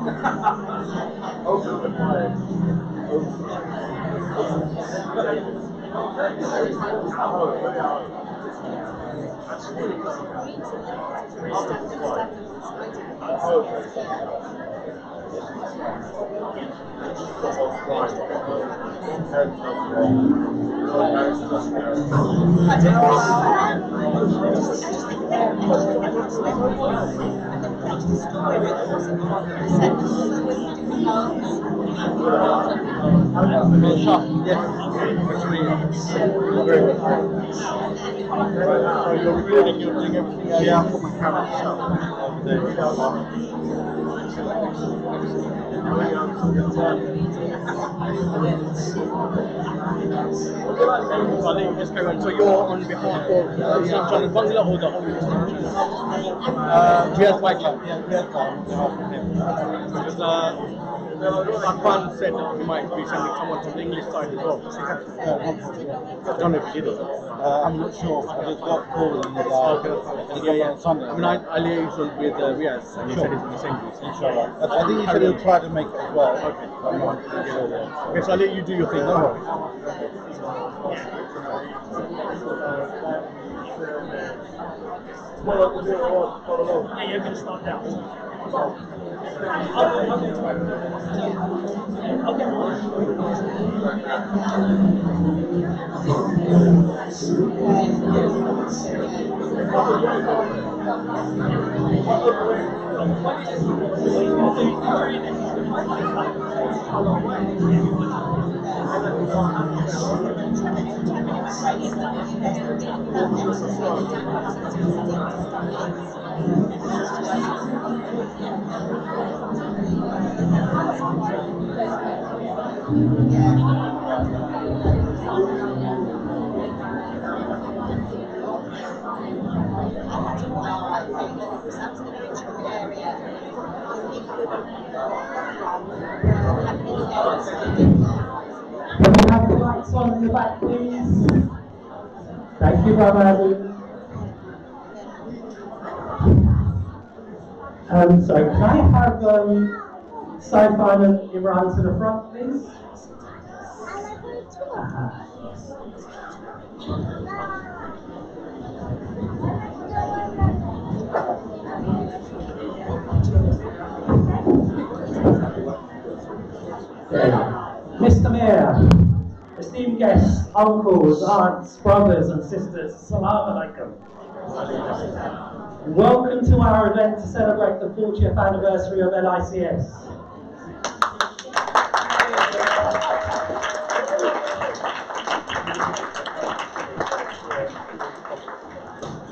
You're recording, you're doing everything. Yeah, I've got my camera shut over there. So you're on behalf of Islam Channel Bangla or the whole Islam Channel? Yes, Wightman. Yes, on behalf of him. Because Akwan said that he might be sending someone from the English side as well. I don't know if he did it. I'm not sure. I just got called and on Sunday. I mean, I liaised with Riaz and he said he's going to send you. Inshallah. I think he said he'll try to make it as well. Okay. I'm not sure. Okay, so I'll let you do your thing. No worries. Yeah, you're going to start now. Can we have the lights on in the back, please? Thank you, Brother Abu. Sorry, can I have Saifan and Imran to the front, please? Mr. Mayor, esteemed guests, uncles, aunts, brothers and sisters, Assalamu alaikum. Welcome to our event to celebrate the 40th anniversary of LICS.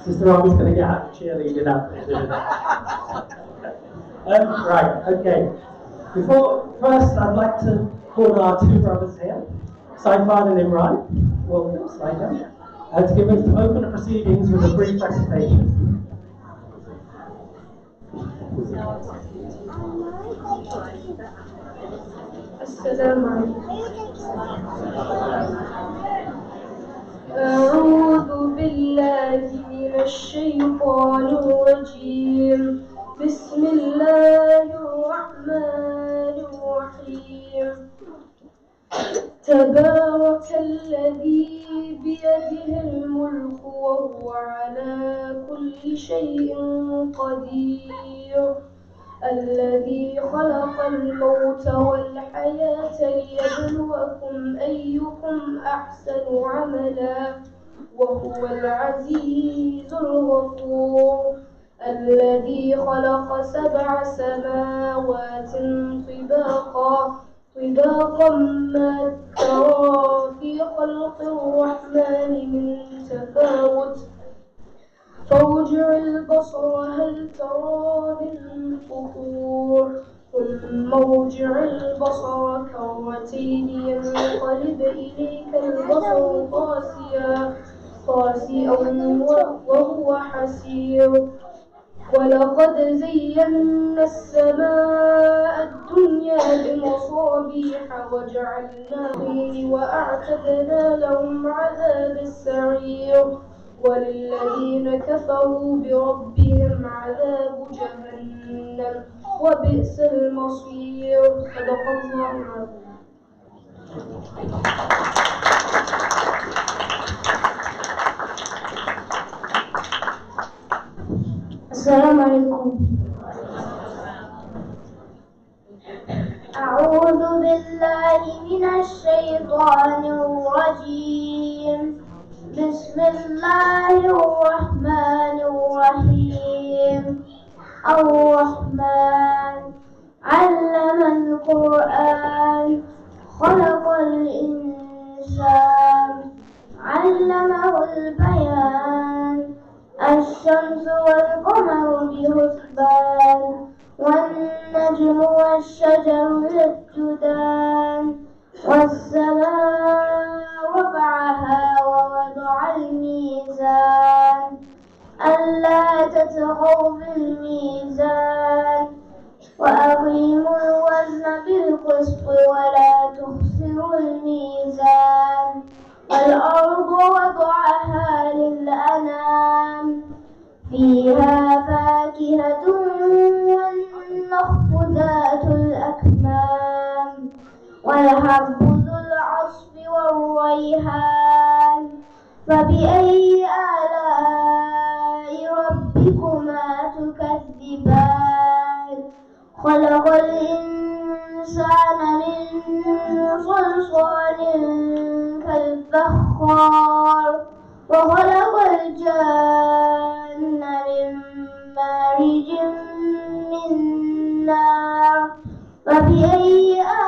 Sister Army's going to get out of cheerleading out there, isn't it? Right, okay. First, I'd like to call our two brothers here, Saifan and Imran. Welcome, Saifan. To give us to open the proceedings with a brief recitation. السلام عليكم. أعوذ بالله من الشيطان الرجيم. بسم الله الرحمن الرحيم. تبارك الذي بيده الملك وهو على كل شيء قدير. الذي خلق الموت والحياة ليبلوكم أيكم أحسن عملا وهو العزيز الغفور. الذي خلق 7 سماوات طباقا ما ترى في خلق الرحمن من تفاوت فارجع البصر هل ترى من فطور ثم ارجع البصر كرتين ينقلب إليك البصر خاسئا وهو حسير. ولقد زينا السماء الدنيا بمصابيح وجعلناه وأعتدنا لهم عذاب السعير. وللذين كفروا بربهم عذاب جهنم وبئس المصير. صدق الله العظيم. السلام عليكم. أعوذ بالله من الشيطان الرجيم. بسم الله الرحمن الرحيم. الرحمن علم القرآن خلق الإنسان علمه البيان. الشمس والقمر بحسبان والنجم والشجر يسجدان والسماء رفعها ووضع الميزان ألا تطغوا في الميزان وأقيموا الوزن بالقسط ولا تخسروا الميزان. والأرض وضعها للأنام فيها فاكهة والنخل ذات الأكمام والحب ذو العصف والريحان. فبأي آلاء ربكما تكذبان. خلق الإنسان من صلصال كالفخار وخلق الجن من مارج من نار. فبأي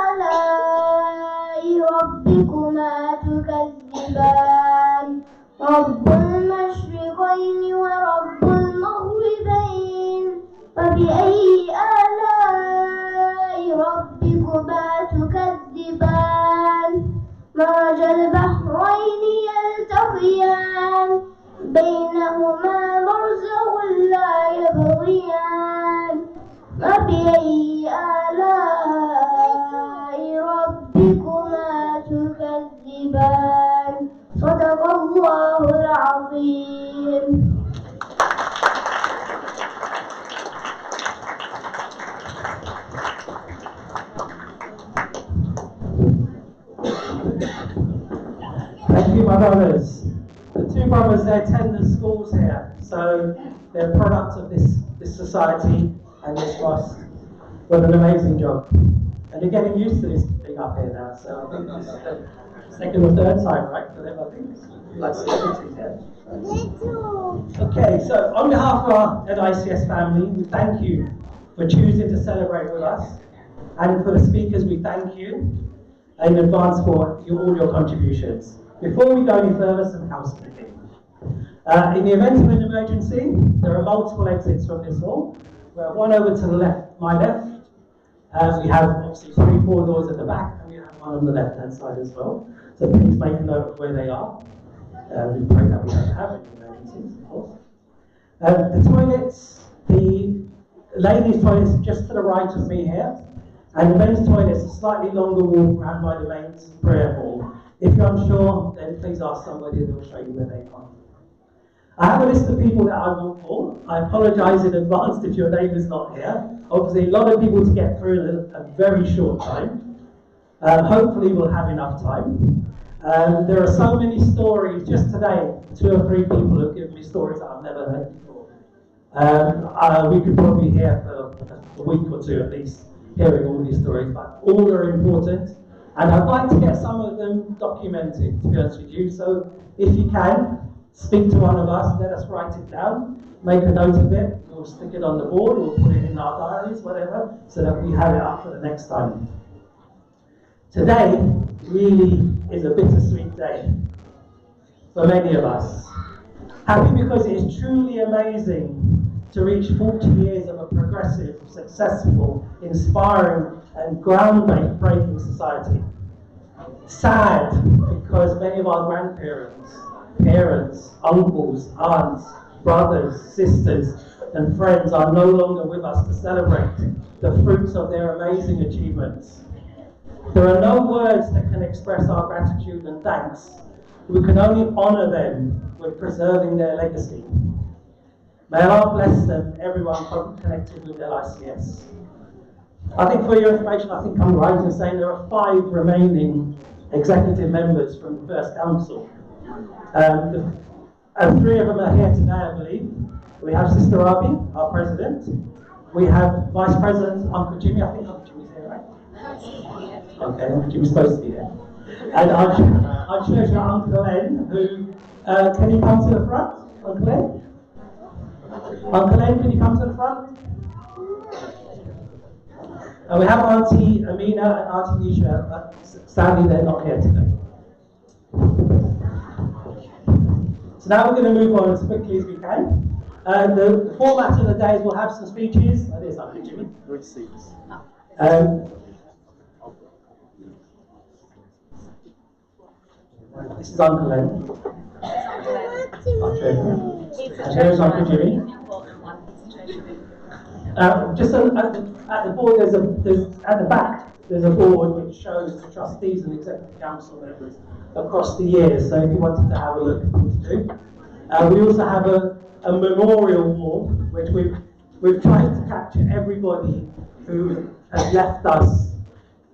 آلاء ربكما تكذبان. رب المشرقين ورب المغربين. فبأي آلاء ربكما تكذبان. مرج البحرين يلتقيان بينهما برزخ لا يبغيان. فبأي آلاء ربكما تكذبان. صدق الله العظيم. Thank you, my brothers. The two brothers, they attend the schools here, so they're products of this society and this mosque. What an amazing job. And they're getting used to this being up here now, so I think this is the second or third time, right, for them, I think. Like celebrities, yeah. Okay, so on behalf of our LICS family, we thank you for choosing to celebrate with us. And for the speakers, we thank you in advance for all your contributions. Before we go any further, some housekeeping. In the event of an emergency, there are multiple exits from this hall. We have one over to the left, my left. We have obviously 3-4 doors at the back, and we have one on the left-hand side as well. So please make a note of where they are. We pray that we don't have any emergencies, of course. The toilets, the ladies' toilets are just to the right of me here, and the men's toilets are slightly longer walk around by the main prayer hall. If you're unsure, then please ask somebody and they'll show you where they are. I have a list of people that I will call. I apologise in advance if your name is not here. Obviously, a lot of people to get through in a very short time. Hopefully, we'll have enough time. There are so many stories. Just today, 2 or 3 people have given me stories that I've never heard before. We could probably hear for a week or 2 at least, hearing all these stories, but all are important. And I'd like to get some of them documented, to be honest with you. So if you can, speak to one of us, let us write it down, make a note of it, we'll stick it on the board, we'll put it in our diaries, whatever, so that we have it up for the next time. Today really is a bittersweet day for many of us. Happy because it is truly amazing to reach 40 years of a progressive, successful, inspiring and groundbreaking society. Sad because many of our grandparents, parents, uncles, aunts, brothers, sisters and friends are no longer with us to celebrate the fruits of their amazing achievements. There are no words that can express our gratitude and thanks. We can only honour them with preserving their legacy. May Allah bless them, everyone connected with LICS. I think for your information, I think I'm right in saying there are 5 remaining executive members from the first council. 3 of them are here today, I believe. We have Sister Abi, our president. We have Vice President Uncle Jimmy. I think Uncle Jimmy's here, right? Okay, Uncle Jimmy's supposed to be here. And our treasurer, Uncle Len, who, can you come to the front, Uncle Len? Uncle Len, can you come to the front? And we have Auntie Amina and Auntie Nisha, but sadly they're not here today. So now we're going to move on as quickly as we can. The format of the day is we'll have some speeches. Oh, there's Uncle Jimmy. This is Uncle Len. And here's Uncle Jimmy. Just at the board, there's at the back, there's a board which shows the trustees and executive council members across the years. So if you wanted to have a look, please do. We also have a memorial wall, which we've tried to capture everybody who has left us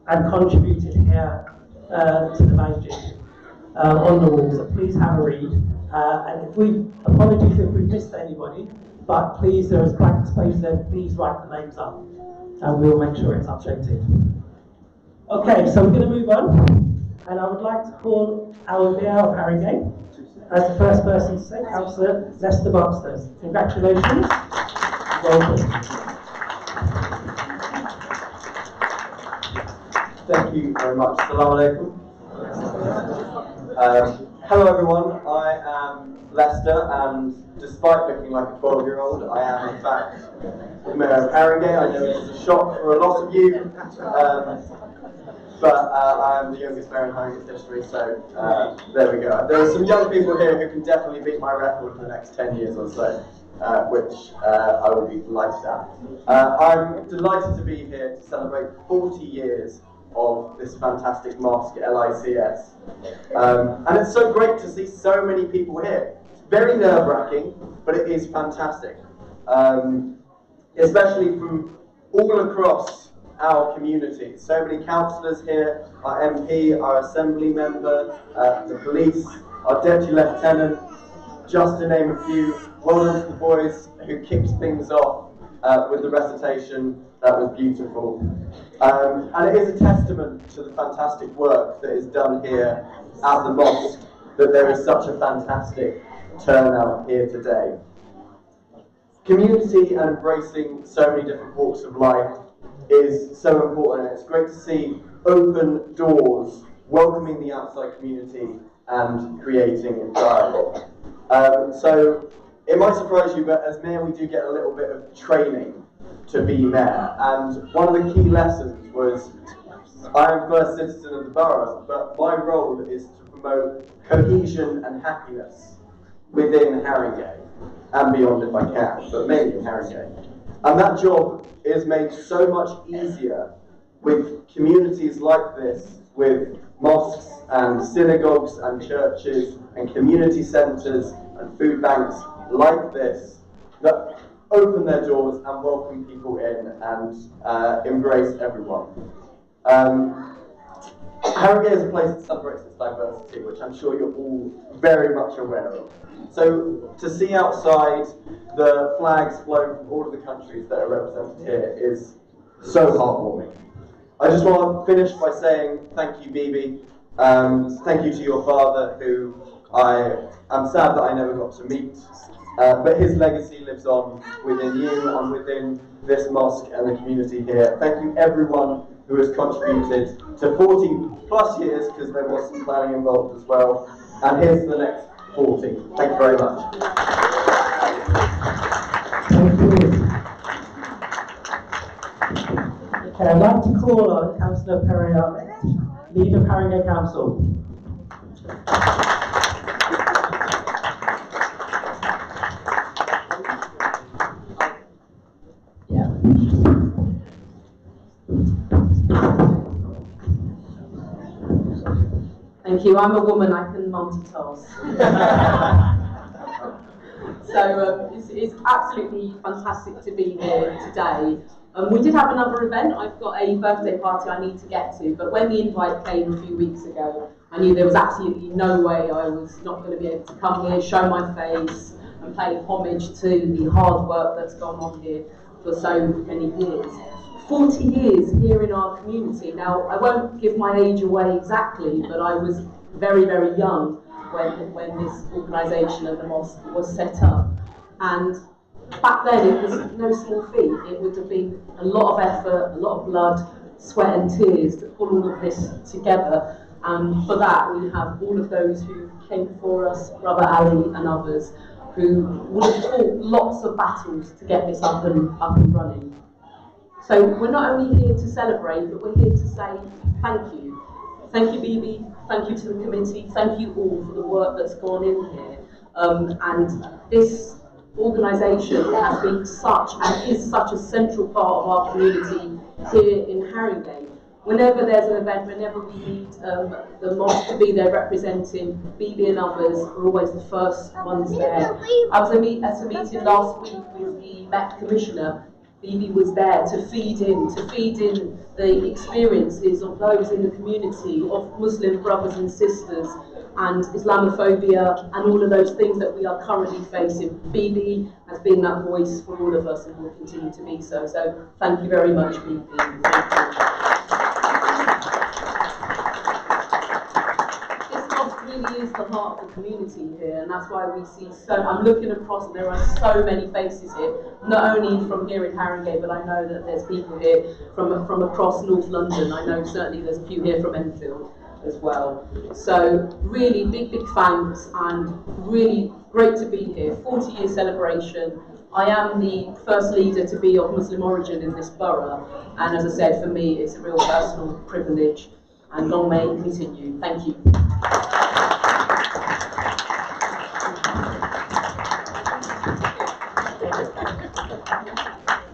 and contributed here to the masjid on the wall. So please have a read. And apologies if we've missed anybody, but please, there is blank space there. Please write the names up, and we'll make sure it's updated. Okay, so we're going to move on, and I would like to call our Mayor of Harringay as the first person to say, Councillor Lester Buxton. Congratulations. Welcome. Thank you very much. Assalamu alaikum. Hello everyone, I am Lester, and despite looking like a 12-year-old, I am in fact the Mayor of Harringay. I know this is a shock for a lot of you, but I am the youngest mayor in Harringay's history, so there we go. There are some young people here who can definitely beat my record for the next 10 years or so, which I will be delighted at. I'm delighted to be here to celebrate 40 years of this fantastic mosque at LICS. And it's so great to see so many people here. It's very nerve-wracking, but it is fantastic. Especially from all across our community. So many councillors here, our MP, our assembly member, the police, our deputy lieutenant, just to name a few. Well done to the boys who kicked things off with the recitation. That was beautiful. And it is a testament to the fantastic work that is done here at the mosque that there is such a fantastic turnout here today. Community and embracing so many different walks of life is so important, and it's great to see open doors, welcoming the outside community and creating dialogue. So it might surprise you, but as mayor we do get a little bit of training to be mayor, and one of the key lessons was I am first citizen of the borough, but my role is to promote cohesion and happiness within Harringay and beyond if I can, but mainly in Harringay. And that job is made so much easier with communities like this, with mosques and synagogues and churches and community centres and food banks like this that open their doors and welcome people in and embrace everyone. Harringay is a place that celebrates its diversity, which I'm sure you're all very much aware of. So to see outside the flags flown from all of the countries that are represented here is so heartwarming. I just want to finish by saying thank you, Bibi. Thank you to your father, who I am sad that I never got to meet. But his legacy lives on within you and within this mosque and the community here. Thank you everyone who has contributed to 40 plus years, because there was some planning involved as well. And here's the next 40. Thank you very much. Thank you. Okay, I'd like to call on Councillor Pereira, Leader of Harringay Council. Thank you. I'm a woman, I can multitask. So it's absolutely fantastic to be here today. We did have another event. I've got a birthday party I need to get to, but when the invite came a few weeks ago, I knew there was absolutely no way I was not going to be able to come here, show my face, and pay homage to the hard work that's gone on here for so many years. 40 years here in our community. Now, I won't give my age away exactly, but I was very, very young when this organisation of the mosque was set up. And back then, it was no small feat. It would have been a lot of effort, a lot of blood, sweat and tears to pull all of this together. And for that, we have all of those who came before us, Brother Ali and others, who would have fought lots of battles to get this up and running. So we're not only here to celebrate, but we're here to say thank you. Thank you, Bibi. Thank you to the committee. Thank you all for the work that's gone in here. And this organisation has been such and is such a central part of our community here in Haringey. Whenever there's an event, whenever we need the mosque to be there representing Bibi and others, we're always the first ones there. I was at a meeting last week with the Met Commissioner. Bibi was there to feed in the experiences of those in the community, of Muslim brothers and sisters, and Islamophobia, and all of those things that we are currently facing. Bibi has been that voice for all of us and will continue to be so. So thank you very much, Bibi. Really is the heart of the community here, and that's why we see so. I'm looking across, and there are so many faces here. Not only from here in Haringey, but I know that there's people here from across North London. I know certainly there's a few here from Enfield as well. So really big thanks, and really great to be here. 40-year celebration. I am the first leader to be of Muslim origin in this borough, and as I said, for me, it's a real personal privilege. And long may it continue. Thank you.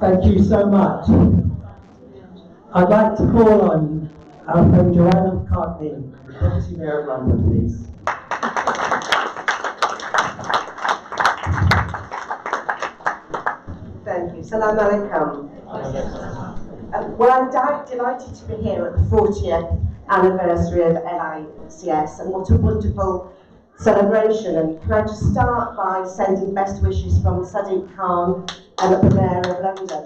Thank you so much. I'd like to call on our friend Joanna McCartney, the Deputy Mayor of London, please. Thank you. Salam alaikum. Well, I'm delighted to be here at the 40th anniversary of LICS, and what a wonderful celebration. And can I just start by sending best wishes from Sadiq Khan and the Mayor of London.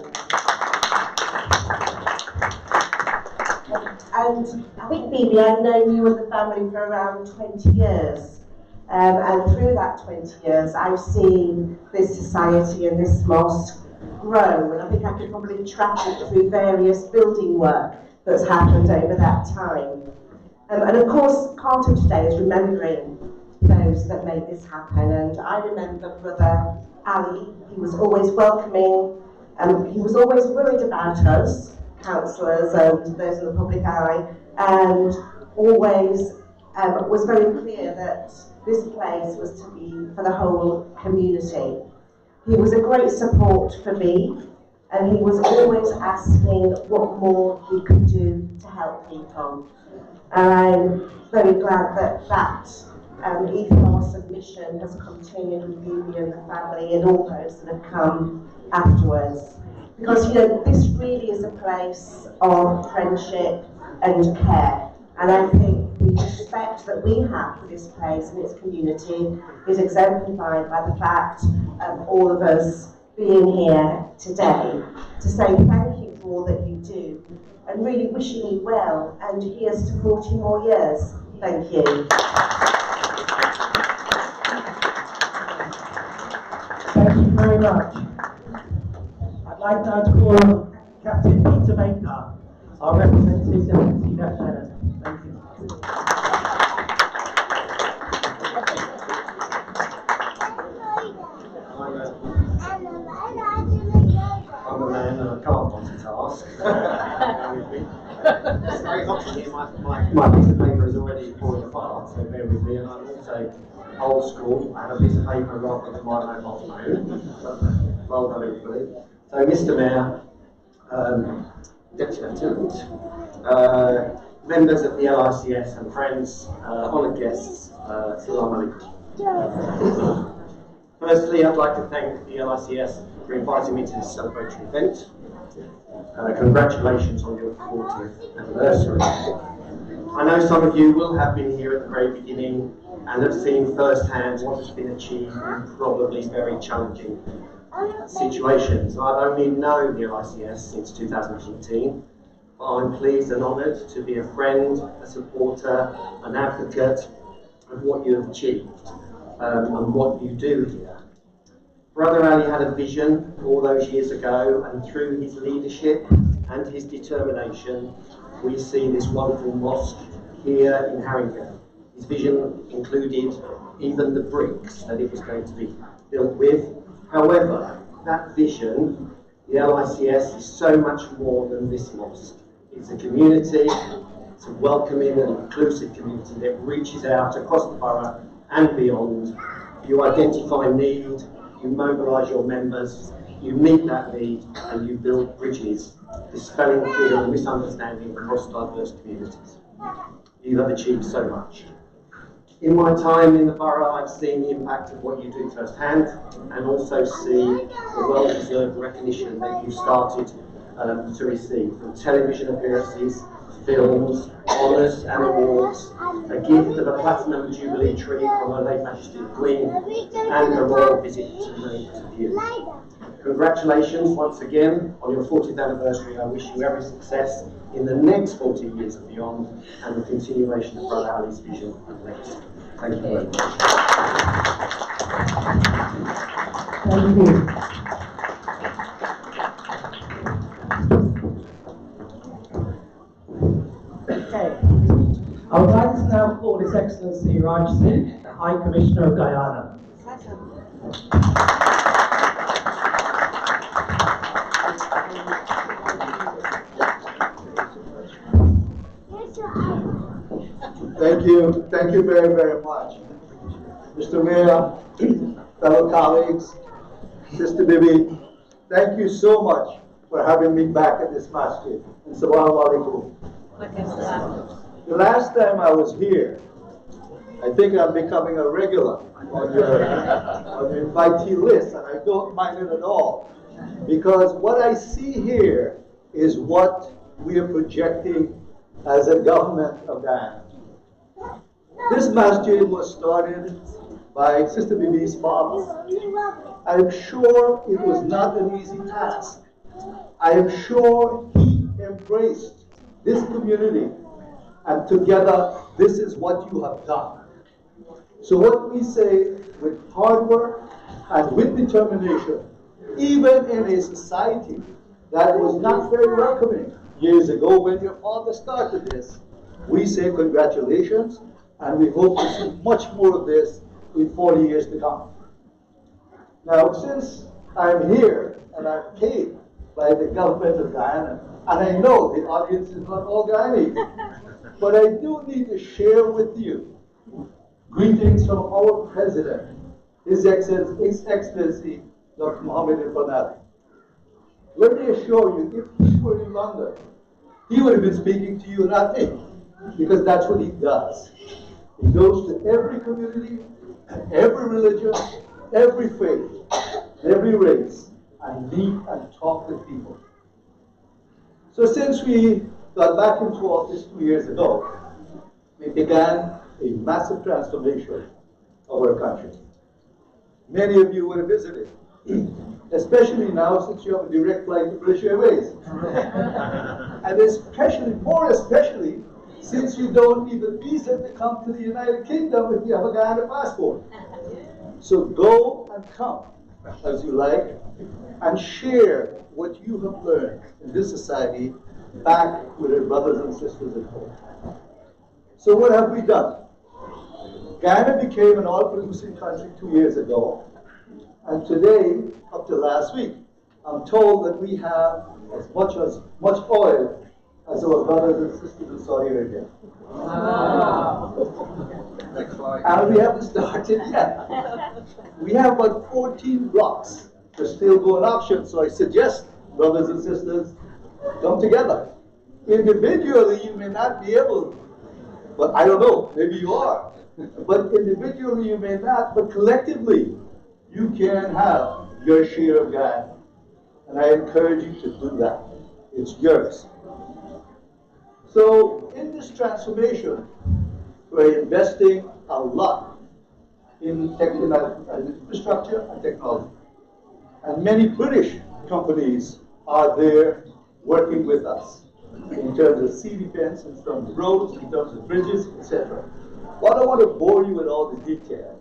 And I think, Bibi, I've known you and the family for around 20 years. And through that 20 years, I've seen this society and this mosque grow. And I think I could probably track it through various building work that's happened over that time. And of course, part of today is remembering those that made this happen. And I remember Brother Ali. He was always welcoming, he was always worried about us, councillors and those in the public eye, and always was very clear that this place was to be for the whole community. He was a great support for me, and he was always asking what more he could do to help people. And I'm very glad that that ethos and mission has continued with Bibi and the family and all those that have come afterwards. Because, you know, this really is a place of friendship and care. And I think the respect that we have for this place and its community is exemplified by the fact of all of us being here today to say thank you for all that you do and really wishing you well, and here's to 40 more years. Thank you. Thank you very much. I'd like now to call on Captain Peter Baker, our representative deputy lieutenant. Thank you. I'm a man and I can't multitask. My piece of paper is already falling apart, so bear with me. And I'm also old school. I have a piece of paper rather than my mobile phone. Well done, everybody. So, Mr. Mayor, Deputy Lieutenant, members of the LICS and friends, honoured guests, Salam alaikum. Firstly, I'd like to thank the LICS for inviting me to this celebratory event. Congratulations on your 40th anniversary. I know some of you will have been here at the very beginning and have seen firsthand what has been achieved in probably very challenging situations. I've only known the LICS since 2014, but I'm pleased and honoured to be a friend, a supporter, an advocate of what you have achieved and what you do here. Brother Ali had a vision all those years ago, and through his leadership and his determination, we see this wonderful mosque here in Harrington. His vision included even the bricks that it was going to be built with. However, that vision, the LICS, is so much more than this mosque. It's a community, it's a welcoming and inclusive community that reaches out across the borough and beyond. You identify need, you mobilise your members, you meet that need, and you build bridges, dispelling fear and misunderstanding across diverse communities. You have achieved so much. In my time in the borough, I've seen the impact of what you do firsthand, and also see the well-deserved recognition that you started to receive, from television appearances, films, honours and awards, a gift of a Platinum Jubilee tree from Her Late Majesty the Queen, and a royal visit to you. Congratulations once again on your 40th anniversary. I wish you every success in the next 40 years and beyond, and the continuation of Brother Ali's vision and legacy. Thank you very much. Thank you. Okay. I would like to now call His Excellency Raj Singh, the High Commissioner of Guyana. Thank you very, very much. Mr. Mayor, fellow colleagues, Sister Bibi, thank you so much for having me back at this masjid. And Assalamu alaikum. The last time I was here, I think I'm becoming a regular on your invitee list, and I don't mind it at all. Because what I see here is what we are projecting as a government of Guyana. This masjid was started by Sister Bibi's father. I'm sure it was not an easy task. I am sure he embraced this community, and together this is what you have done. So what we say, with hard work and with determination, even in a society that was not very welcoming years ago when your father started this, we say congratulations, and we hope to see much more of this in 40 years to come. Now, since I'm here and I'm paid by the government of Guyana, and I know the audience is not all Guyanese, but I do need to share with you greetings from our President, His Excellency, Dr. Mohammed Al-Fanali. Let me assure you, if he were in London, he would have been speaking to you, not me, because that's what he does. He goes to every community, and every religion, every faith, every race, and meet and talk with people. So since we got back into office 2 years ago, we began a massive transformation of our country. Many of you would have visited, especially now since you have a direct flight to British Airways. And especially, more especially, since you don't need a visa to come to the United Kingdom if you have a Guyana passport. So go and come as you like, and share what you have learned in this society back with your brothers and sisters at home. So what have we done? Guyana became an oil-producing country 2 years ago, and today, up to last week, I'm told that we have as much oil as our brothers and sisters in Saudi Arabia. And we haven't started yet. We have about 14 blocks to still go in auction, so I suggest, brothers and sisters, come together. Individually, you may not be able, but I don't know, maybe you are. But individually, you may not, but collectively, you can have your share of Ghana. And I encourage you to do that. It's yours. So in this transformation, we're investing a lot in infrastructure and technology. And many British companies are there working with us in terms of sea defense, in terms of roads, in terms of bridges, etc. Well, I don't want to bore you with all the detail.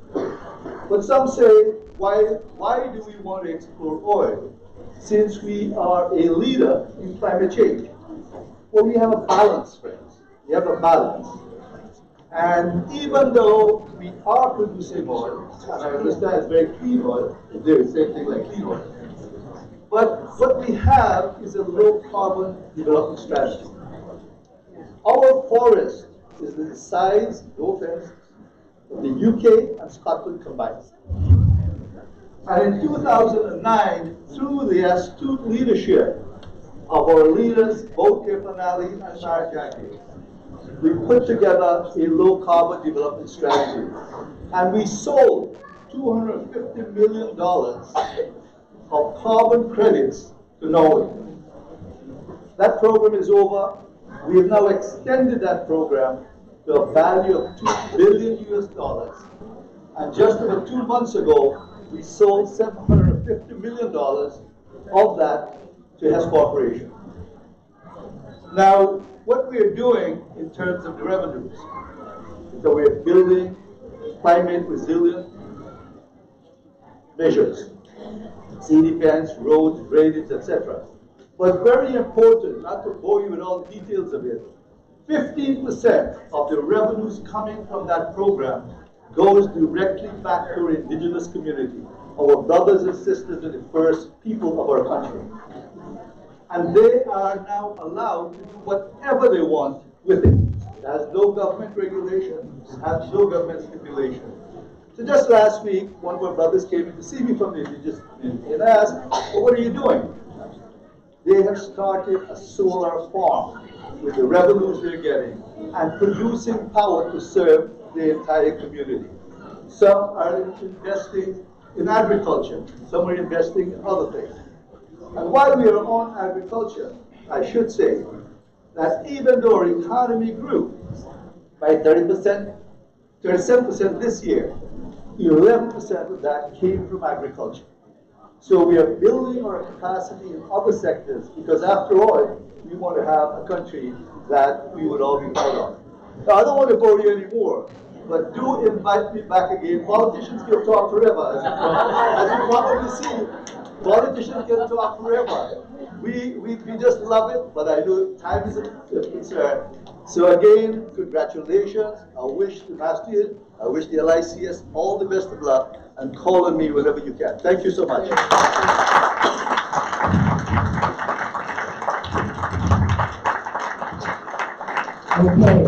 But some say, why do we want to explore oil since we are a leader in climate change? Well, we have a balance, friends. We have a balance. And even though we are producing oil, and I understand it's very clean oil, it's the same thing like clean oil, but what we have is a low carbon development strategy. Our forest is the size, no offense, of the UK and Scotland combined. And in 2009, through the astute leadership of our leaders, both Kepanali and Sarjaki, we put together a low carbon development strategy. And we sold $250 million of carbon credits to Norway. That program is over. We have now extended that program to a value of $2 billion US. And just about 2 months ago, we sold $750 million of that to Hess Corporation. Now, what we are doing in terms of the revenues is that we are building climate resilient measures, sea defense, roads, drainage, etc. But very important, not to bore you with all the details of it, 15% of the revenues coming from that program goes directly back to our indigenous community, our brothers and sisters and the first people of our country. And they are now allowed to do whatever they want with it. It has no government regulation, it has no government stipulation. So just last week, one of our brothers came in to see me from the indigenous community and asked, well, what are you doing? They have started a solar farm with the revenues they're getting and producing power to serve the entire community. Some are investing in agriculture, some are investing in other things. And while we are on agriculture, I should say that even though our economy grew by 30%, 37% this year, 11% of that came from agriculture. So we are building our capacity in other sectors because after all, we want to have a country that we would all be proud of. Now, I don't want to bore you anymore, but do invite me back again. Politicians can talk forever. As you probably see, politicians can talk forever. We just love it, but I know time is a concern. So again, congratulations. I wish the Master, I wish the LICS all the best of luck, and call on me whenever you can. Thank you so much. Okay.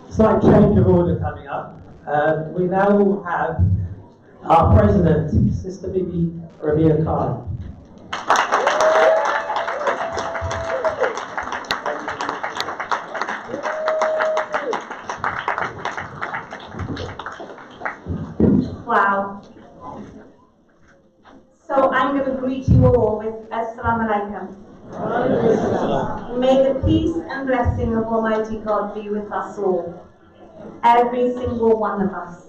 Slight change of order coming up. We now will have our president, Sister Bibi Rabia Khan. Wow. So I'm going to greet you all with Assalamu alaikum. May the peace and blessing of Almighty God be with us all, every single one of us,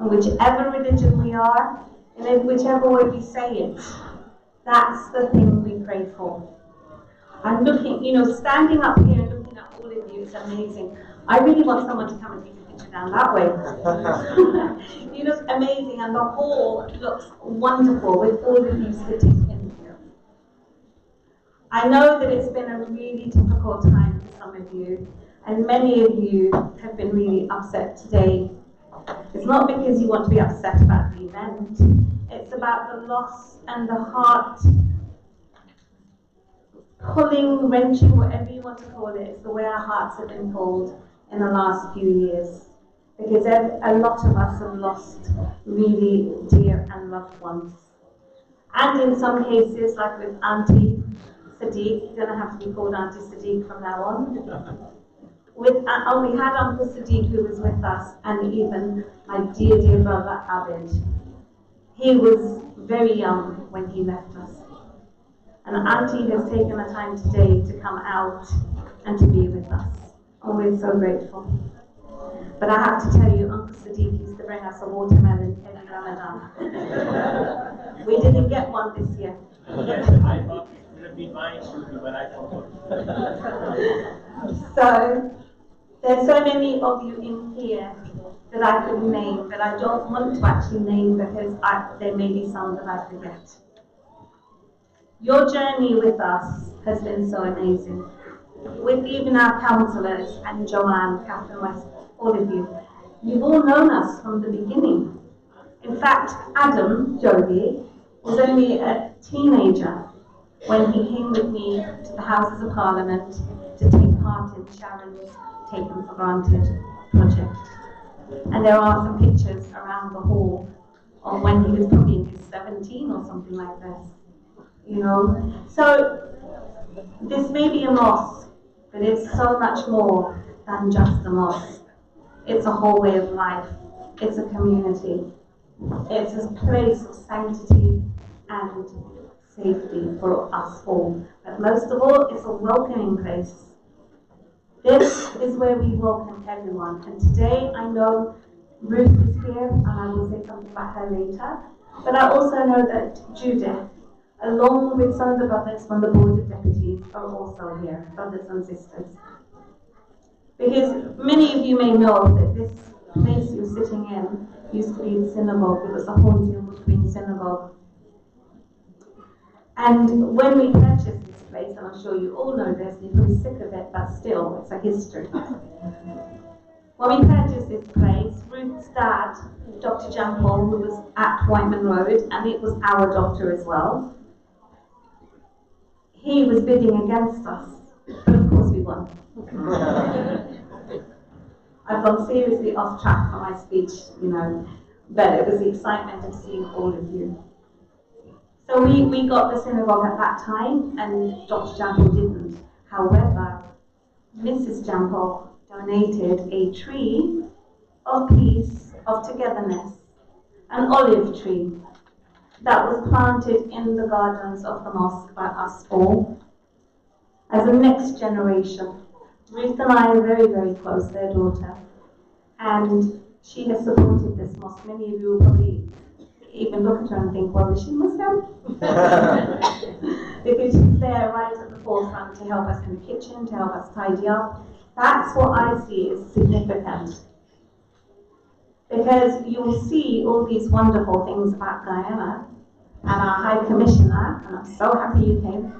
and whichever religion we are, and in whichever way we say it, that's the thing we pray for. I'm looking, standing up here and looking at all of you is amazing. I really want someone to come and take a picture down that way. You look amazing, and the hall looks wonderful with all of you sitting in here. I know that it's been a really difficult time for some of you, and many of you have been really upset today. It's not because you want to be upset about the event, it's about the loss and the heart pulling, wrenching, whatever you want to call it. It's the way our hearts have been pulled in the last few years. Because a lot of us have lost really dear and loved ones. And in some cases, like with Auntie Sadiq, you're going to have to be called Auntie Sadiq from now on. We had Uncle Sadiq who was with us, and even my dear, dear brother Abid. He was very young when he left us. And Auntie has taken the time today to come out and to be with us. And we're so grateful. But I have to tell you, Uncle Sadiq used to bring us a watermelon every Ramadan. We didn't get one this year. So, there's so many of you in here that I could name, but I don't want to actually name because there may be some that I forget. Your journey with us has been so amazing. With even our counsellors and Joanne, Catherine West, all of you. You've all known us from the beginning. In fact, Adam Joby was only a teenager when he came with me to the Houses of Parliament to take part in Sharon's Taken for Granted project. And there are some pictures around the hall of when he was probably in his 17 or something like this. You know? So, this may be a mosque, but it's so much more than just a mosque. It's a whole way of life. It's a community. It's a place of sanctity and safety for us all. But most of all, it's a welcoming place. This is where we welcome everyone. And today, I know Ruth is here, and I will say something about her later. But I also know that Judith, along with some of the brothers from the Board of Deputies, are also here, brothers and sisters. Because many of you may know that this place you're sitting in used to be the synagogue. It was the Hornfield Green Synagogue. And when we purchased this place, and I'm sure you all know this, you're probably sick of it, but still, it's a history. When we purchased this place, Ruth's dad, Dr. Jampol, who was at Wightman Road, and it was our doctor as well, he was bidding against us, but of course we won. I've gone seriously off track for my speech, you know, but it was the excitement of seeing all of you. So we got the synagogue at that time, and Dr. Jampol didn't. However, Mrs. Jampol donated a tree of peace, of togetherness, an olive tree that was planted in the gardens of the mosque by us all as a next generation. Ruth and I are very, very close, their daughter, and she has supported this mosque. Many of you will probably even look at her and think, well, is she Muslim? Because she's there right at the forefront to help us in the kitchen, to help us tidy up. That's what I see as significant. Because you will see all these wonderful things about Guyana and our High Commissioner, and I'm so happy you came.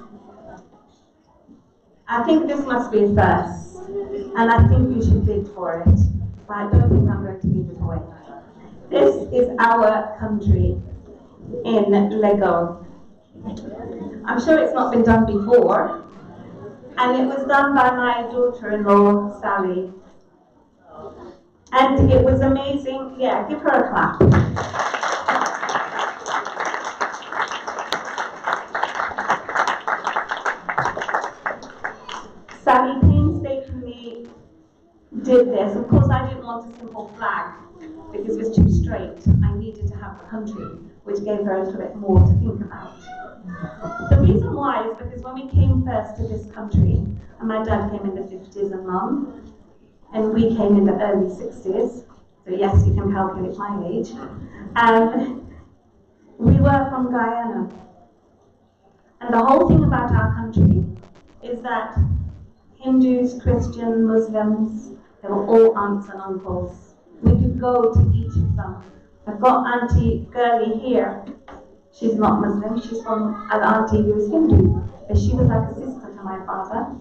I think this must be a first, and I think you should bid for it, but I don't think I'm going to give it away. This is our country in Lego. I'm sure it's not been done before, and it was done by my daughter-in-law, Sally. And it was amazing. Yeah, give her a clap. Sally painstakingly did this. Of course, I didn't want a simple flag because it was too straight. I needed to have the country, which gave her a little bit more to think about. The reason why is because when we came first to this country, and my dad came in the 50s and Mum, and we came in the early 60s, so yes, you can calculate my age, we were from Guyana. And the whole thing about our country is that Hindus, Christians, Muslims, they were all aunts and uncles. We could go to each of them. I've got Auntie Girlie here. She's not Muslim, she's from an auntie who is Hindu, but she was like a sister to my father.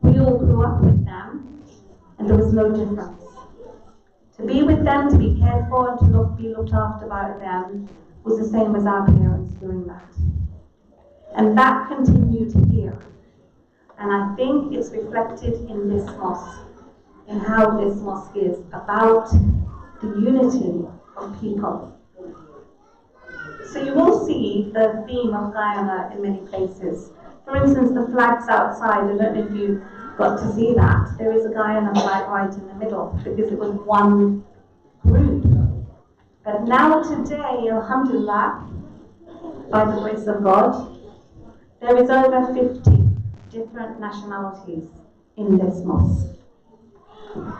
We all grew up with them, and there was no difference. To be with them, to be cared for, and to be looked after by them was the same as our parents doing that. And that continued here. And I think it's reflected in this mosque, in how this mosque is about the unity of people. So you will see the theme of Guyana in many places. For instance, the flags outside, I don't know if you got to see that. There is a Guyana flag right in the middle because it was one group. But now today, alhamdulillah, by the grace of God, there is over 50 different nationalities in this mosque.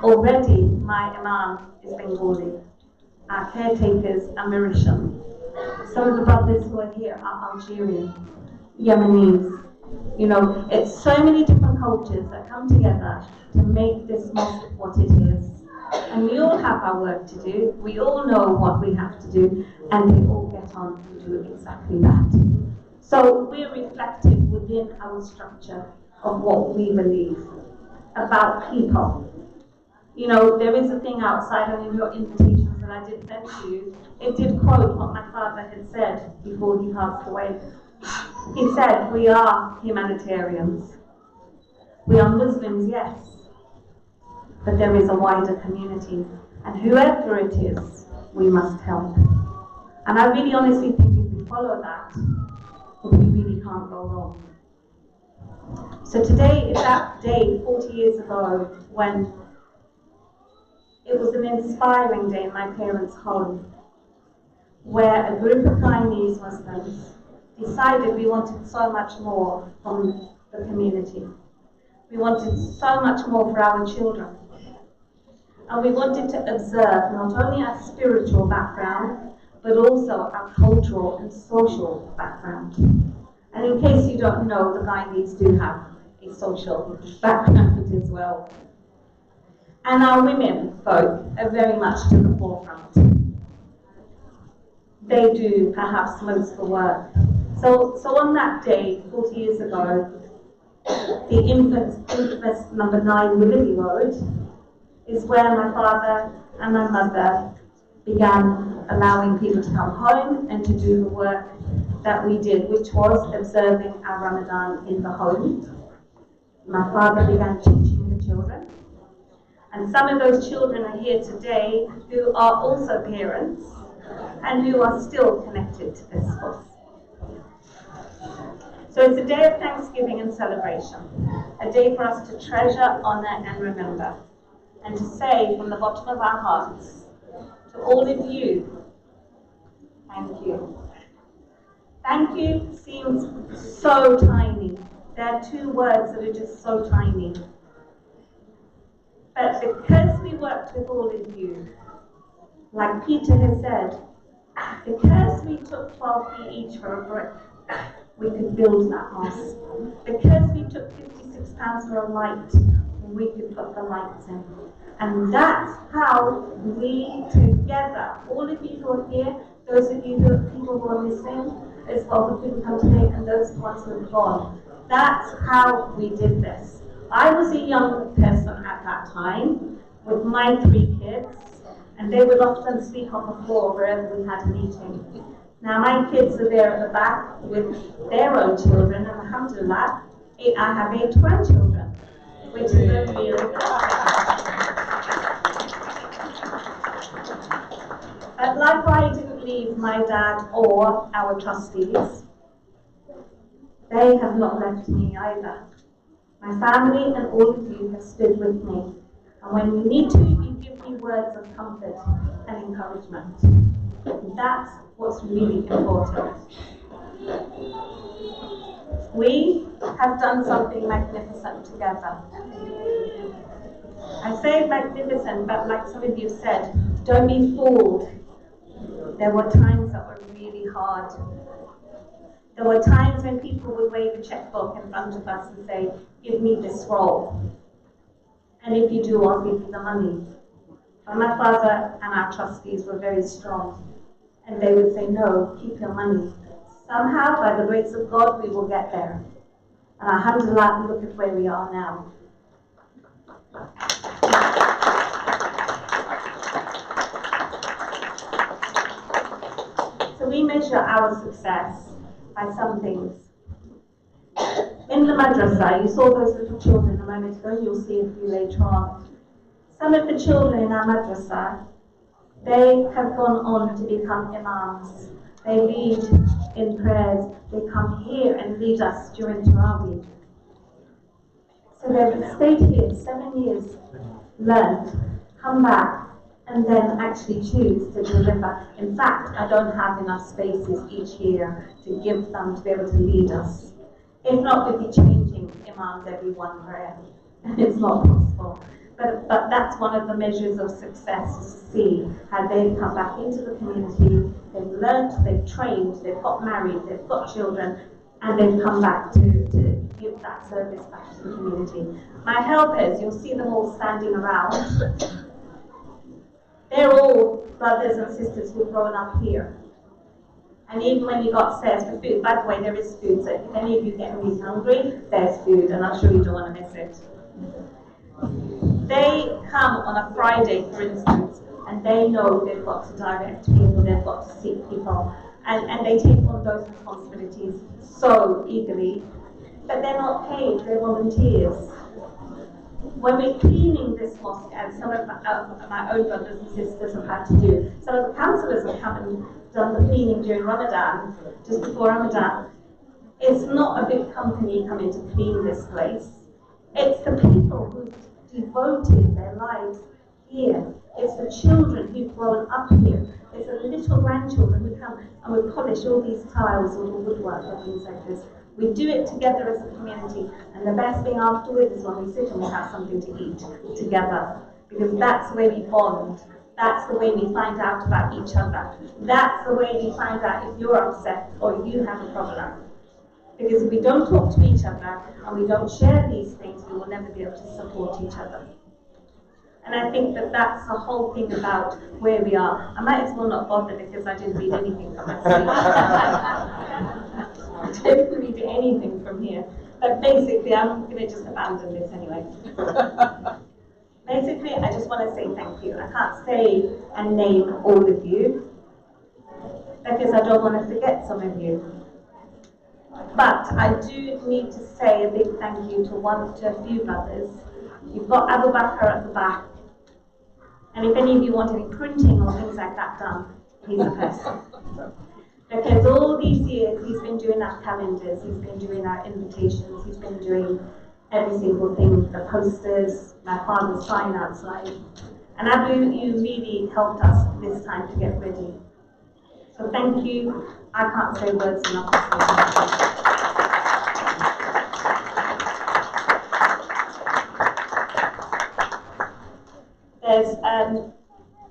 Already my imam is Bengali, our caretakers are Mauritian. Some of the brothers who are here are Algerian, Yemenis. You know, it's so many different cultures that come together to make this mosque what it is. And we all have our work to do, we all know what we have to do, and we all get on and do exactly that. So we're reflective within our structure of what we believe about people. You know, there is a thing outside of your invitations that I did send to you. It did quote what my father had said before he passed away. He said, we are humanitarians. We are Muslims, yes, but there is a wider community. And whoever it is, we must help. And I really honestly think if we follow that, we really can't go wrong. So today is that day 40 years ago when it was an inspiring day in my parents' home, where a group of Guyanese Muslims decided we wanted so much more from the community. We wanted so much more for our children. And we wanted to observe not only our spiritual background, but also our cultural and social background. And in case you don't know, the Guyanese do have a social background as well. And our women folk are very much to the forefront. They do perhaps most of the work. So on that day, 40 years ago, the infamous number 9 Willoughby Road is where my father and my mother began allowing people to come home and to do the work that we did, which was observing our Ramadan in the home. My father began teaching the children. And some of those children are here today who are also parents and who are still connected to this force. So it's a day of thanksgiving and celebration, a day for us to treasure, honor, and remember, and to say from the bottom of our hearts to all of you, thank you. Thank you seems so tiny. There are 2 words that are just so tiny. But because we worked with all of you, like Peter has said, because we took 12 feet each for a brick, we could build that mosque. Because we took £56 for a light, we could put the lights in. And that's how we together, all of you who are here, those of you who are people who are listening, as well who couldn't come today, and those ones who have gone, that's how we did this. I was a young person at that time with my 3 kids, and they would often sleep on the floor wherever we had a meeting. Now my kids are there at the back with their own children, and alhamdulillah, I have 8 grandchildren, which is a really good thing. But like I didn't leave my dad or our trustees, they have not left me either. My family and all of you have stood with me. And when you need to, you give me words of comfort and encouragement. That's what's really important. We have done something magnificent together. I say magnificent, but like some of you said, don't be fooled. There were times that were really hard. There were times when people would wave a checkbook in front of us and say, give me this roll. And if you do, I'll give you the money. But my father and our trustees were very strong. And they would say, no, keep your money. Somehow, by the grace of God, we will get there. And alhamdulillah, look at where we are now. So we measure our success by some things. In the madrasa, you saw those little children a moment ago, you'll see a few later on. Some of the children in our madrasa, they have gone on to become imams. They lead in prayers, they come here and lead us during Tarawih. So they've stayed here 7 years, learned, come back, and then actually choose to deliver. In fact, I don't have enough spaces each year to give them to be able to lead us. If not, we'd be changing imams every one prayer. It's not possible. But that's one of the measures of success, is to see how they've come back into the community, they've learnt, they've trained, they've got married, they've got children, and they've come back to give that service back to the community. My helpers, you'll see them all standing around. They're all brothers and sisters who've grown up here. And even when you got upstairs for food, by the way, there is food, so if any of you get really hungry, there's food, and I'm sure you don't want to miss it. They come on a Friday, for instance, and they know they've got to direct people, they've got to seek people, and they take on those responsibilities so eagerly, but they're not paid, they're volunteers. When we're cleaning this mosque, as some of my own brothers and sisters have had to do, some of the councillors have come and done the cleaning during Ramadan, just before Ramadan. It's not a big company coming to clean this place. It's the people who've devoted their lives here. It's the children who've grown up here. It's the little grandchildren who come and we polish all these tiles or the woodwork or things like this. We do it together as a community, and the best thing afterwards is when we sit and we have something to eat together, because that's the way we bond. That's the way we find out about each other. That's the way we find out if you're upset or you have a problem. Because if we don't talk to each other and we don't share these things, we will never be able to support each other. And I think that that's the whole thing about where we are. I might as well not bother because I didn't read anything from my sleep. I didn't read anything from here. But basically, I'm going to just abandon this anyway. Basically, I just want to say thank you. I can't say and name all of you because I don't want to forget some of you. But I do need to say a big thank you to a few brothers. You've got Abu Bakr at the back. And if any of you want any printing or things like that done, he's the person. Because all these years he's been doing our calendars, he's been doing our invitations, he's been doing every single thing, the posters, my father's sign outside. And Abu, you really helped us this time to get ready. So thank you. I can't say words enough to say thank you. There's,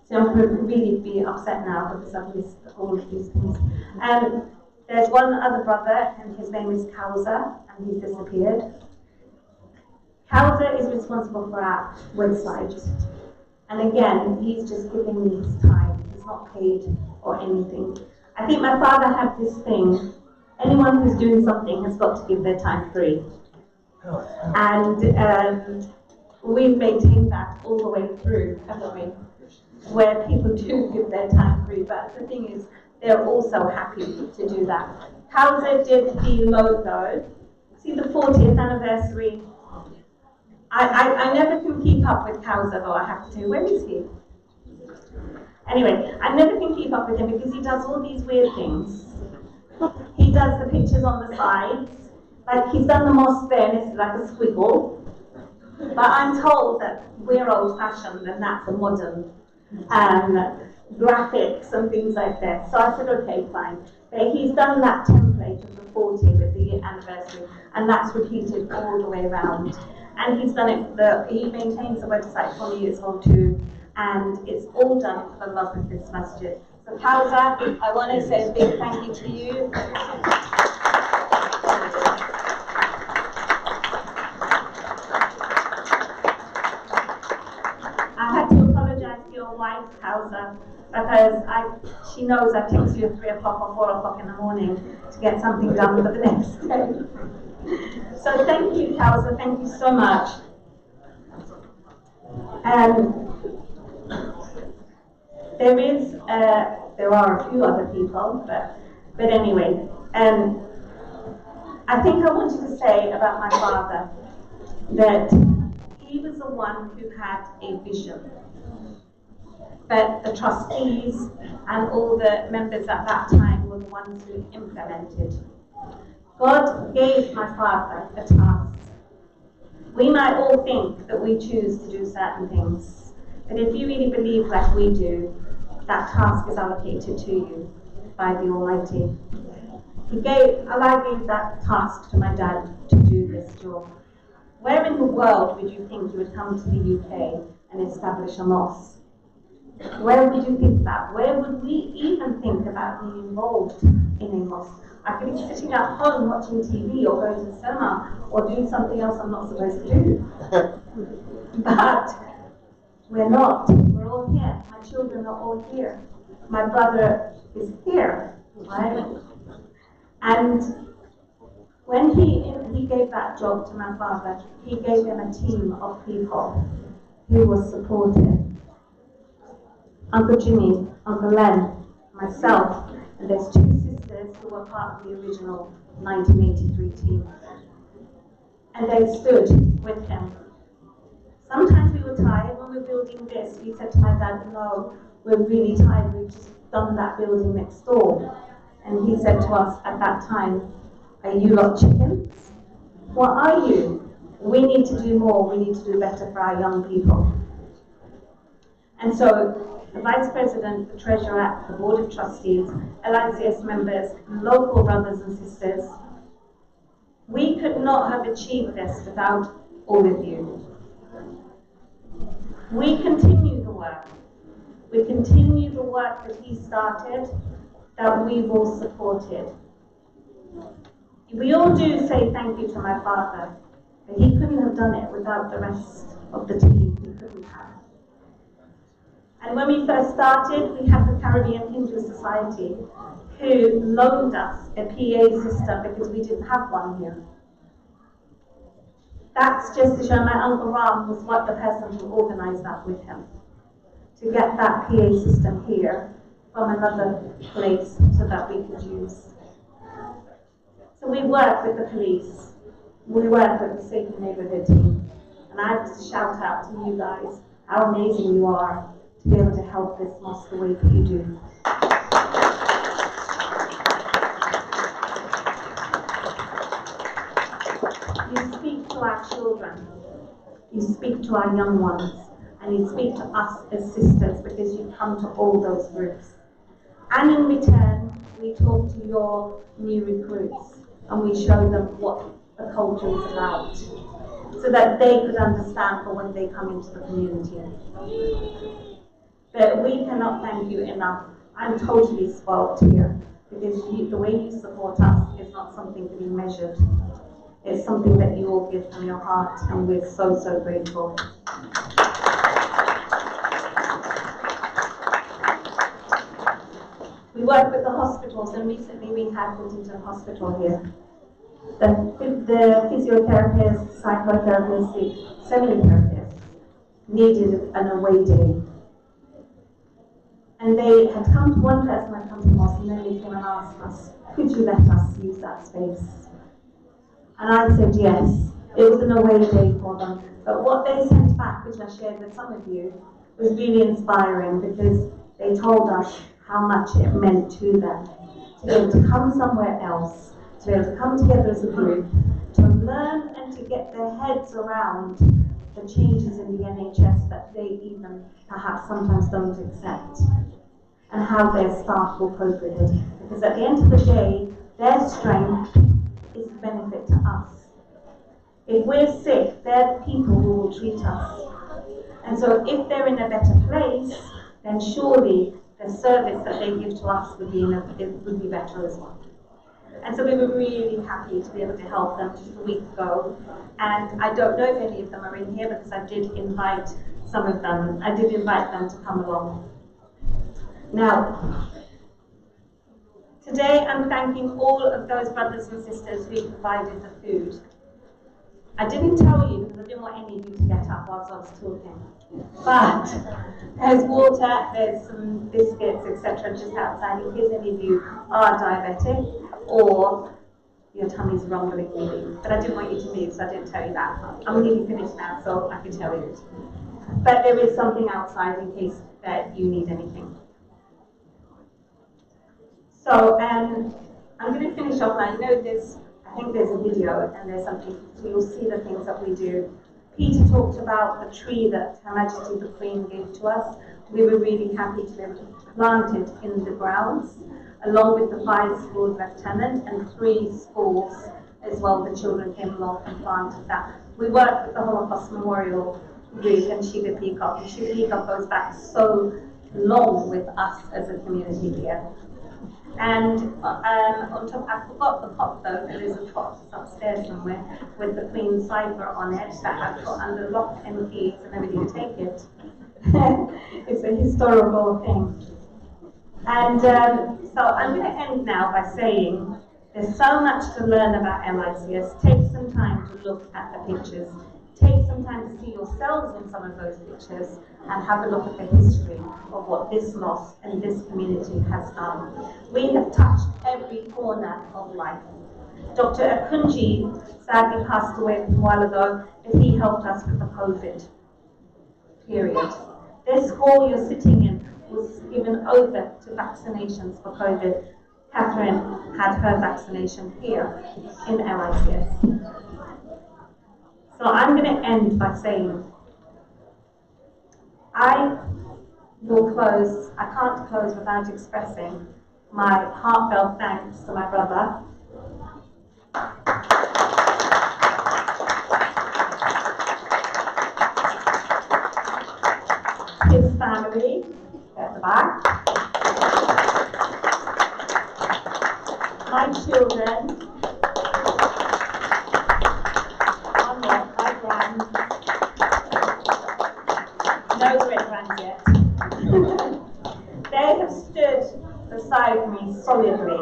so I'm going to really be upset now because I've missed all of these things. There's one other brother, and his name is Kauza, and he's disappeared. Kauza is responsible for our website. And again, he's just giving me his time. He's not paid or anything. I think my father had this thing, anyone who's doing something has got to give their time free. And we've maintained that all the way through, haven't we? Where people do give their time free, but the thing is, they're also happy to do that. Kauza did the logo. See the 40th anniversary? I never can keep up with Kauza, though, I have to say. Where is he? Anyway, I never can keep up with him because he does all these weird things. He does the pictures on the sides. Like, he's done the mosque there, and it's like a squiggle. But I'm told that we're old-fashioned, and that's a modern graphics and things like that. So I said, okay, fine. But he's done that template of the 40 with the anniversary, and that's repeated all the way around. And he's done it, he maintains the website for me as well too, and it's all done for the love of this masjid. So Kauza, I want to say a big thank you to you. I had to apologize to your wife, Kauza, because she knows I text you at 3 o'clock or 4 o'clock in the morning to get something done for the next day. So thank you, Kauza, thank you so much. There are a few other people, but anyway, I think I wanted to say about my father that he was the one who had a vision, but the trustees and all the members at that time were the ones who implemented. God gave my father a task. We might all think that we choose to do certain things, But if you really believe like we do, that task is allocated to you by the Almighty. Allah gave that task to my dad to do this job. Where in the world would you think you would come to the UK and establish a mosque? Where would you think that? Where would we even think about being involved in a mosque? I could be sitting at home watching TV or going to the cinema or doing something else I'm not supposed to do. But we're not. We're all here. My children are all here. My brother is here, right? And when he gave that job to my father, he gave him a team of people who were supportive. Uncle Jimmy, Uncle Len, myself, and there's 2 sisters who were part of the original 1983 team. And they stood with him. Sometimes we were tired when we were building this. We said to my dad, no, we're really tired, we've just done that building next door. And he said to us at that time, are you lot chickens? What are you? We need to do more, we need to do better for our young people. And so the Vice President, the Treasurer, the Board of Trustees, LICS members, local brothers and sisters, we could not have achieved this without all of you. We continue the work. We continue the work that he started, that we've all supported. We all do say thank you to my father, but he couldn't have done it without the rest of the team. He couldn't have. And when we first started, we had the Caribbean Hindu Society who loaned us a PA system because we didn't have one here. That's just to show my Uncle Ram was what the person who organised that with him, to get that PA system here from another place so that we could use. So we work with the police, we work with the Safe Neighbourhood team, and I have to shout out to you guys how amazing you are to be able to help this mosque the way that you do. You speak to our children, you speak to our young ones, and you speak to us as sisters because you come to all those groups. And in return, we talk to your new recruits and we show them what the culture is about so that they could understand for when they come into the community. But we cannot thank you enough. I'm totally spoiled here because the way you support us is not something to be measured. It's something that you all give from your heart, and we're so, so grateful. We work with the hospitals, and recently we had Whittington Hospital here. The physiotherapists, psychotherapists, the semi-therapists needed an away day. And they had come to, one person had come to us, and then they came and asked us, could you let us use that space? And I said yes. It was an away day for them. But what they sent back, which I shared with some of you, was really inspiring because they told us how much it meant to them to be able to come somewhere else, to be able to come together as a group, to learn and to get their heads around the changes in the NHS that they even perhaps sometimes don't accept, and how their staff will cope with it. Because at the end of the day, their strength is the benefit to us. If we're sick, they're the people who will treat us. And so if they're in a better place, then surely the service that they give to us would be better as well. And so we were really happy to be able to help them just a week ago. And I don't know if any of them are in here because I did invite some of them. I did invite them to come along. Now, today I'm thanking all of those brothers and sisters who provided the food. I didn't tell you because I didn't want any of you to get up whilst I was talking. But there's water, there's some biscuits, etc. just outside in case any of you are diabetic or your tummy's rumbling maybe. But I didn't want you to leave, so I didn't tell you that. I'm nearly finished now, so I can tell you. But there is something outside in case that you need anything. So I'm going to finish off now. You know, I think there's a video and there's something, so you'll see the things that we do. Peter talked about the tree that Her Majesty the Queen gave to us. We were really happy to be able to plant it in the grounds, along with the 5 schools lieutenant and 3 schools as well. The children came along and planted that. We worked with the Holocaust Memorial Group and Shiva Peacock. And Shiva Peacock goes back so long with us as a community here. And on top, I forgot the pot though, there is a pot upstairs somewhere with the Queen's cipher on it that I've got under lock and keys and everything. Take it. It's a historical thing. And so I'm going to end now by saying there's so much to learn about LICS. Take some time to look at the pictures. Take some time to see yourselves in some of those pictures and have a look at the history of what this mosque and this community has done. We have touched every corner of life. Dr. Akunji sadly passed away a while ago, and he helped us with the COVID period. This hall you're sitting in was given over to vaccinations for COVID. Catherine had her vaccination here in LICS. So I'm going to end by saying, I will close, I can't close without expressing my heartfelt thanks to my brother, his family at the back, my children, my grand, no great grand yet. They have stood beside me solidly,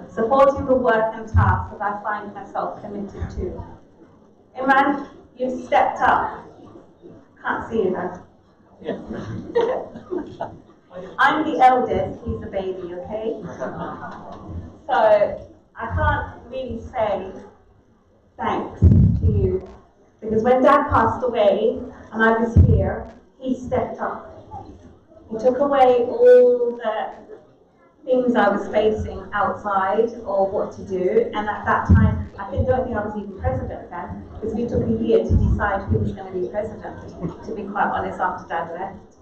supporting the work and tasks that I find myself committed to. Imran, you've stepped up. Can't see you now. Yeah. I'm the eldest, he's a baby, okay? So I can't really say thanks to you, because when Dad passed away and I was here, he stepped up. He took away all the things I was facing outside or what to do, and at that time I don't think I was even president then, because we took a year to decide who was going to be president, to be quite honest, after Dad left.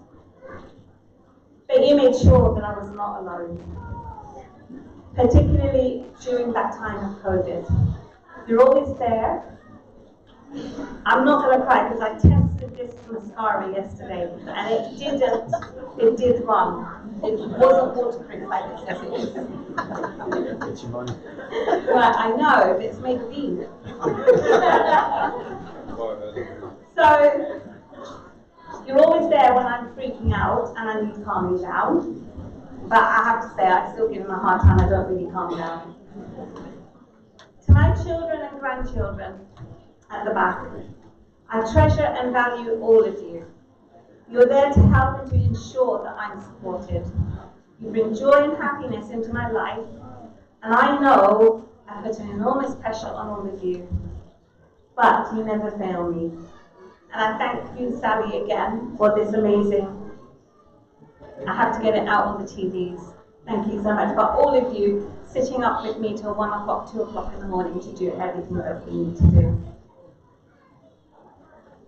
But he made sure that I was not alone, particularly during that time of COVID. You're always there. I'm not going to cry because I tested this mascara yesterday and it did run. It wasn't waterproof like it says it is. Well, I know, but it's Maybelline. So, you're always there when I'm freaking out and I need to calm me down. But I have to say, I still give him a hard time, I don't really calm down. To my children and grandchildren at the back, I treasure and value all of you. You're there to help and to ensure that I'm supported. You bring joy and happiness into my life, and I know I put an enormous pressure on all of you, but you never fail me. And I thank you, Sally, again for this amazing, I have to get it out on the TVs. Thank you so much. But all of you sitting up with me till 1 o'clock, 2 o'clock in the morning to do everything that we need to do.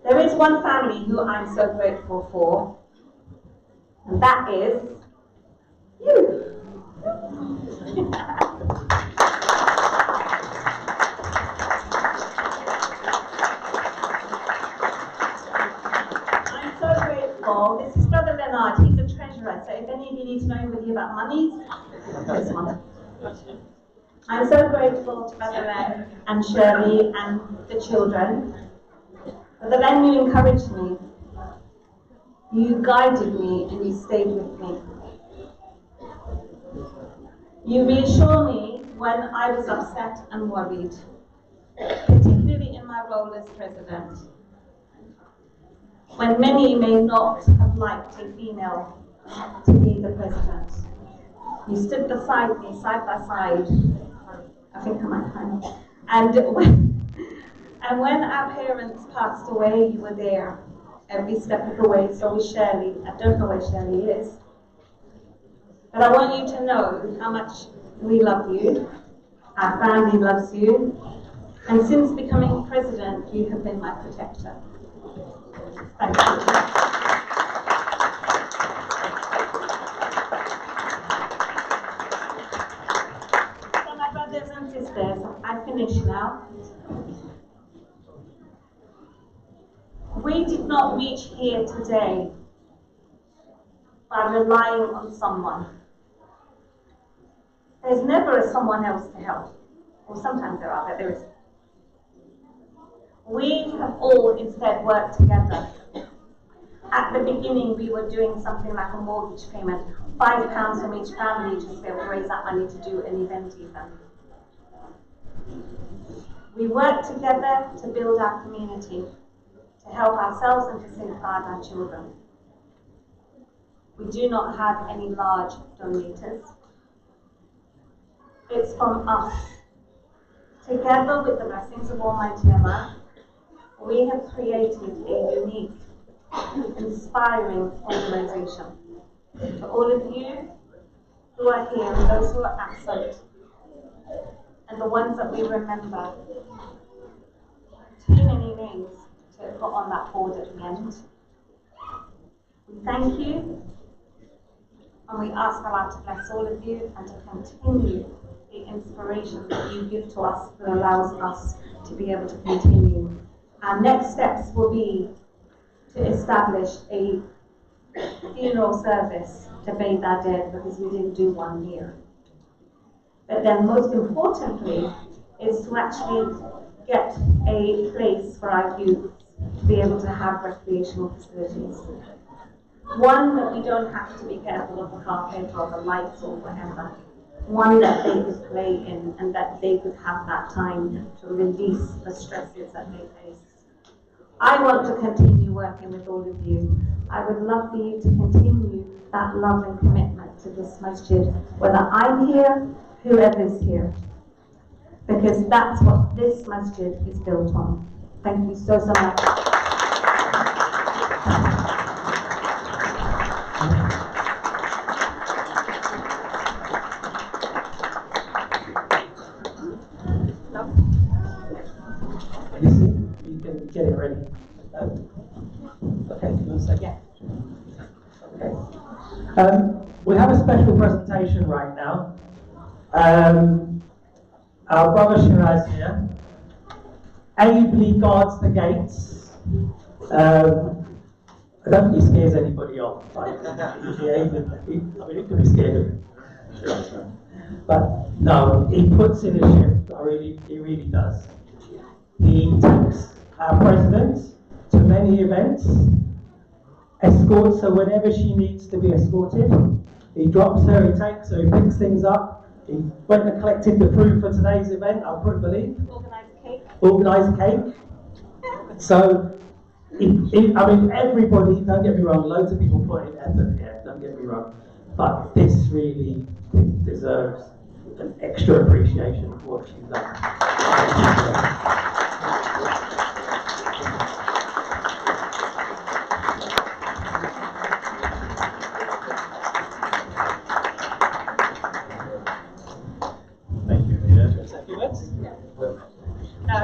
There is one family who I'm so grateful for, and that is you. I'm so grateful. This is Brother Leonard. He's a treasurer, so if any of you need to know anybody about monies, this one. I'm so grateful to Brother Len and Shirley and the children. Brother Len, you encouraged me. You guided me and you stayed with me. You reassure me when I was upset and worried, particularly in my role as president, when many may not have liked a female to be the president. You stood beside me, side by side. I think I might hang. And when our parents passed away, you were there every step of the way. So was Shirley. I don't know where Shirley is. But I want you to know how much we love you. Our family loves you. And since becoming president, you have been my protector. Thank you. So my brothers and sisters, I finish now. We did not reach here today by relying on someone. There's never a someone else to help. Or sometimes there are, but there isn't. We have all instead worked together. At the beginning, we were doing something like a mortgage payment, £5 from each family to be able to raise that money to do an event even. We worked together to build our community, to help ourselves and to safeguard our children. We do not have any large donators. It's from us. Together with the blessings of Almighty Allah, we have created a unique, inspiring organization. For all of you who are here and those who are absent, and the ones that we remember, too many names to put on that board at the end. We thank you, and we ask Allah to bless all of you and to continue the inspiration that you give to us that allows us to be able to continue. Our next steps will be to establish a funeral service to bathe our dead, because we didn't do one here. But then most importantly is to actually get a place for our youth to be able to have recreational facilities. One that we don't have to be careful of the carpet or the lights or whatever. One that they could play in and that they could have that time to release the stresses that they face. I want to continue working with all of you. I would love for you to continue that love and commitment to this masjid, whether I'm here, whoever's here, because that's what this masjid is built on. Thank you so much. You see, you can get it ready. Okay, 1 second. Okay. We have a special presentation right now. Our brother Shiraz here ably guards the gates. I don't think he scares anybody off. Right? I mean, it could be scared of him. But no, he puts in a shift. He really does. He takes our president to many events, escorts her whenever she needs to be escorted. He drops her, he takes her, he picks things up. He went and collected the food for today's event, I couldn't believe. Organised cake. So, I mean, everybody, don't get me wrong, loads of people put in effort here, don't get me wrong. But this really deserves an extra appreciation for what she's done.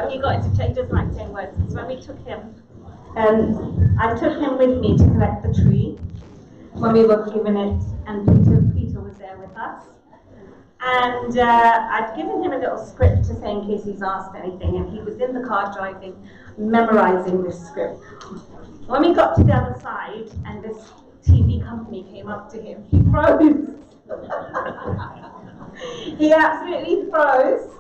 He got into change, doesn't like saying words. So when we took him, I took him with me to collect the tree when we were given it, and Peter was there with us. And I'd given him a little script to say in case he's asked anything, and he was in the car driving, memorizing this script. When we got to the other side, and this TV company came up to him, he froze. He absolutely froze.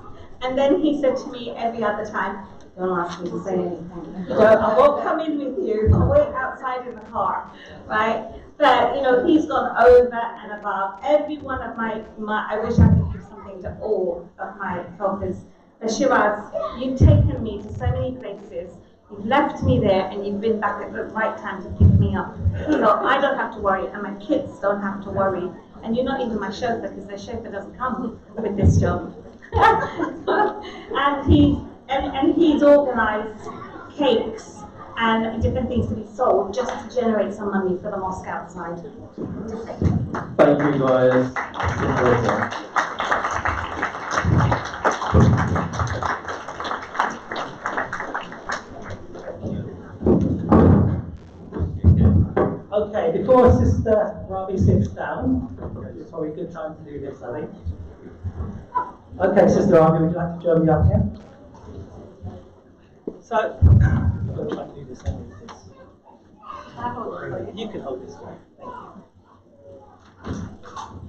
And then he said to me every other time, don't ask me to say anything. I won't come in with you. I'll wait outside in the car, right? But, he's gone over and above. Every one of my I wish I could give something to all of my helpers. But Shiraz, you've taken me to so many places. You've left me there, and you've been back at the right time to pick me up. So I don't have to worry, and my kids don't have to worry. And you're not even my chauffeur, because the chauffeur doesn't come with this job. and he's organised cakes and different things to be sold just to generate some money for the mosque outside. Thank you guys. Okay, before Sister Ravi sits down, it's probably a good time to do this, I think. Okay, Sister Ravi, would you like to join me up here? So, I'm going to try to do this. You can hold this one.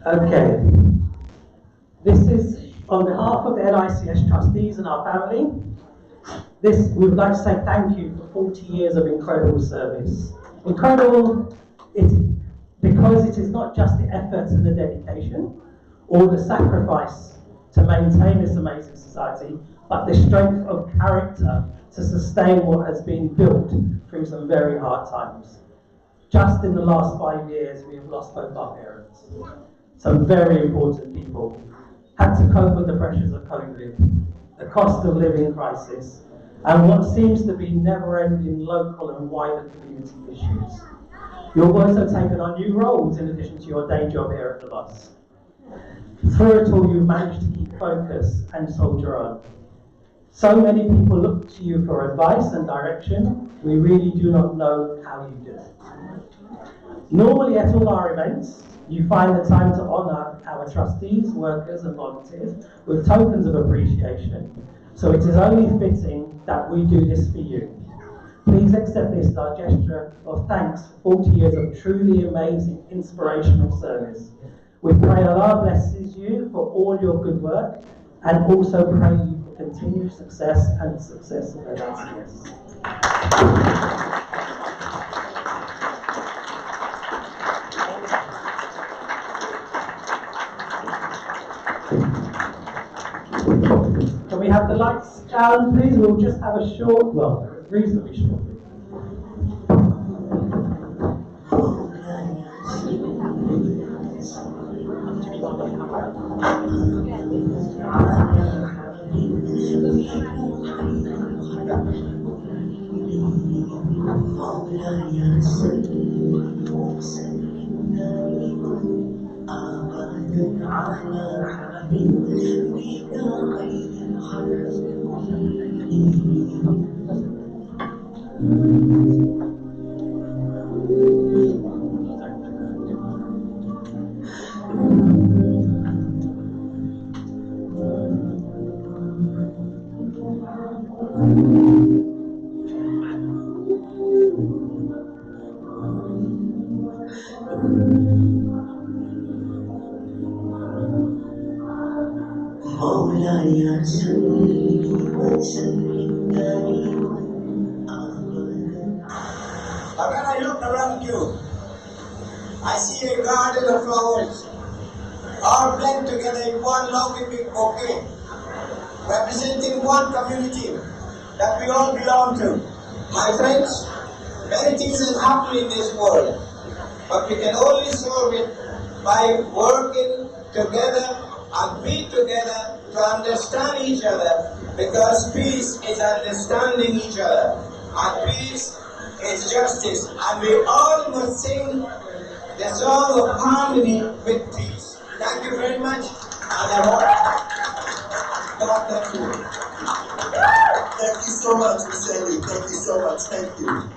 Thank you. Okay. This is on behalf of the LICS trustees and our family. We would like to say thank you for 40 years of incredible service. Incredible because it is not just the efforts and the dedication or the sacrifice to maintain this amazing society, but the strength of character to sustain what has been built through some very hard times. Just in the last 5 years, we have lost both our parents. Some very important people had to cope with the pressures of COVID, the cost of living crisis, and what seems to be never-ending local and wider community issues. You've also taken on new roles in addition to your day job here at the LICS. Through it all, you've managed to keep focus and soldier on. So many people look to you for advice and direction. We really do not know how you do it. Normally at all our events, you find the time to honour our trustees, workers and volunteers with tokens of appreciation. So it is only fitting that we do this for you. Please accept this as our gesture of thanks for 40 years of truly amazing, inspirational service. We pray Allah blesses you for all your good work and also pray you for continued success and success of LICS. Can we have the lights down, please? We'll just have a short, well, reasonably short. When I look around you, I see a garden of flowers, all blend together in one lovely big bouquet, representing one community that we all belong to. My friends, many things are happening in this world, but we can only solve it by working together and be together to understand each other, because peace is understanding each other, and peace is justice, and we all must sing the song of harmony with peace. Thank you very much, and I hope God bless you. Thank you so much, Mr. Eli. Thank you so much. Thank you.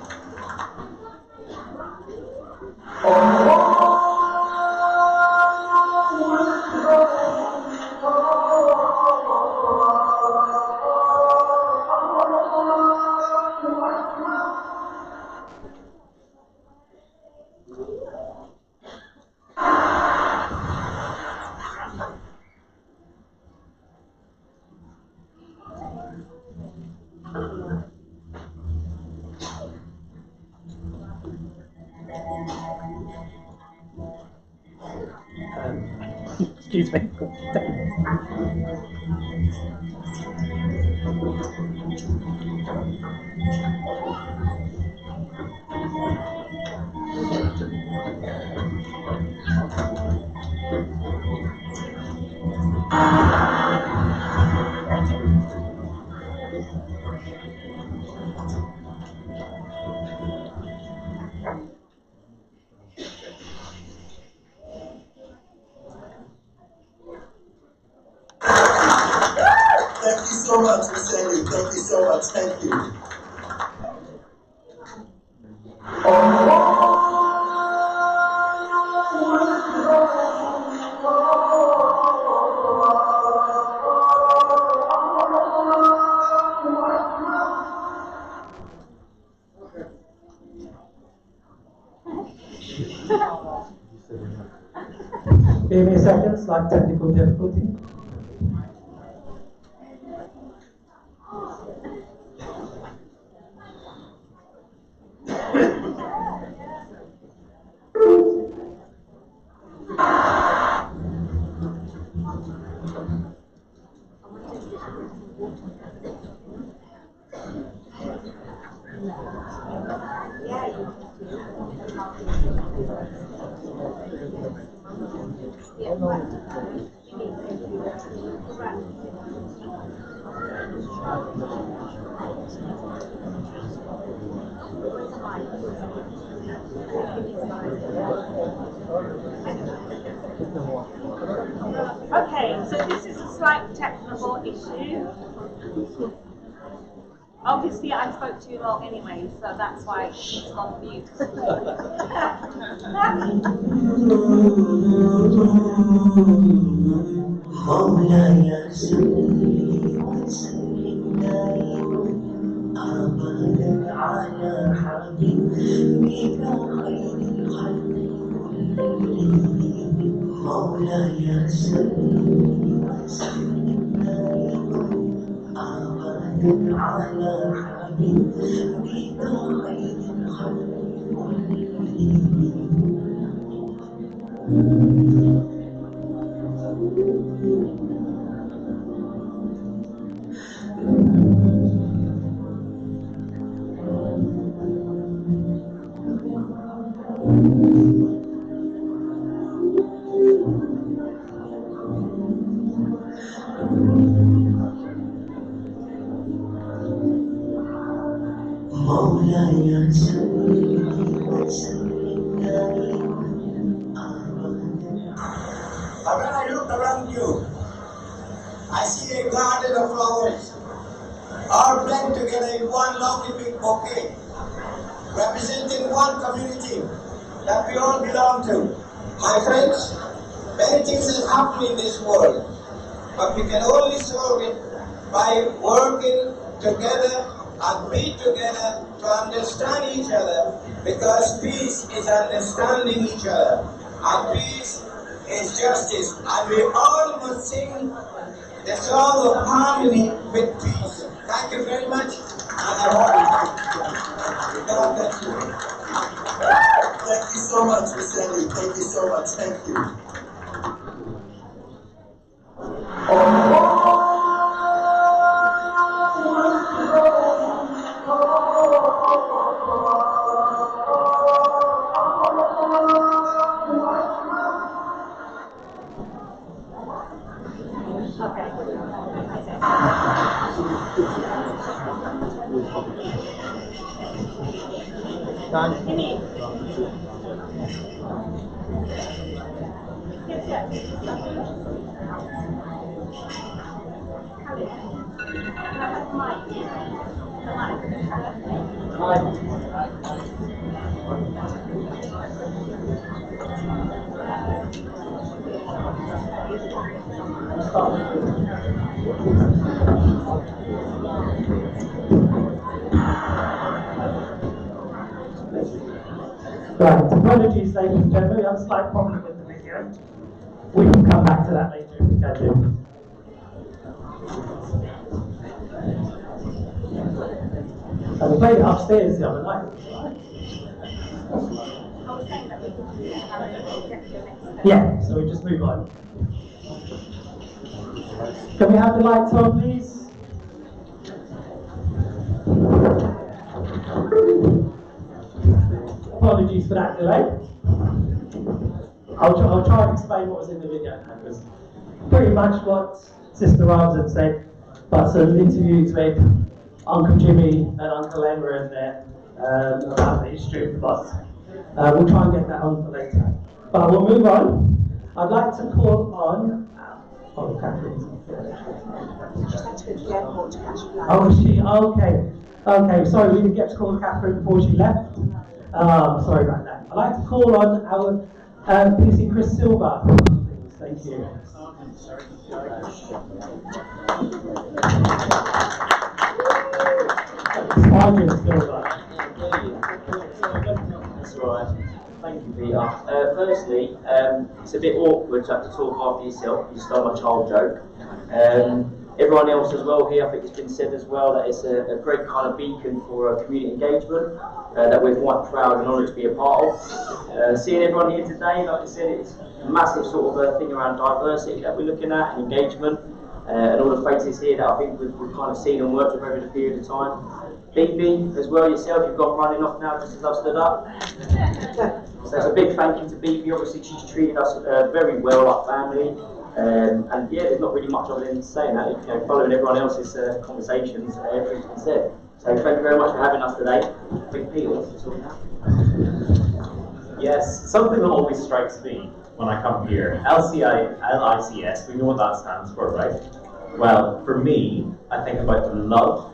Excuse me. Thank you so much, Mr. Eli. Thank you so much. Thank you. Give me a second, slight technical difficulty. Okay, so this is a slight technical issue. Obviously, I spoke too long anyway, so that's why it's on mute. مولاي صل وسلم دائما أبدا على حبيبك خير الخلق كلهم مولاي صل وسلم دائما أبدا على حبيبك خير الخلق كلهم مولاي صل وسلم دائما But when I look around you, I see a garden of flowers, all blend together in one lovely big bouquet, representing one community that we all belong to. My friends, many things have happened in this world, but we can only solve it by working together and be together to understand each other, because peace is understanding each other, and peace is justice, and we all must sing the song of harmony with peace. Thank you very much, and I hope God bless you. Thank you so much, Mr. Ali. Thank you so much. Thank you. Right, apologies ladies and gentlemen, we have a slight problem with the video. We can come back to that later if we can do. And we played it upstairs the other night. Yeah, so we just move on. Can we have the lights on, please? Apologies for that delay. I'll try and explain what was in the video now, because pretty much what Sister Rams had said, but some interviews with Uncle Jimmy and Uncle Emma in there about the history of the bus. We'll try and get that on for later. But we'll move on. I'd like to call on Catherine. Just had to go to the airport to catch a flight. Oh, is she? Okay. Okay, sorry, we didn't get to call Catherine before she left. Sorry about that. I'd like to call on our PC Chris Silver. Please, thank you. Sergeant Silver. That's right. Thank you, Peter. Firstly, it's a bit awkward to have to talk after yourself. You stole my child joke. Everyone else as well here, I think it's been said as well that it's a great kind of beacon for community engagement that we're quite proud and honoured to be a part of. Seeing everyone here today, like I said, it's a massive sort of thing around diversity that we're looking at and engagement, and all the faces here that I think we've kind of seen and worked with over the period of time. Bibi, as well yourself, you've gone running off now just as I've stood up. So it's a big thank you to Bibi. Obviously she's treated us very well like family. And yeah, there's not really much other than saying that. You know, following everyone else's conversations, everything's been said. So thank you very much for having us today. I think Peter wants to talk now. Yes, something that always strikes me when I come here. LICS, we know what that stands for, right? Well, for me, I think about the love,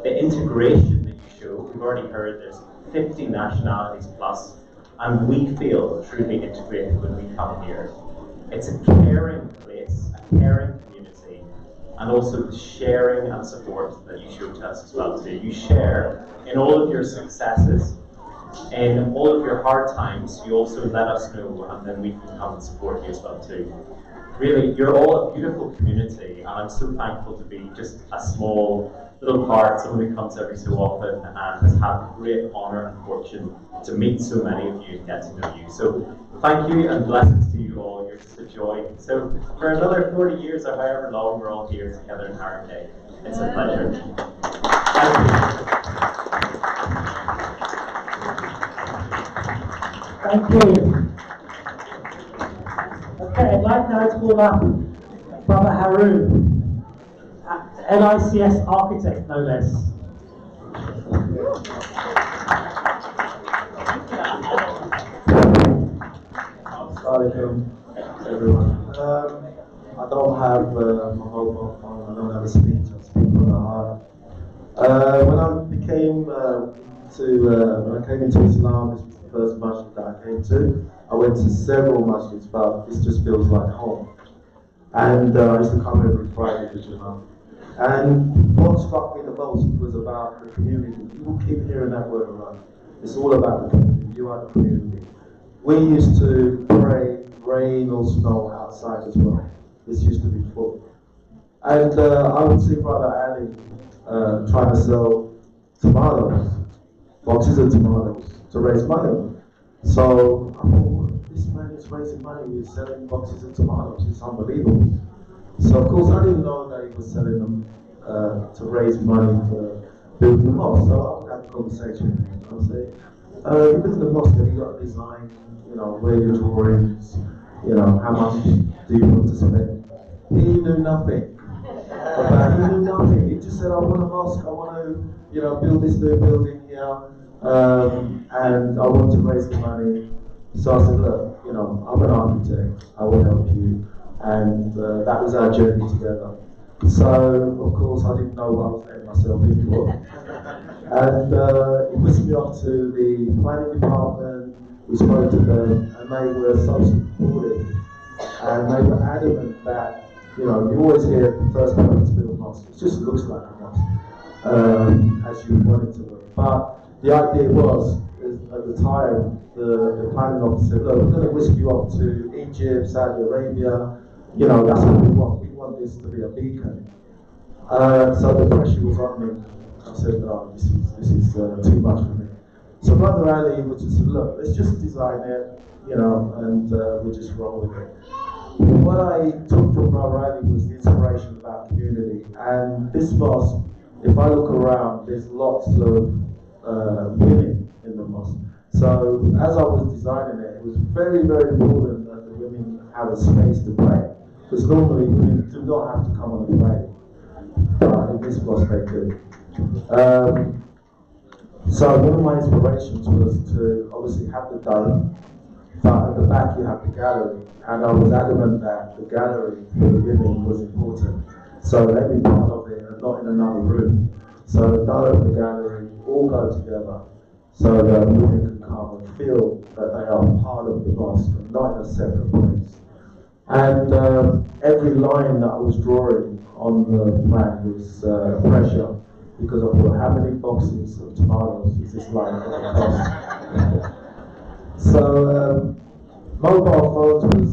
the integration that you show. We've already heard there's 50 nationalities plus, and we feel truly integrated when we come here. It's a caring place, a caring community, and also the sharing and support that you show to us as well too. You share in all of your successes, in all of your hard times. You also let us know, and then we can come and support you as well too. Really, you're all a beautiful community, and I'm so thankful to be just a small little part, someone who comes every so often and has had the great honour and fortune to meet so many of you and get to know you. So thank you and blessings to you all. You're just a joy. So for another 40 years or however long, we're all here together in Harrogate. It's a pleasure. Thank you. Okay, I'd like now to call up Brother Haroon, LICS architect, no less. Assalamualaikum, everyone. I don't have my mobile phone, I don't have a speech, I speak from the heart. When I came into Islam, this was the first masjid that I came to. I went to several masjids, but this just feels like home. And I used to come every Friday to Juma. And what struck me the most was about the community. People keep hearing that word a lot. It's all about the community. You are the community. We used to pray, rain or snow, outside as well. This used to be full. And I would see Brother Ali trying to sell tomatoes, boxes of tomatoes, to raise money. So I thought, this man is raising money, he's selling boxes of tomatoes, it's unbelievable. So of course I didn't know that he was selling them to raise money for building the mosque. So I would have a conversation with him. I would say, you build the mosque, have you got a design, you know, where your drawings, you know, how much do you want to spend? He knew nothing. He knew nothing. He just said, I want a mosque, I want to, you know, build this new building here. And I want to raise the money. So I said, look, you know, I'm an architect, I will help you. And that was our journey together. So, of course, I didn't know what I was letting myself in for. And he whisked me off to the planning department, we spoke to them, and they were so supportive. And they were adamant that, you know, you always hear the first purpose built mosque. It just looks like a mosque, as you want it to look. But the idea was, at the time, the planning officer said, look, we're going to whisk you off to Egypt, Saudi Arabia, you know, that's what we want. We want this to be a beacon. So the pressure was on me. I said, no, this is too much for me. So Brother Ali would just say, look, let's just design it, you know, and we'll just roll with it. What I took from Brother Ali was the inspiration about community. And this mosque, if I look around, there's lots of women in the mosque. So as I was designing it, it was very, very important that the women have a space to pray. Because normally women do not have to come on and pray. But in this mosque they do. So one of my inspirations was to obviously have the dome, but at the back you have the gallery. And I was adamant that the gallery for the women was important. So they be part of it and not in another room. So the dome, the gallery, all go together. So that women can come and feel that they are part of the mosque and not in a separate place. And every line that I was drawing on the plan was pressure, because I thought, how many boxes of tomatoes is this line going to cost? So mobile phones was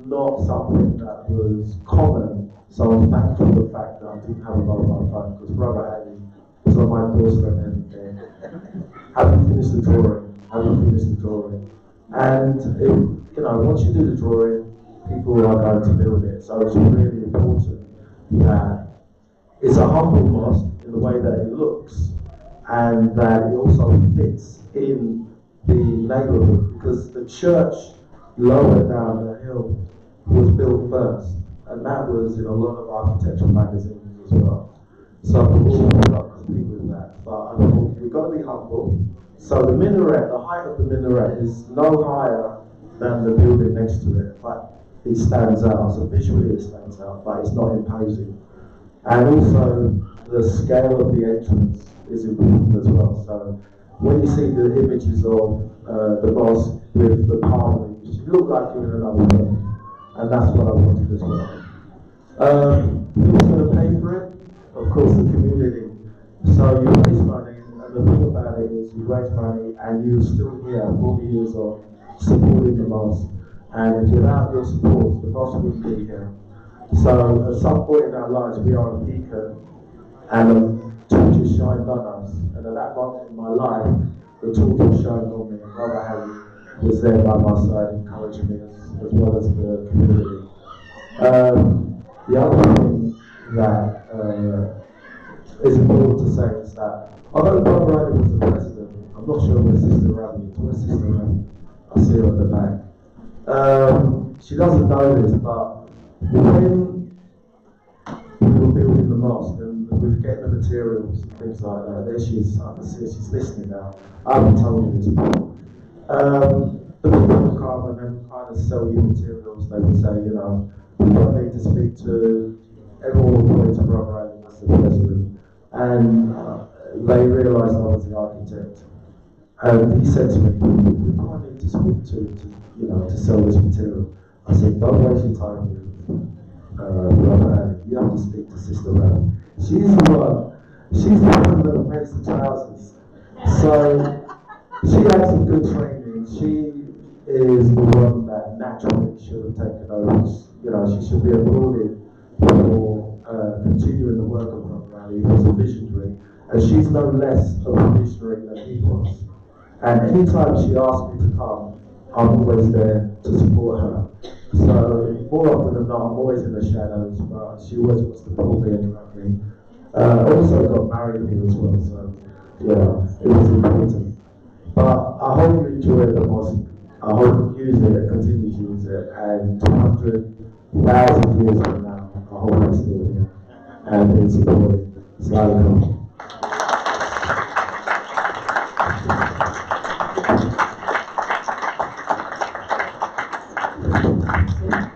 not something that was common. So I was thankful for the fact that I didn't have a mobile phone because Brother Ali was on my doorstep and have you finished the drawing? Have you finished the drawing? And once you do the drawing, people are going to build it. So it's really important that it's a humble mosque in the way that it looks and that it also fits in the neighborhood because the church lower down the hill was built first, and that was in a lot of architectural magazines as well. So we'll not compete with that, but I think we've got to be humble. So the minaret, the height of the minaret is no higher than the building next to it, but it stands out. So visually it stands out, but it's not imposing. And also the scale of the entrance is important as well. So when you see the images of the mosque with the palm leaves, you look like you're in another world, and that's what I wanted as well. Who's going to pay for it? Of course, the community. So you raise money, and the thing about it is you raise money, and you're still here 40 years on supporting the mosque. And without your support, the mosque wouldn't be here. So at some point in our lives, we are a beacon, and the torches shined on us. And at that moment in my life, the torches shined on me, and Brother Harry was there by my side, encouraging me as well as the community. The other thing that is important to say is that although Brother Harry was the president, I'm not sure where Sister Ravi is. Where's Sister Ravi? I see her at the back. She doesn't know this, but when we were building the mosque and we were getting the materials and things like that, there she is, I can see she's listening now. I haven't told you this before. The people would come and then kind of sell you materials. They would say, we don't need to speak to everyone would point to Brother Ali as the president. And they realised I was the architect. And he said to me, we might need to speak to sell this material. I said, don't waste your time with Brother Ali. You have to speak to Sister Ram. She's the one that makes the trousers. So she had some good training. She is the one that naturally should have taken over. She should be applauded for continuing the work of Brother Ali, who was a visionary. And she's no less of a visionary than he was. And anytime she asks me to come, I'm always there to support her. So more often than not, I'm always in the shadows, but she always wants to pull me and around me. Also got married here as well, so yeah, it was important. But I hope you enjoy the mosque. I hope you use it, continue to use it, and 200,000 years from now, I hope it's still here and it's supported. Assalamu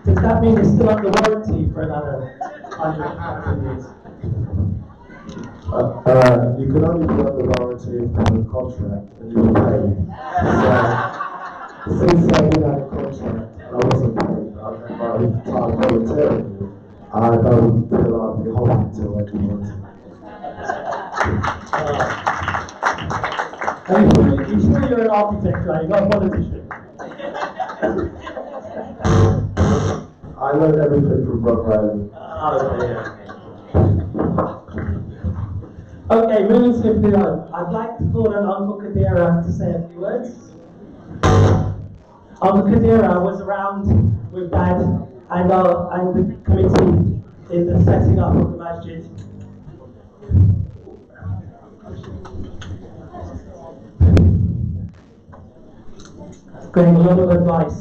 Does that mean it's still under warranty for another 100,000 years? You can only be under warranty if you have a contract and you pay. So, since I didn't have a contract and I wasn't paid, I remember time voluntarily, I don't feel I'll be holding to it anymore. You sure you're an architect, right? You're not a politician. I learned everything from Brother Ali. Okay, moving swiftly on. I'd like to call on Uncle Kadira to say a few words. Uncle Kadira was around with Dad and the committee in the setting up of the masjid. Gave a lot of advice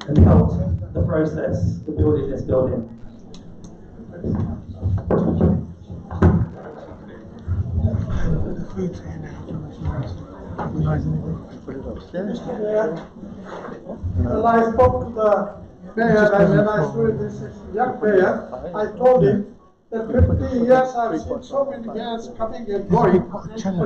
and helped the process of building this building. Well, I spoke to the mayor, and when I saw this young mayor, I told him that 50 years I've seen so many mayors coming and going, but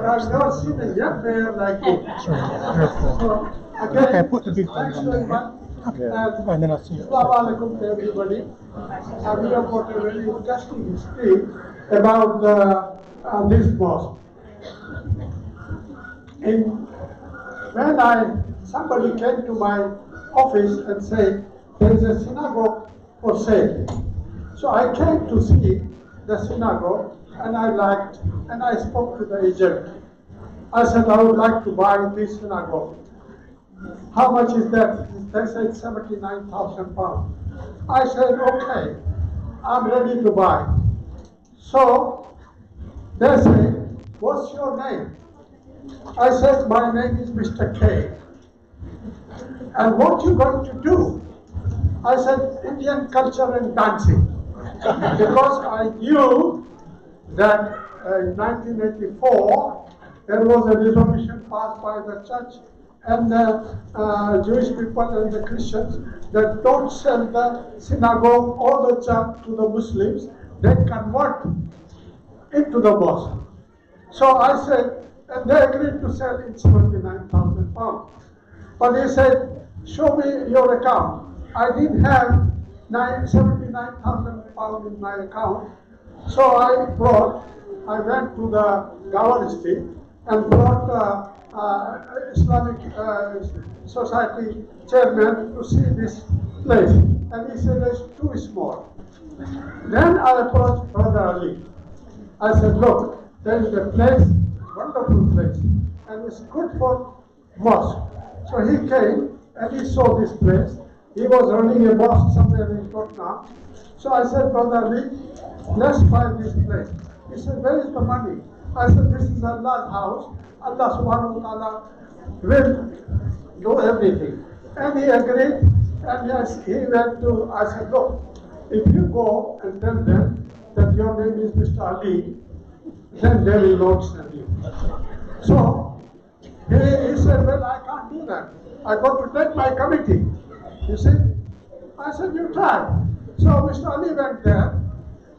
I've never seen a young mayor like you. So, again, thanks very much. And Assalamu alaikum to everybody. We have got a very interesting history about this mosque. When I somebody came to my office and said, there is a synagogue for sale. So I came to see the synagogue, and I liked, and I spoke to the agent. I said, I would like to buy this synagogue. How much is that? They said 79,000 pounds. I said, okay, I'm ready to buy. So they said, what's your name? I said, my name is Mr. K. And what you going to do? I said, Indian culture and dancing. Because I knew that in 1984, there was a resolution passed by the church and the Jewish people and the Christians that don't sell the synagogue or the church to the Muslims, they convert into the mosque. So I said, and they agreed to sell in 79,000 pounds. But he said, show me your account. I didn't have 79,000 pounds in my account. So I went to the Gower Street and brought Islamic Society chairman to see this place. And he said, it's too small. Then I approached Brother Ali. I said, look, there is a place, wonderful place, and it's good for mosque. So he came and he saw this place. He was running a mosque somewhere in Tottenham. So I said, Brother Ali, let's buy this place. He said, where is the money? I said, this is Allah's house. Allah subhanahu wa ta'ala will do everything. And he agreed, and yes, he went to, I said, look, if you go and tell them that your name is Mr. Ali, then they will not sell you. So he said, well, I can't do that. I got to take my committee. You see? I said, you try. So Mr. Ali went there,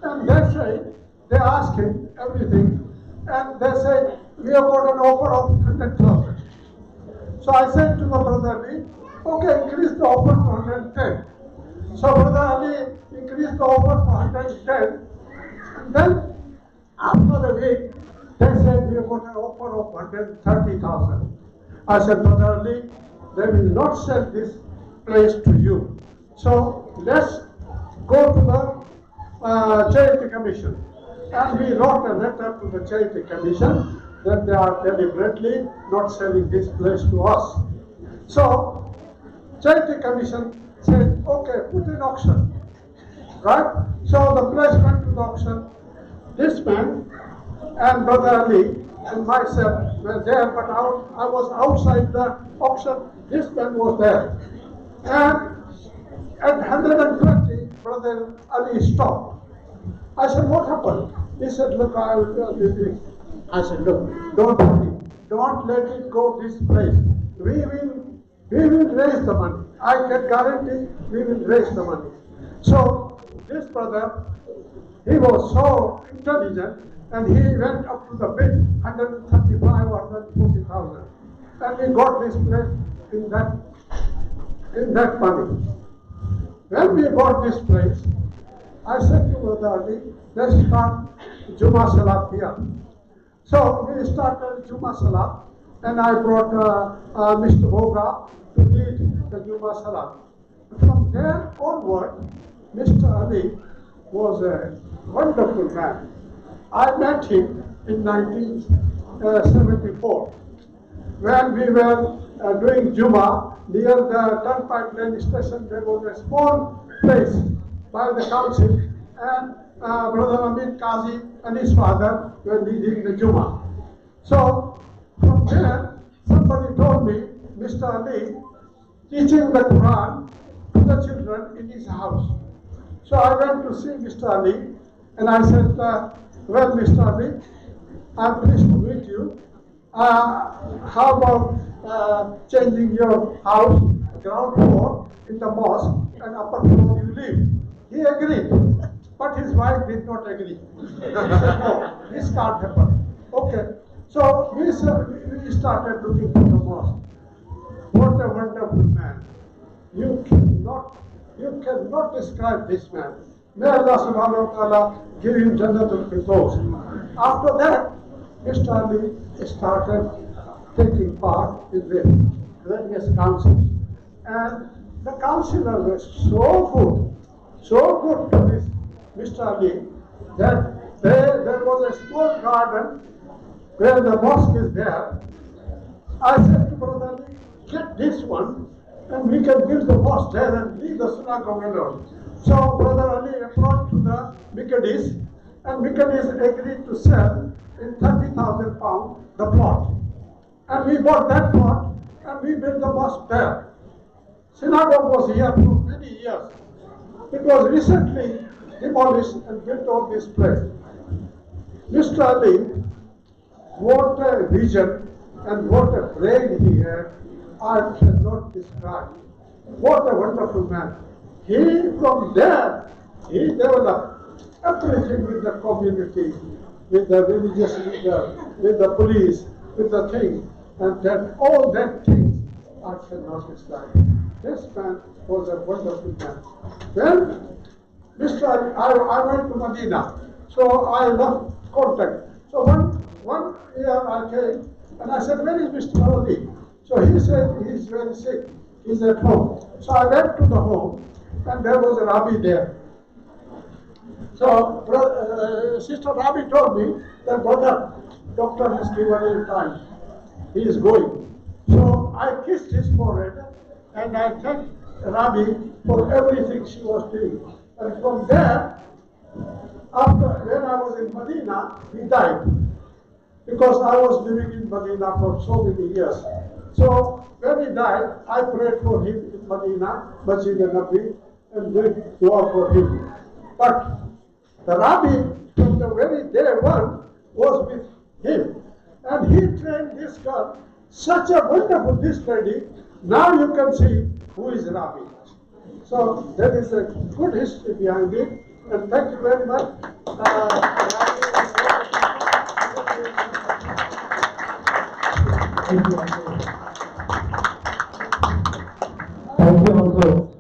and they asked him everything, and they said, we have got an offer of 100,000. So I said to the Brother Ali, okay, increase the offer to 110. So Brother Ali increased the offer to 110, and then after a week, they said, we have got an offer of 130,000. I said, Brother Ali, they will not sell this place to you. So let's go to the Charity Commission. And we wrote a letter to the Charity Commission that they are deliberately not selling this place to us. So Charity Commission said, okay, put in auction. Right? So the place went to the auction. This man and Brother Ali and myself were there, but I was outside the auction. This man was there. And at 120, Brother Ali stopped. I said, what happened? He said, look, I will tell you this. I said, look, don't worry. Don't let it go this place. We will raise the money. I can guarantee we will raise the money. So this brother, he was so intelligent, and he went up to the bid, 135 or 140,000. And we got this place in that money. When we got this place, I said to Brother Ali, let's start Jummah Salat here. So we started Jummah Salat, and I brought Mr. Boga to lead the Jummah Salat. From there onward, Mr. Ali was a wonderful man. I met him in 1974 when we were doing Jummah near the Turnpike Lane station. There was a small place by the council, and Brother Amit Qazi and his father were leading the Jummah. So from there, somebody told me, Mr. Ali teaching the Quran to the children in his house. So I went to see Mr. Ali, and I said, well, Mr. Ali, I'm pleased to meet you. How about changing your house, ground floor, in the mosque, and upper floor you live? He agreed, but his wife did not agree. She said, no, this can't happen. Okay, so we started looking for the mosque. What a wonderful man. You cannot describe this man. May Allah subhanahu wa ta'ala give him Jannatul Firdaus. After that, Mr. Ali started taking part in this. various councils. And the councillor was so good to this Mr. Ali, that there was a small garden where the mosque is there. I said to Brother Ali, get this one and we can build the mosque there and leave the synagogue alone. So Brother Ali approached to the Mikadis, and Mikadis agreed to sell in £30,000 the plot. And we bought that plot and we built the mosque there. Synagogue was here for many years. It was recently demolished and built on this place. Mr. Ali, what a vision and what a brain he had, I cannot describe. What a wonderful man. From there, he developed everything with the community, with the religious leader, with the police, with the thing, and that all that things I cannot describe. This man was a wonderful man. Then, I went to Medina, so I lost contact. So one year I came, and I said, where is Mr. Ali? So he said, he's very sick, he's at home. So I went to the home, and there was a Rabbi there. So Sister Rabbi told me that brother, doctor has given him time. He is going. So I kissed his forehead and I thanked Rabbi for everything she was doing. And from there, after when I was in Medina, he died. Because I was living in Medina for so many years. So when he died, I prayed for him in Medina, Masjid al-Nabi, and did dua for him. But the Rabbi from the very day one was with him. And he trained this girl, such a wonderful, this lady. Now you can see who is Rabbi. So there is a good history behind it. And thank you very much. Thank you, Uncle. Thank you, Uncle.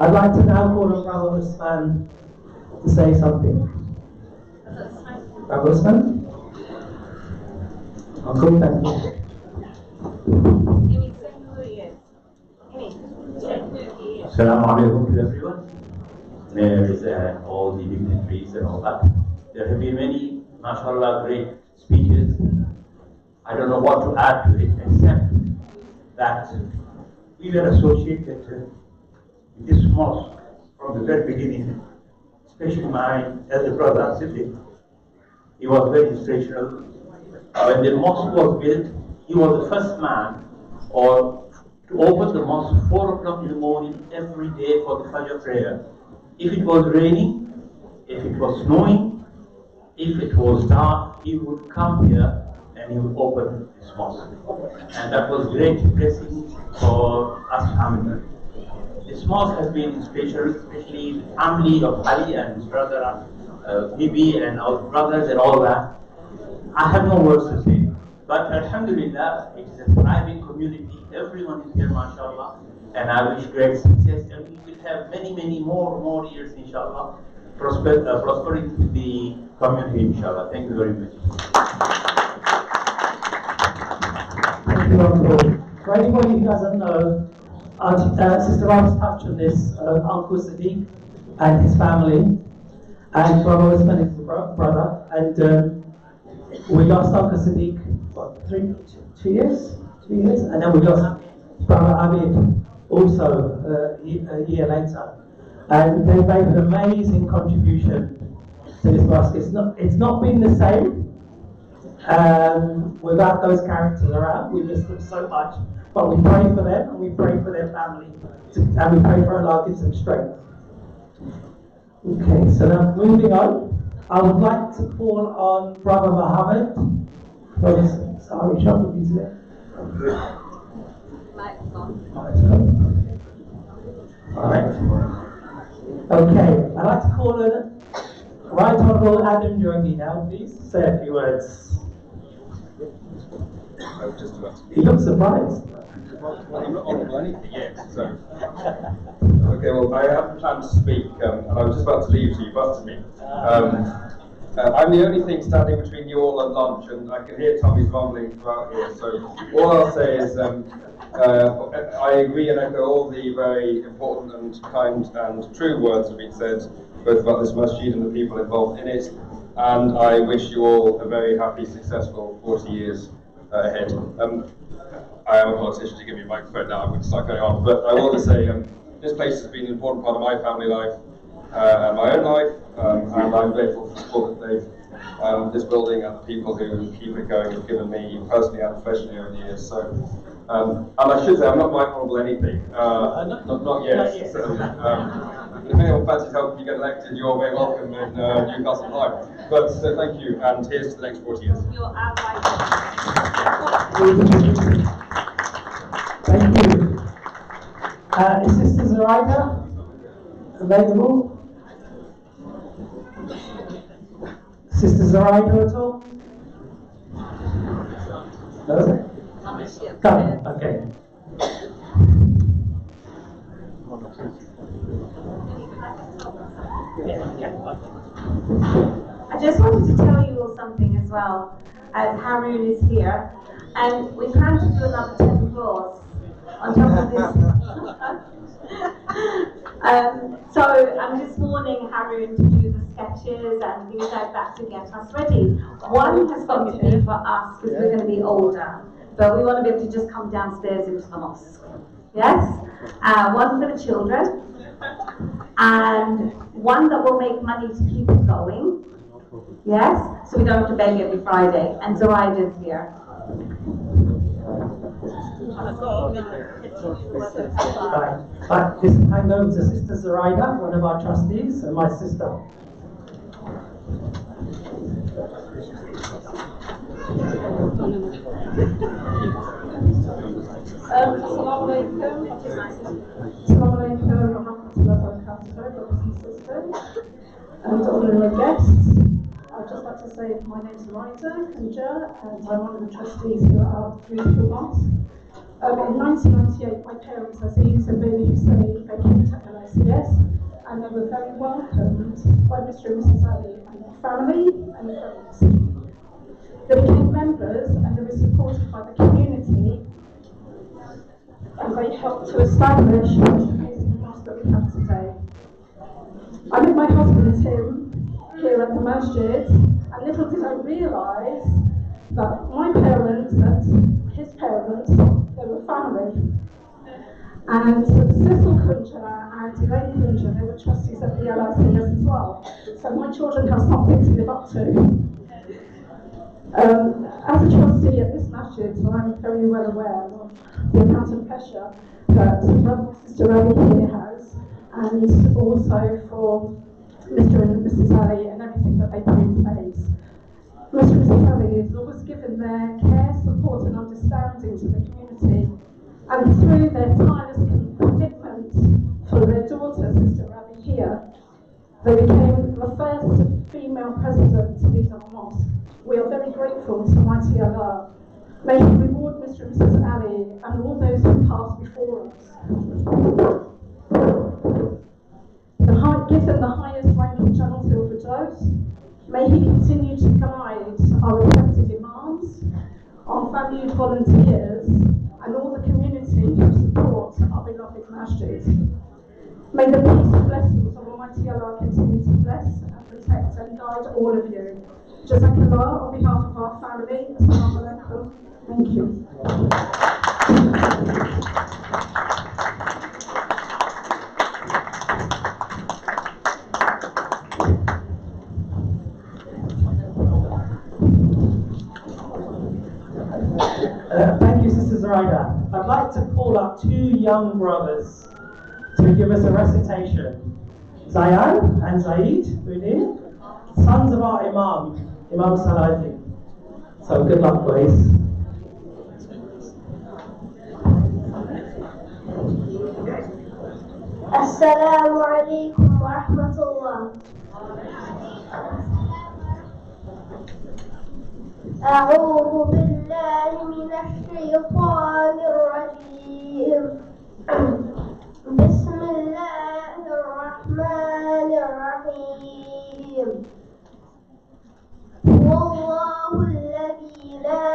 I'd like to now call on Brother Usman to say something. Brother Usman? Uncle, thank you. Assalamu alaikum to everyone. Mayors and all the dignitaries and all that. There have been many, mashallah, great speeches. I don't know what to add to it except that we were associated with this mosque from the very beginning, especially my elder brother Siddiq. He was very inspirational. When the mosque was built, he was the first man to open the mosque 4 o'clock in the morning every day for the Fajr prayer. If it was raining, if it was snowing, if it was dark, he would come here and he would open this mosque. And that was great blessing for us family. This mosque has been special, especially the family of Ali and his brother Bibi and our brothers and all that. I have no words to say. But Alhamdulillah, it is a thriving community. Everyone is here, mashallah. And I wish great success. And we will have many, many more years, inshallah, prospering to the community, inshallah. Thank you very much. Thank you, Uncle. For anybody who doesn't know, Sister Rams touched on this, Uncle Sadiq and his family, and Brother Usman is his brother, and we lost Uncle Sadiq, what, 2 years? 2 years? And then we lost Brother Abid also a year later. And they made an amazing contribution to this mosque. It's not been the same without those characters around. We miss them so much. But we pray for them and we pray for their family. And we pray for Allah gives them strength. Okay, so now moving on. I would like to call on Brother Muhammad. Sorry, Shop, is there? Alright. Okay, I'd like to call on Right Honourable Adam Jogi now, please. Say a few words. He looks surprised. I'm not honourable anything yet, so. Okay, well, I hadn't planned to speak, and I was just about to leave, so you busted me. I'm the only thing standing between you all and lunch, and I can hear Tommy's mumbling throughout here, so all I'll say is I agree and echo all the very important and kind and true words that have been said, both about this masjid and the people involved in it, and I wish you all a very happy, successful 40 years ahead. I am a politician to give me a microphone now, I'm going to start going on, but I want to say this place has been an important part of my family life and my own life, and I'm grateful for the support that they've, this building and the people who keep it going have given me personally and professionally over the years. So, and I should say I'm not Mike Honourable anything, not yet. So, if anyone fancies helping you get elected, you're very welcome in Newcastle Live. But so thank you, and here's to the next 40 years. Thank you. Is Sister Zoraida available? Sister Zoraida at all? No? Come, okay. I just wanted to tell you all something as well, as Haroon is here, and we plan to do another 10 floors on top of this. So I'm just warning Haroon to do the sketches and things like that to get us ready. One has got to be for us because we're going to be older, but we want to be able to just come downstairs into the mosque. Yes? One for the children, and one that will make money to keep it going. Yes? So we don't have to beg every Friday. And Zoraida's here. Right, this hand over to Sister Zoraida, one of our trustees, and my sister. Assalamu alaikum wa rahmatullahi wa barakatuh, brothers and sisters, and honorary guests. I'd just like to say my name is Eliza Kunja, and I'm one of the trustees here at our beautiful mosque. In 1998, my parents, Aziz and Baby Hussein, they came to LICS, and they were very welcomed by Mr. and Mrs. Ali and their family and friends. They became members, and they were supported by the community, and they helped to establish the amazing mosque that we have today. I met my husband Tim here at the masjid, and little did I realise that my parents and his parents, they were family. And Cecil Kunja and Elaine Kunja, they were trustees at the LICS as well. So my children have something to live up to. As a trustee at this masjid, so I'm very well aware of the amount of pressure that Brother and Sister Ali here has, and also for Mr. and Mrs. Ali and everything that they put in place. Mr. and Mrs. Ali has always given their care, support and understanding to the community, and through their tireless commitment for their daughter, Sister Ali here, they became the first female president to lead our mosque. We are very grateful to Mighty Allah. May He reward Mr. and Mrs. Ali and all those who passed before us. Give them the highest rank in Jannah-til Firdaus. May He continue to guide our respected imams, our valued volunteers, and all the community who support our beloved masjid. May the peace and blessings of Almighty Allah continue to bless and protect and guide all of you. Jazakallah on behalf of our family. Assalamu alaikum. Thank you. Thank you, Sister Zoraida. I'd like to call up two young brothers to give us a recitation. Zayan and Zaid Udin, sons of our Imam Salahuddin. So good luck, boys. Assalamu alaikum wa rahmatullah. أعوذ بالله من الشيطان الرجيم بسم الله الرحمن الرحيم هو الله الذي لا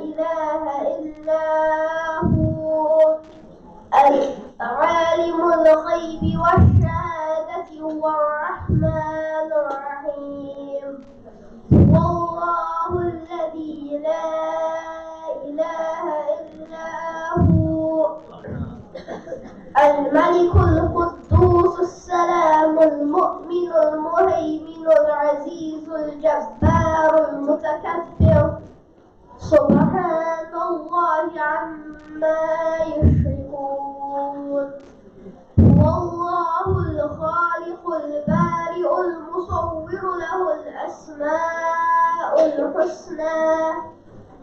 إله إلا هو عالم الغيب والشهادة هو الرحمن الرحيم هو الله الذي لا إله إلا هو الملك القدوس السلام المؤمن المهيمن العزيز الجبار المتكبر سبحان الله عما يشركون هو الله الخالق البارئ المصور له الأسماء الحسنى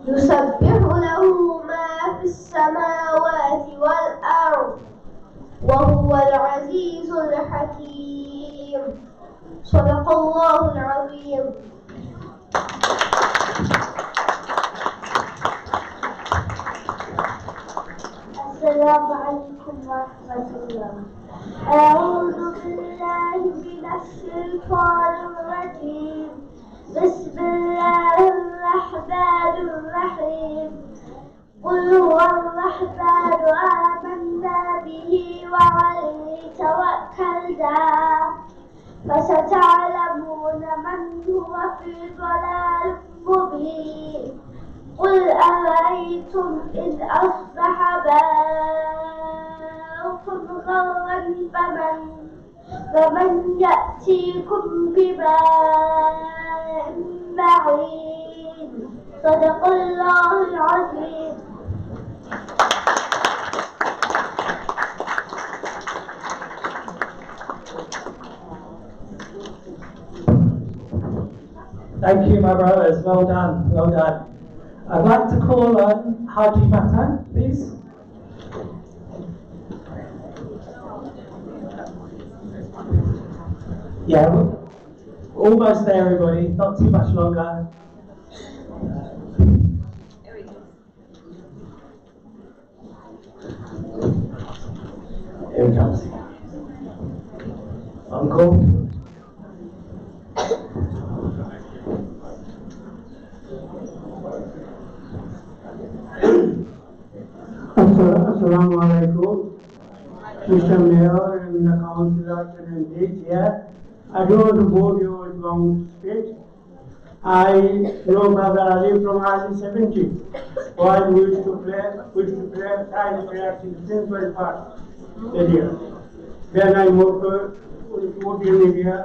يسبح له ما في السماوات والأرض وهو العزيز الحكيم صدق الله العظيم. السلام عليكم ورحمة الله. أعوذ بالله من الشيطان الرجيم. بسم الله الرحمن الرحيم. قل هو الرحمن آمنا به وعليه توكلنا فستعلمون من هو في ضلال مبين. قل أرأيتم إن أصبح ماؤكم غورا فمن يأتيكم بماء معين. صدق الله العظيم. Thank you, my brothers. Well done, well done. I'd like to call on Haji Matan, please. Yeah, we're almost there, everybody. Not too much longer. Here it comes. Uncle. Assalamu alaikum, Mr. Mayor and the councillors and indeed here. I don't want to bore you with long speech. I know Brother Ali from early 70s. While we used to pray side prayers in Simple Park area. Then I moved in India,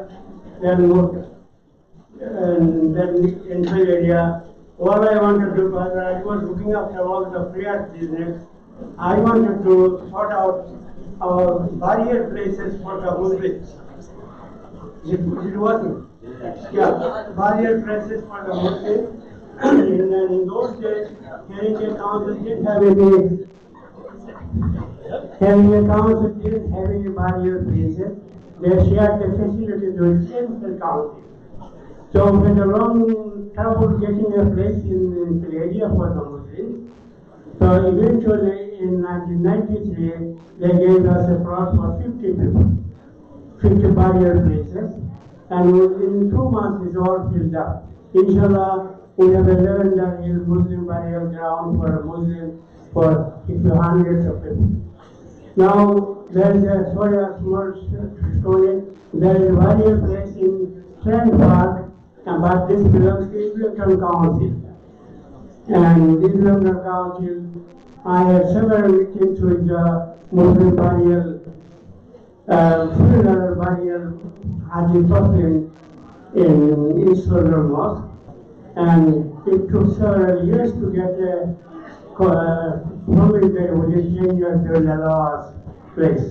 then moved and then in the area. All I wanted to do, Brother, I was looking after all the prayer business. I wanted to sort out our barrier places for the Muslims. Is it working? Yeah, barrier places for the Muslims. in those days, Heritage Council didn't have any barrier places. They shared the facilities with Central Council. So we had a long trouble getting a place in the area for the Muslims. So eventually in 1993, they gave us a plot for 50 people, 50 barrier places, and in 2 months it's all filled up. Inshallah, we have a legendary Muslim burial ground for a Muslim for hundreds of people. Now, there is a small story. There is a burial place in Trent Park, but this belongs to Islington Council. And Islington Council, I had several meetings with the Muslim burial, funeral burial Haji Tosin in East London Mosque. And it took several years to get a permit that would change to the law's place.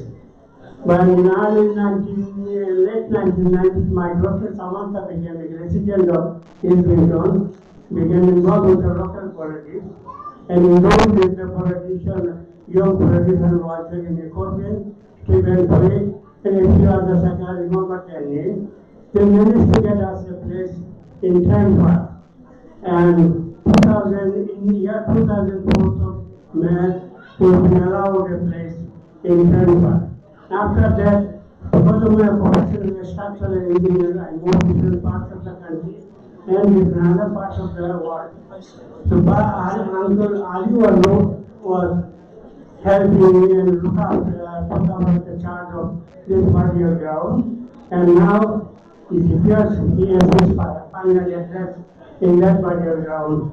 But in late 1990s, my daughter Samantha became a resident of Islington, became involved with the local politics, and involved with the young politician was in the courtroom, Stephen Frey, and a few others I can't remember their names. They managed to get us a place in Tampa. And in the year 2004 of May, we have been allowed a place in Denver. After that, because of my profession as a structural engineer, I moved to different parts of the country and different other parts of the world. So Uncle Ali was helping me and took over the charge of this burial ground. And now it appears he has his final address in that burial ground.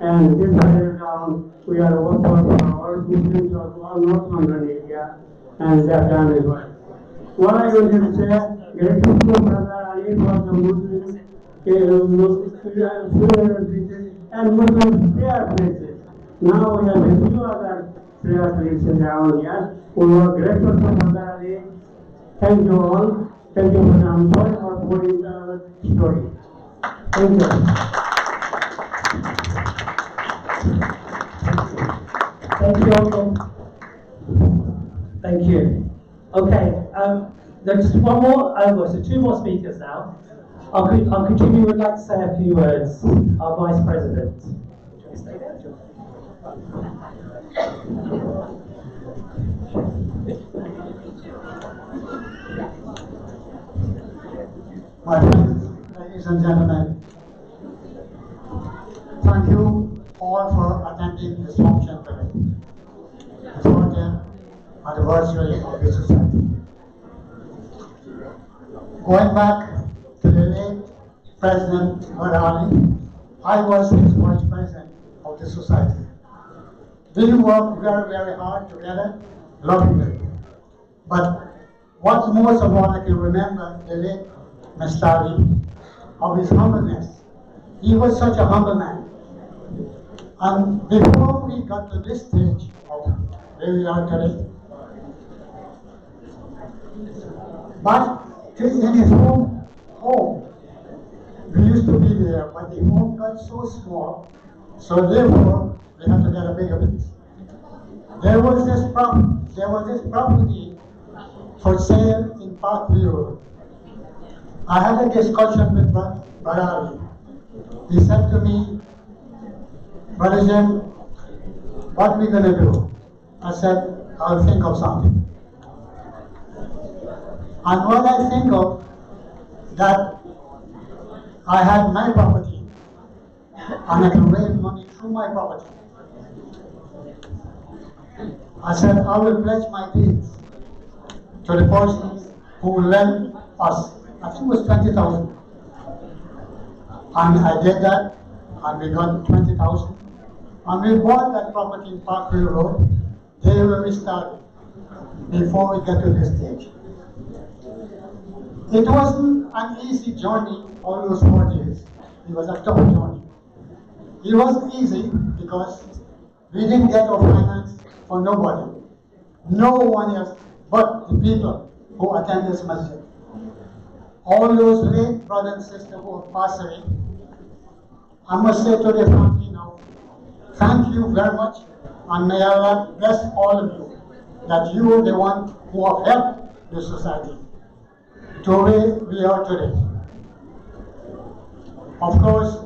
And this burial ground, we are working for all Muslims of all North London area, and they have done as well. What I wanted to say, grateful to Brother Ali for the Muslims, funeral places, and Muslim prayer places. Now we have a few other prayer places around here. We are grateful to Brother Ali. Thank you all. Thank you for the I'm sorry for putting the story. Thank you. Thank you, Uncle. Thank you. Okay, there's one more, so two more speakers now. I'll continue, would like to say a few words. Our Vice President. Do you want to stay there? My friends, ladies and gentlemen, thank you all for attending this function today. The 40th anniversary of the society. Going back to the late President Ali, I was his vice president of the society. We worked very, very hard together, lovingly. But what most of all I can remember, the late Mr. Ali, of his humbleness. He was such a humble man. And before we got to this stage of where we are today, but in his home, we used to be there, but the home got so small, so therefore we had to get a bigger place. There was this property for sale in Parkview Road. I had a discussion with Brother Ali. He said to me, Brother Jim, what are we going to do? I said, I'll think of something. And what I think of, that I had my property, and I can raise money through my property. I said, I will pledge my deeds to the persons who will lend us, I think it was 20,000. And I did that, and we got 20,000. And we bought that property in Parkview Road, there where we started, before we get to this stage. It wasn't an easy journey all those 4 years. It was a tough journey. It wasn't easy because we didn't get our finance for nobody. No one else but the people who attend this masjid. All those late brothers and sisters who have passed away, I must say to the family now, thank you very much, and may Allah bless all of you, that you are the one who have helped the society to where we are today. Of course,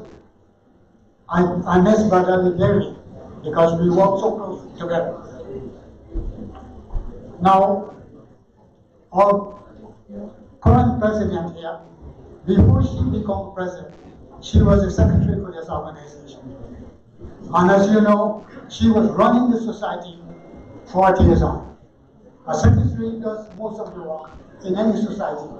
I miss Brother dearly because we work so close together. Now, our current president here, before she became president, she was the secretary for this organization. And as you know, she was running the society 40 years on. A secretary does most of the work in any society.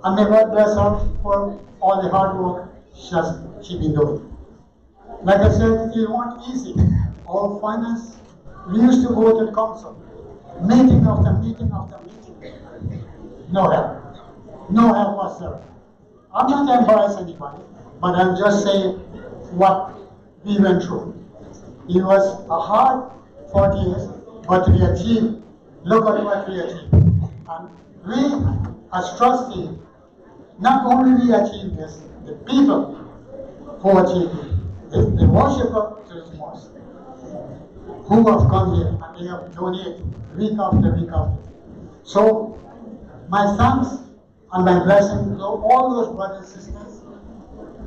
And may God bless her for all the hard work she's been doing. Like I said, it wasn't easy. Our finance, we used to go to the council, meeting after meeting after meeting. No help. No help whatsoever. I'm not embarrassing anybody, but I'm just saying what we went through. It was a hard 40 years, but we achieved. Look at what we achieved. And we, as trustees, not only we achieved this, the people who achieved it, the worshippers to this mosque, who have come here and they have donated week after week after. So, my thanks and my blessing to all those brothers and sisters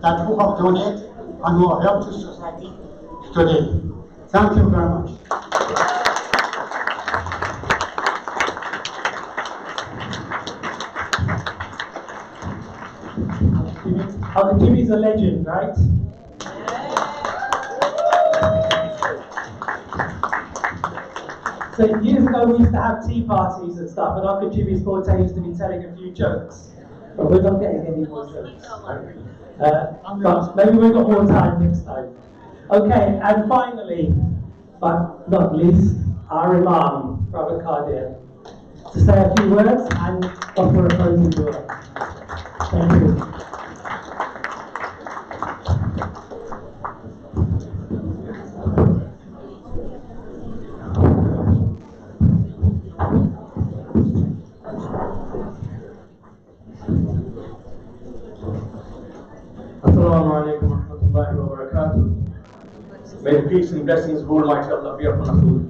that who have donated and who have helped the society today. Thank you very much. Jimmy's a legend, right? So years ago we used to have tea parties and stuff, and Uncle Jimmy's forte used to be telling a few jokes. But we're not getting any more jokes. But maybe we've got more time next time. Okay, and finally, but not least, our Imam, Brother Qadir, to say a few words and offer a closing dua. Thank you. Assalamu alaikum wa rahmatullahi wa barakatuh. May the peace and blessings of Almighty Allah be upon us all.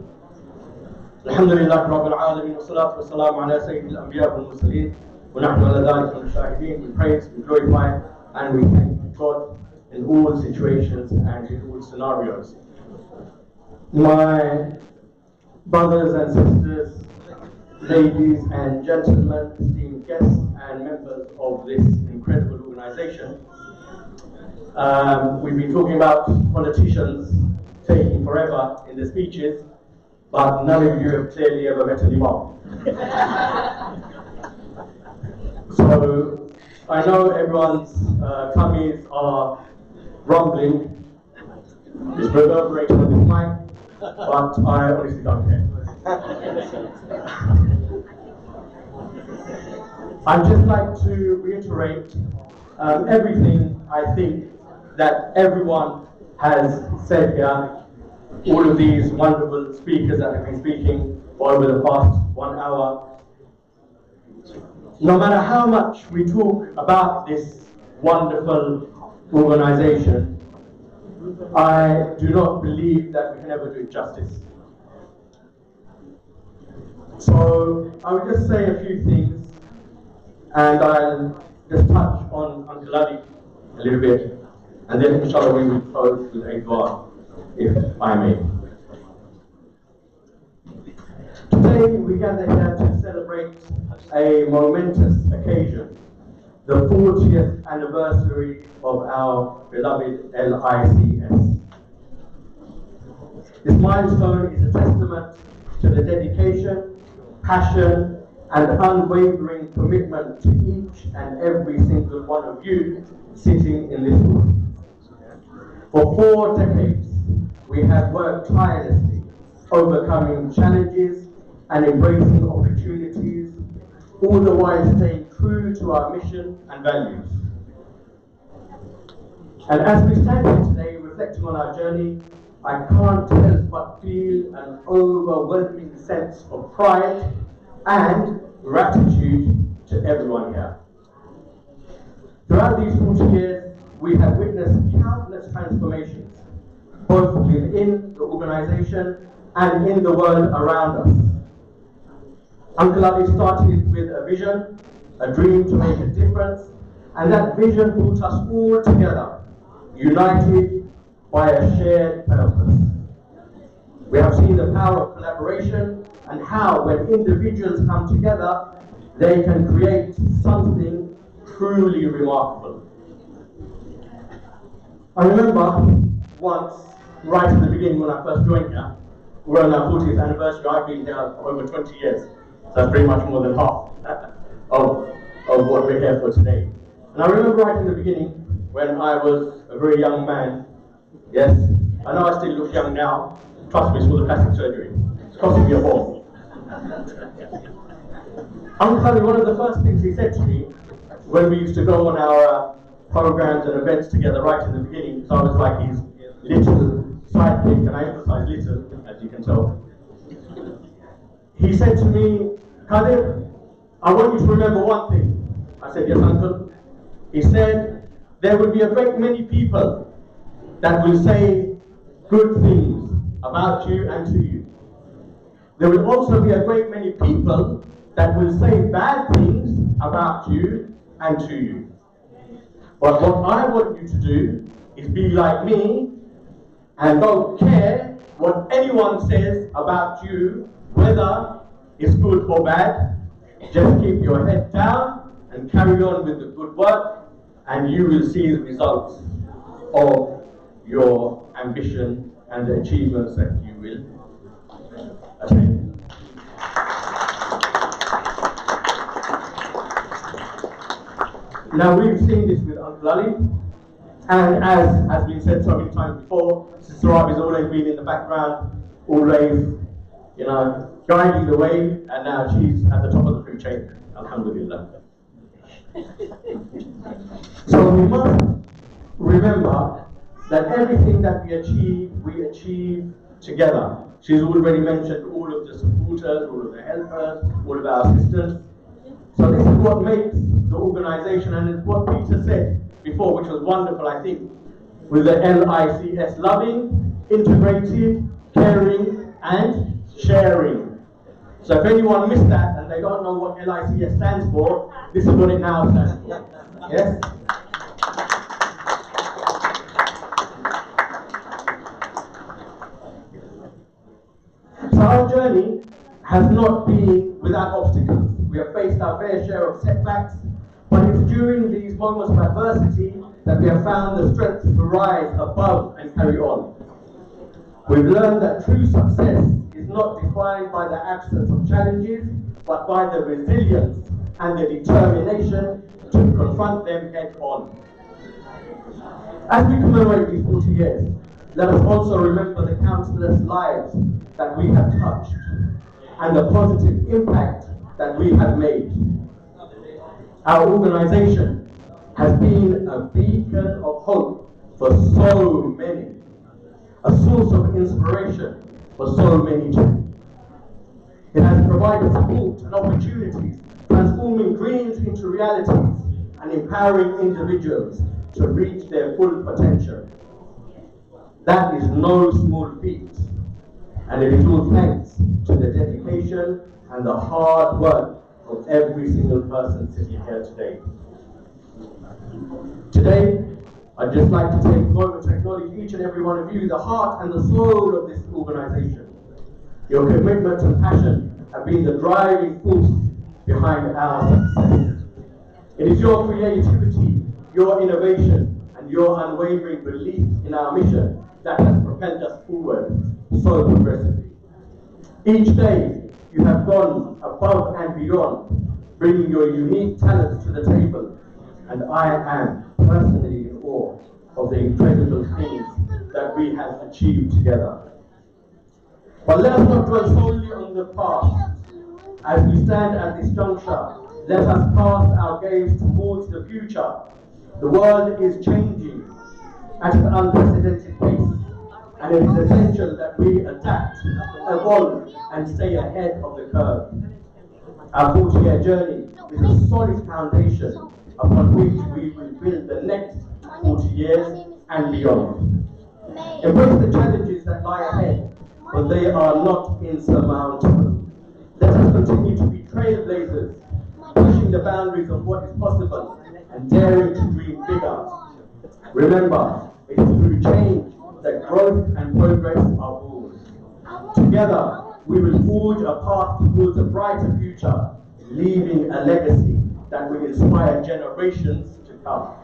Alhamdulillah Rabbil Alameen wa salatu wa salam ala Sayyidil Anbiya wal Mursaleen wa nahnu ala dhalika min ash-shahideen. We praise, we glorify, and we thank God in all situations and in all scenarios. My brothers and sisters, ladies and gentlemen, esteemed guests and members of this incredible organization, we've been talking about politicians taking forever in the speeches, but none of you have clearly ever met an imam. So I know everyone's tummies are rumbling, it's reverberating on this mic, but I honestly don't care. I'd just like to reiterate everything I think that everyone has said here. All of these wonderful speakers that have been speaking for over the past 1 hour. No matter how much we talk about this wonderful organization, I do not believe that we can ever do it justice. So I will just say a few things, and I'll just touch on Uncle Ali a little bit, and then inshallah we will close with a dua, if I may. Today we gather here to celebrate a momentous occasion, the 40th anniversary of our beloved LICS. This milestone is a testament to the dedication, passion, and unwavering commitment to each and every single one of you sitting in this room. For 4 decades, we have worked tirelessly, overcoming challenges and embracing opportunities, all the while staying true to our mission and values. And as we stand here today reflecting on our journey, I can't help but feel an overwhelming sense of pride and gratitude to everyone here. Throughout these 40 years, we have witnessed countless transformations, both within the organization and in the world around us. Uncle Ali started with a vision, a dream to make a difference, and that vision brought us all together, united by a shared purpose. We have seen the power of collaboration and how when individuals come together, they can create something truly remarkable. I remember once, right at the beginning when I first joined here, we're on our 40th anniversary. I've been here for over 20 years, so that's pretty much more than half of what we're here for today. And I remember right in the beginning, when I was a very young man, yes, I know I still look young now, trust me, it's for the plastic surgery. It's costing me a fortune. Uncle Ali, one of the first things he said to me when we used to go on our programs and events together right in the beginning, because I was like his little sidekick, and I emphasize little, as you can tell. He said to me, Qadir, I want you to remember one thing. I said, yes, Uncle. He said, there will be a great many people that will say good things about you and to you. There will also be a great many people that will say bad things about you and to you. But what I want you to do is be like me and don't care what anyone says about you, whether it's good or bad. Just keep your head down and carry on with the good work, and you will see the results of your ambition and the achievements that you will attain. Now, we've seen this with Uncle Ali, and as has been said so many times before, Sister Rabi's always been in the background, always, you know, guiding the way, and now she's at the top of the food chain. Alhamdulillah. So we must remember that everything that we achieve together. She's already mentioned all of the supporters, all of the helpers, all of our assistants. So this is what makes the organisation, and it's what Peter said before, which was wonderful, I think, with the LICS: loving, integrated, caring, and sharing. So if anyone missed that and they don't know what LICS stands for, this is what it now stands for. Yes? So our journey has not been without obstacles. We have faced our fair share of setbacks, but it's during these moments of adversity that we have found the strength to rise above and carry on. We've learned that true success is not defined by the absence of challenges, but by the resilience and the determination to confront them head on. As we commemorate these 40 years, let us also remember the countless lives that we have touched and the positive impact that we have made. Our organisation has been a beacon of hope for so many, a source of inspiration for so many too. It has provided support and opportunities, transforming dreams into realities and empowering individuals to reach their full potential. That is no small feat, and it is all thanks to the dedication and the hard work of every single person sitting here today. Today, I'd just like to take a moment to acknowledge each and every one of you, the heart and the soul of this organisation. Your commitment and passion have been the driving force behind our success. It is your creativity, your innovation, and your unwavering belief in our mission that has propelled us forward so progressively. Each day, you have gone above and beyond, bringing your unique talents to the table, and I am personally in awe of the incredible things that we have achieved together. But let us not dwell solely on the past. As we stand at this juncture, let us cast our gaze towards the future. The world is changing at an unprecedented pace, and it is essential that we adapt, evolve, and stay ahead of the curve. Our 40-year journey is a solid foundation upon which we will build the next 40 years and beyond. Embrace the challenges that lie ahead, but they are not insurmountable. Let us continue to be trailblazers, pushing the boundaries of what is possible and daring to dream bigger. Remember, it is through change that growth and progress are born. Together, we will forge a path towards a brighter future, leaving a legacy that will inspire generations to come.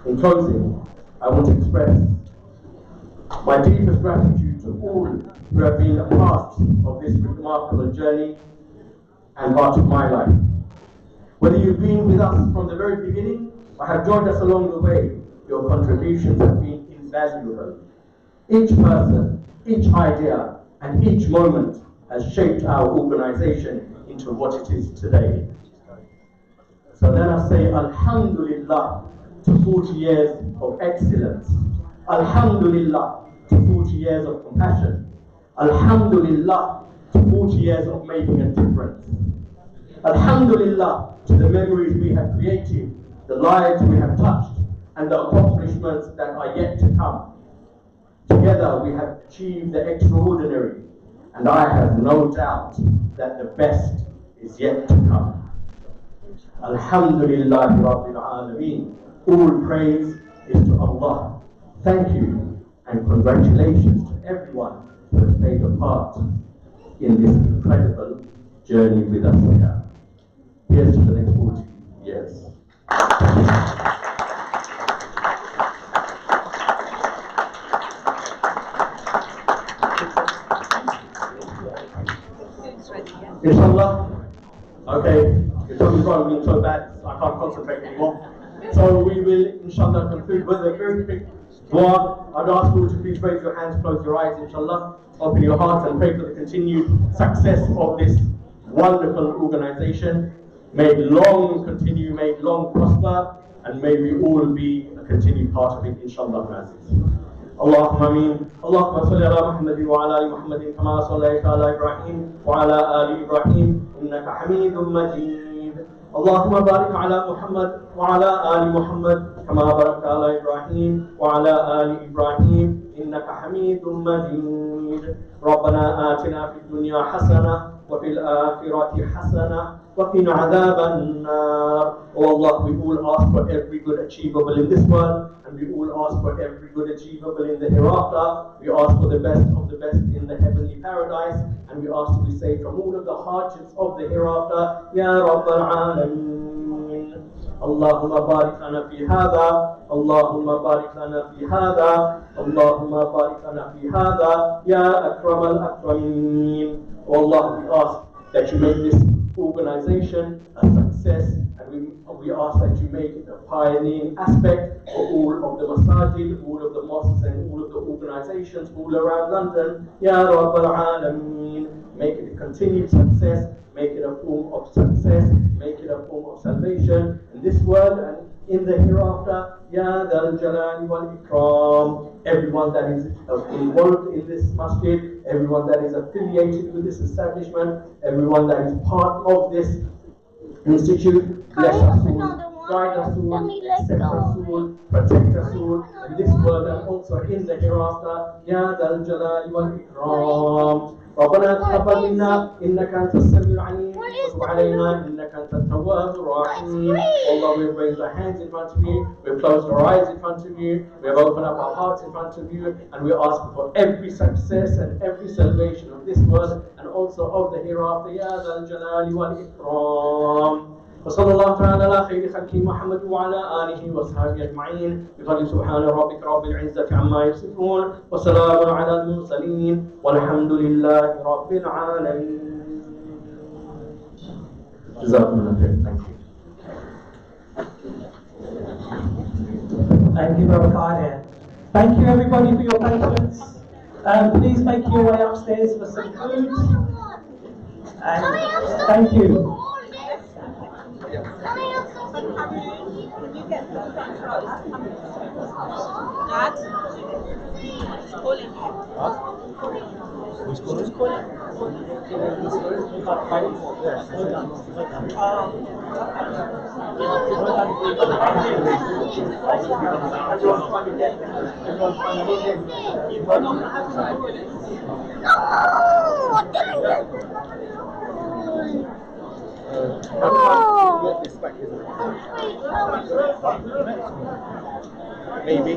In closing, I want to express my deepest gratitude to all who have been a part of this remarkable journey and part of my life. Whether you've been with us from the very beginning or have joined us along the way, your contributions have been invaluable. Each person, each idea, and each moment has shaped our organisation into what it is today. So let us say Alhamdulillah to 40 years of excellence. Alhamdulillah to 40 years of compassion. Alhamdulillah to 40 years of making a difference. Alhamdulillah to the memories we have created, the lives we have touched, and the accomplishments that are yet to come. Together we have achieved the extraordinary, and I have no doubt that the best is yet to come. Alhamdulillah Rabbil Alameen. All praise is to Allah. Thank you and congratulations to everyone who has played a part in this incredible journey with us here. Here's to the next 40 years. Inshallah. Okay, your tummy's growing so bad, I can't concentrate anymore. So we will, inshallah, conclude with a very quick dua. I'd ask you to please raise your hands, close your eyes, inshallah. Open your hearts and pray for the continued success of this wonderful organization. May it long continue, may it long prosper, and may we all be a continued part of it, inshallah. اللهم امين. اللهم صل على محمد وعلى ال محمد كما صليت على ابراهيم وعلى ال ابراهيم انك حميد مجيد. اللهم بارك على محمد وعلى ال محمد كما باركت على ابراهيم وعلى ال ابراهيم انك حميد مجيد. ربنا آتنا في الدنيا حسنه وفي الآخرة حسنة وقنا عذاب النار. Oh Allah, we all ask for every good achievable in this world, and we all ask for every good achievable in the hereafter. We ask for the best of the best in the heavenly paradise, and we ask to be saved from all of the hardships of the hereafter. Ya Rabbal Alameen. اللهم بارك لنا في هذا اللهم بارك لنا في هذا اللهم بارك لنا في هذا يا أكرم الأكرمين. Oh Allah, we ask that you make this organization a success, and we ask that you make it a pioneering aspect for all of the masajid, all of the mosques, and all of the organizations all around London. Ya Rabbal Alameen. Make it a continued success, make it a form of success, make it a form of salvation in this world and in the hereafter. Ya Dhal Jalali wal Ikram. Everyone that is involved in this masjid, everyone that is affiliated with this establishment, everyone that is part of this institute, bless us all, guide us all, accept us all, protect us all in this world and also in the hereafter. Ya Dhal Jalali wal Ikram. ربنا تقبل منا انك انت السميع العليم وتب علينا انك انت التواب الرحيم. Allah, we've raised our hands in front of you, we've closed our eyes in front of you, we have opened up our hearts in front of you, and we ask for every success and every salvation of this world and also of the hereafter. Ya Dhal Jalali wal Ikram. وصلى الله تعالى على خير خلقه محمد وعلى آله وصحبه أجمعين بفضل سبحان ربك رب العزة عما يصفون وسلام على المرسلين والحمد لله رب العالمين. Jazakumullah khair. Thank you. Thank you, Brother Khan. Thank you, everybody, for your patience. Please make your way upstairs for some food. And thank you. Who's calling? Maybe.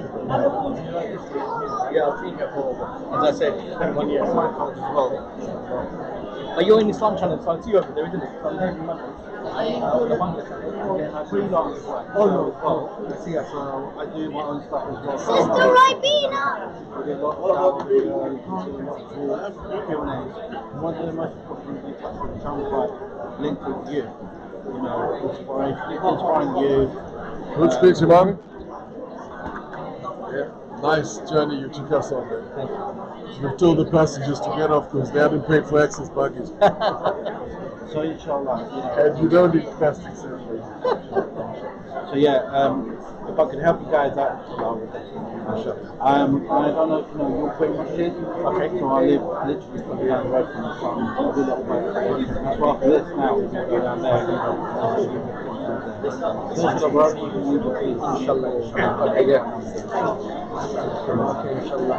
Yeah, I've seen it for, as I said, 21 years. But you're in Islam channel, so I see you over there, isn't it? So I'm every Monday. The Bangla channel. I freelance. I see, so I do my own stuff as well. Sister Ribena! We get lots of Q&As. One of the most important things is the channel linked with you. You know, inspiring you. Good speech, Imam. Yeah, nice journey you took us on. Thank you. We've told the passengers to get off because they hadn't paid for excess baggage. So inshallah, you know. And you don't need plastic surgery. So yeah, if I could help you guys out, I would. I don't know if you know your quick shit. Okay. So I live literally from down the road from the farm. I do a lot of work. That's why after this now we can go down there and Inshallah, inshallah. Okay, yeah. Okay, inshallah.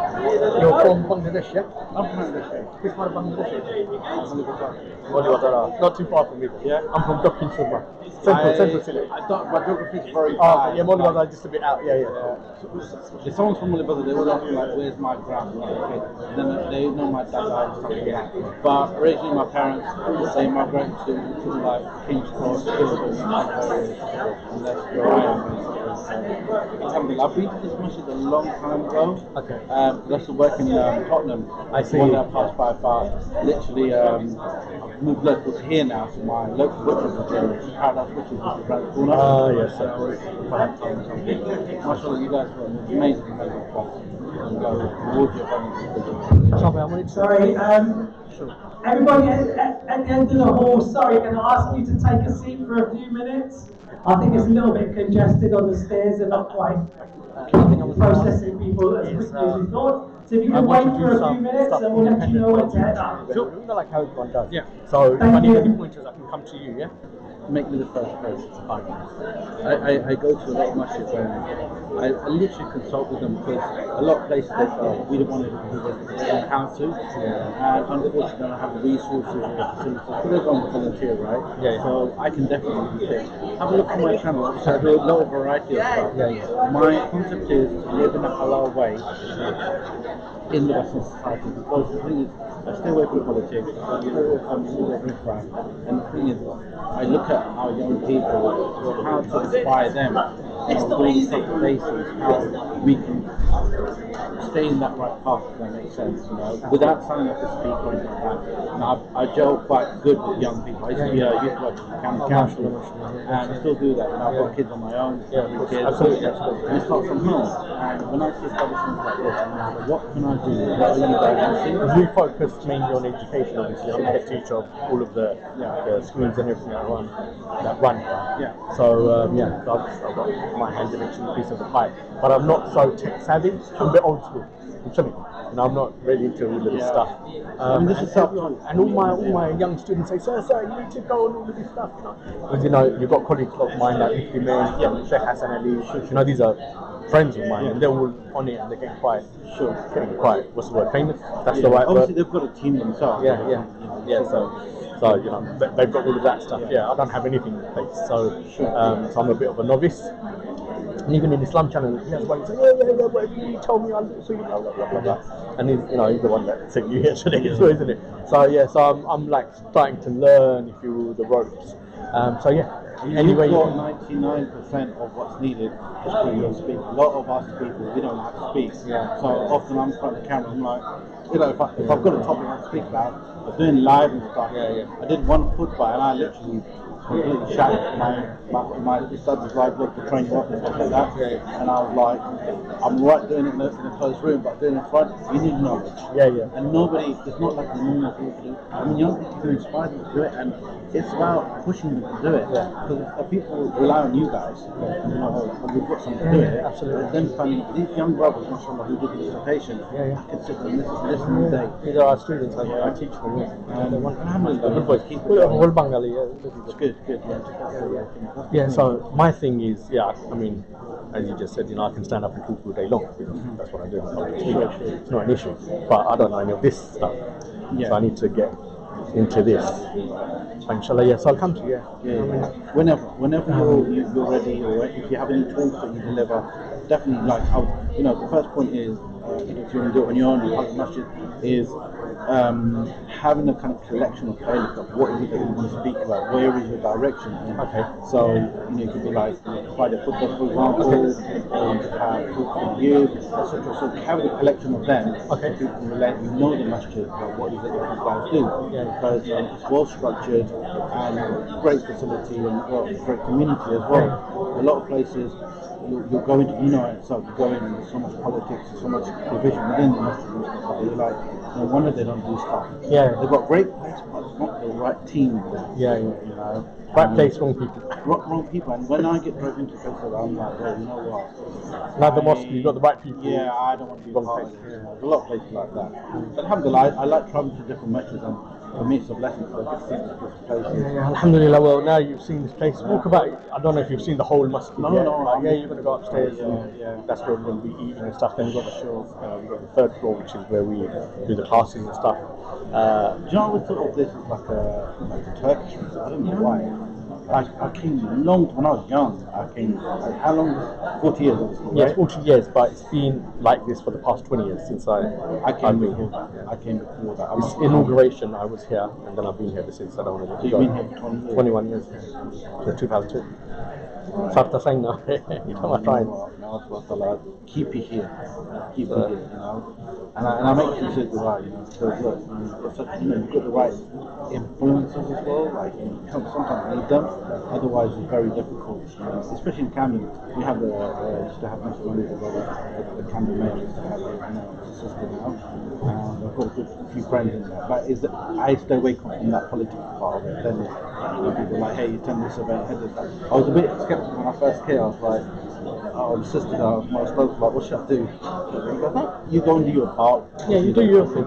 You're from Bangladesh, yeah? I'm from Bangladesh. Which part of Bangladesh? Not too far from me. Yeah? I'm from Dakin Suba. Central city. I thought my geography is very Oh, bad. yeah, Molibazar just a bit out. Yeah, yeah. If someone's from Molibazar, they will ask me like, "Where's my ground?" Okay. Then they know my dad and stuff like that. But originally, my parents they migrated to like King's Cross, Kilburn, and that's where I am. Alhamdulillah, I've been to this masjid a long time ago. Okay. I used to work in Tottenham. I see. One day I passed by, but literally, I've moved local to here now, so my local butcher's is here. Paradise Butcher's is around the corner. Ah, yes, sir. Mashallah, you guys were amazing, amazing fun. Sorry, everybody at the end of the hall, sorry, can I ask you to take a seat for a few minutes? I think it's a little bit congested on the stairs, they're not quite processing people as quickly as we thought. So if you can wait for a few minutes and we'll let you know when to head up. Sure, like how everyone does. Yeah. So if I need any pointers, I can come to you, yeah? Make me the first person. I go to a lot of masjids and I literally consult with them because a lot of places they say we don't want to do this, they don't know how to. And unfortunately they don't have the resources or the facilities. So they're going to volunteer, right? Yeah. So I can definitely do it. Have a look at my channel. So I do a lot of variety of stuff. My concept is to live in a halal way in the Western society because the thing is I stay away from politics, I stay away from riffraff, and the thing is I look at our young people, how to inspire them, doing stuff at basis, how we can stay in that right path, if that makes sense, without sounding like a speaker or anything like that. I gel quite good with young people. I used to be a youth worker county council, and I still do that. And I've got kids on my own, three kids, absolutely. And it starts from home. And when I see establishments like this, I'm like, what can I do? What are you guys missing? Because we focus mainly on education, obviously. I'm the head teacher of all of the schools and everything that run. Yeah. So so I've got my hands in each piece of the pie. But I'm not so tech savvy. I'm a bit old school. And I'm not really into all of this stuff. This is and all my young students say, sir, you need to go on all of this stuff. Because you've got colleagues of mine like Ifti Men, Sheikh Hassan Ali. These are friends of mine, and they're all on it, and they're getting quite what's the word, famous. That's the right word. Obviously, they've got a team themselves. So they've got all of that stuff. I don't have anything in place, so I'm a bit of a novice. And even in Islam channel, that's why you say, whatever you told me, I'll do so, blah, blah, blah, blah. And he's the one that sent you here today, isn't it? So I'm like starting to learn, if you will, the ropes. Anyway, you've got 99% of what's needed just for you to speak. A lot of us people, we don't know how to speak. So often I'm in front of the camera, I'm like, if I've got a topic I speak about, I'm doing live and stuff. I did one khutbah and I literally completely shattered my studies like to train you up and stuff like that. And I was like, I'm right doing it in a closed room, but doing it in front, you need knowledge. And nobody, it's not like the normal people do. I mean, young people can inspire them to do it, and it's about pushing them to do it. Because if people rely on you guys, and we've got something to do it, absolutely. Then finding these young brothers, mashallah, who did the dissertation, I can sit and listen all day. These are our students, I teach them. Alhamdulillah, good boys, keep it all going. Bengali, It's good. So my thing is, I mean, as you just said, I can stand up and talk all day long. That's what I do. It's not an issue. But I don't know any of this stuff. So I need to get into this. So inshallah, so I'll come to you. Whenever you're ready, or if you have any tools that you deliver, definitely the first point is if you want to do it on your own, masjid is having a kind of collection of playlists of what is it that you want to speak about, where is your direction. So you could be like Friday football, for example, or you could have talk for you, etc. So have a collection of them. People relate, the masjid, what is it that you guys do, because it's well structured and great facility and great community as well. A lot of places you're going to, itself, you go in and there's so much politics, so much division within the masjid and stuff, you're like, no wonder they don't do stuff. They've got great place, but it's not the right team. Right place, wrong people. Wrong people, and when I get dragged into places, I'm like, well, you know what? Like the mosque, you've got the right people. I don't want to be wrong place. There's a lot of places like that. But alhamdulillah, I like traveling to different masjids, and for me it's a blessing to see this place. Yeah, alhamdulillah. Well, now you've seen this place. Walk about. I don't know if you've seen the whole mosque No, yet. no, But yeah, you're gonna go upstairs. Yeah. That's where we're gonna be eating and stuff. Then we've got the we've got the third floor, which is where we do the classes and stuff. Do you know, I always thought of this as like a Turkish place. I don't know why. I came long when I was young. I came. How long? 40 years. Obviously, Yes, right? 40 years, but it's been like this for the past 20 years since I've came been before here. that. I came before that. It's inauguration. I was here, and then I've been here ever since. I don't want to. You've been here for 20 years? 21 years. So 2002. Sarta saying now. You know, I'm trying. Keep it here. Keep it here. You know. And I make sure you say the right, you know, because look, you've got the right influences as well, like you sometimes need them, otherwise it's very difficult, you know, especially in Camden. We have used to have Mr. Money, the Camden mayor used to have his sister now, and I've got a good few friends in there, but I stay away from that political part of it. Then people are like, hey, you attend this event, head this that. I was a bit skeptical when I first came. I was like, oh, the sister that I was most close to, like, what should I do? You go and do your part. Yeah, you do your thing.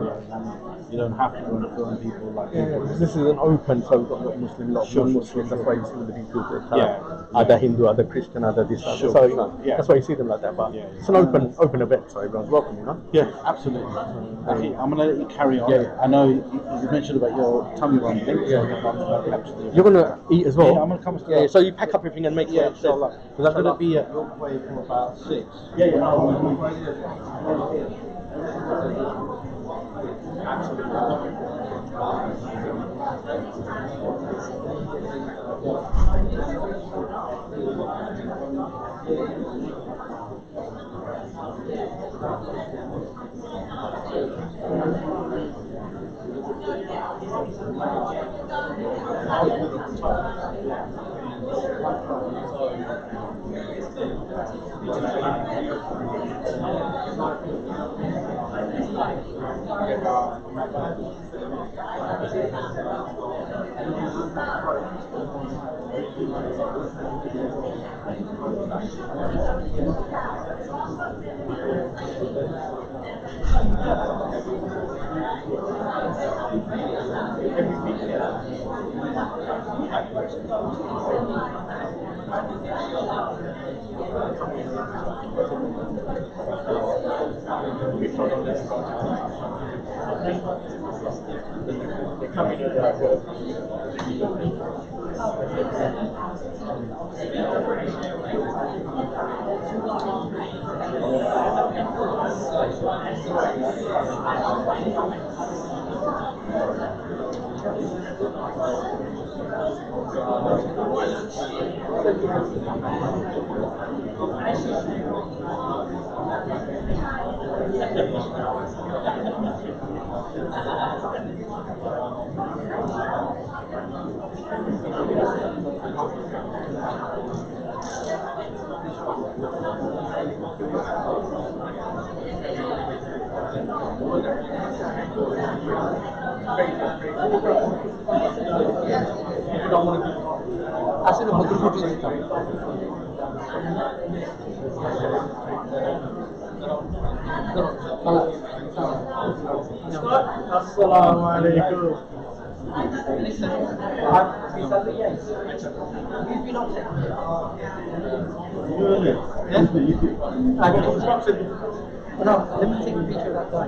You don't have to go and film people like because this is an open, so we've got a lot of Muslim, a lot of non-Muslims. That's why you see the people that either Hindu, either Christian, either this, other. So you know, that's why you see them like that. But it's an open event, so everyone's welcome, you know. Yeah, absolutely. Okay, I'm gonna let you carry on. Yeah. I know you mentioned about your tummy rumbling. You're gonna eat as well. Yeah, I'm gonna come. Yeah, so you pack up everything and make it. Inshallah. Because I'm gonna be at your way for about 6. Assalamu alaikum. No, let me take a picture of that guy.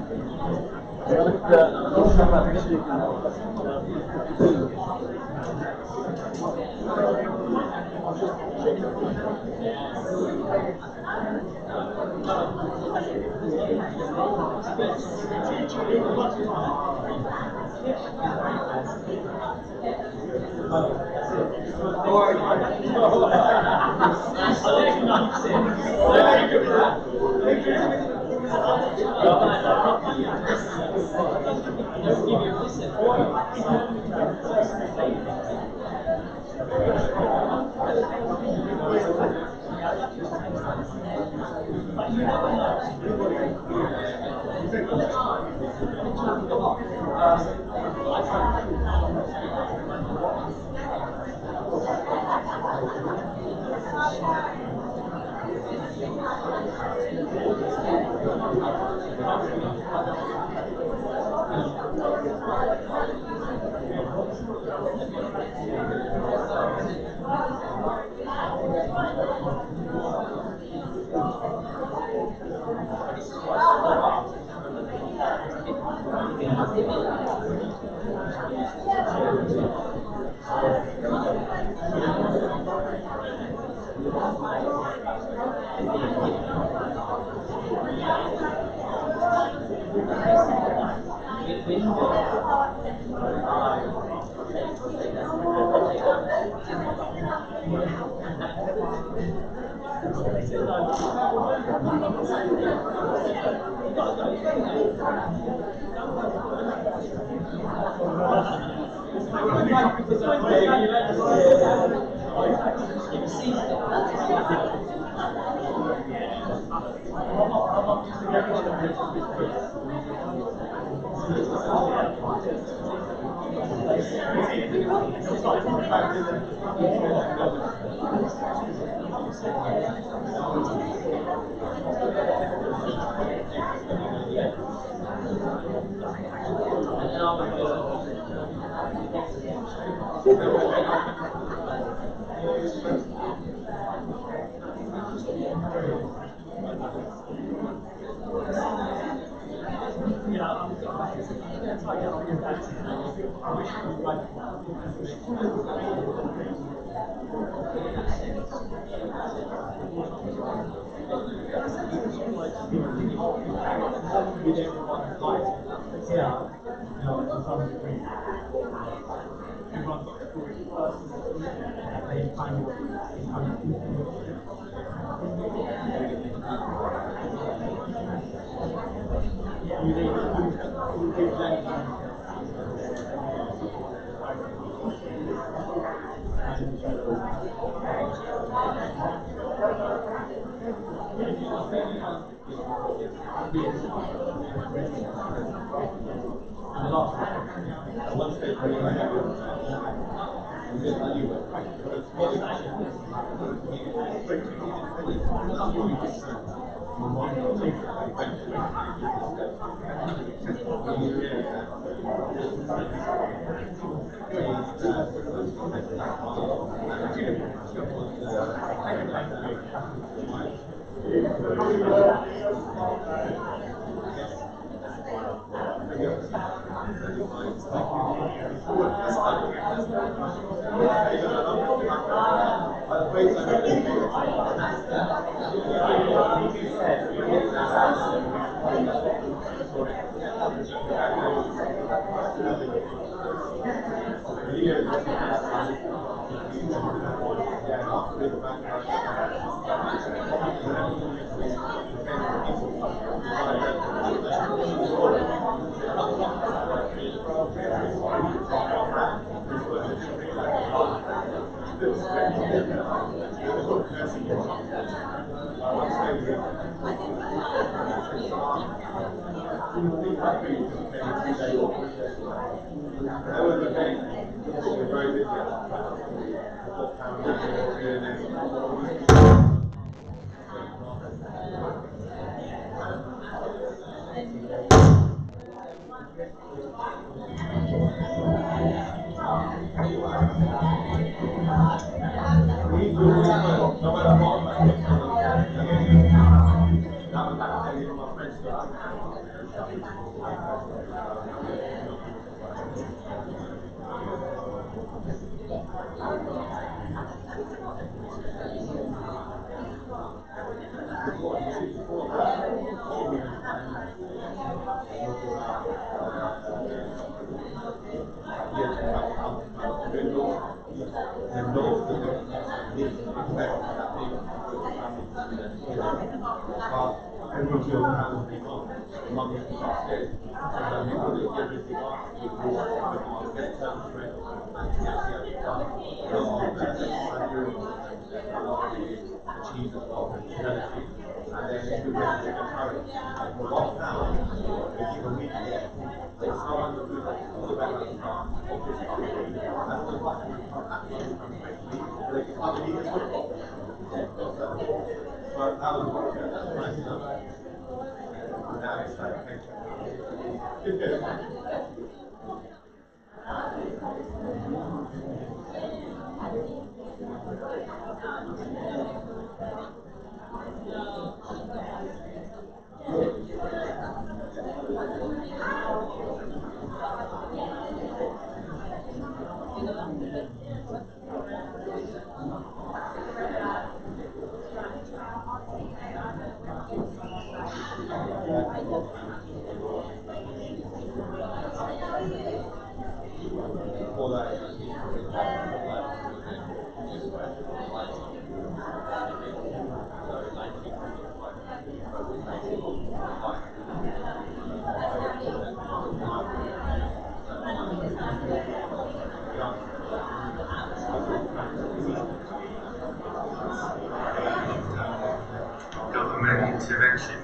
Government intervention.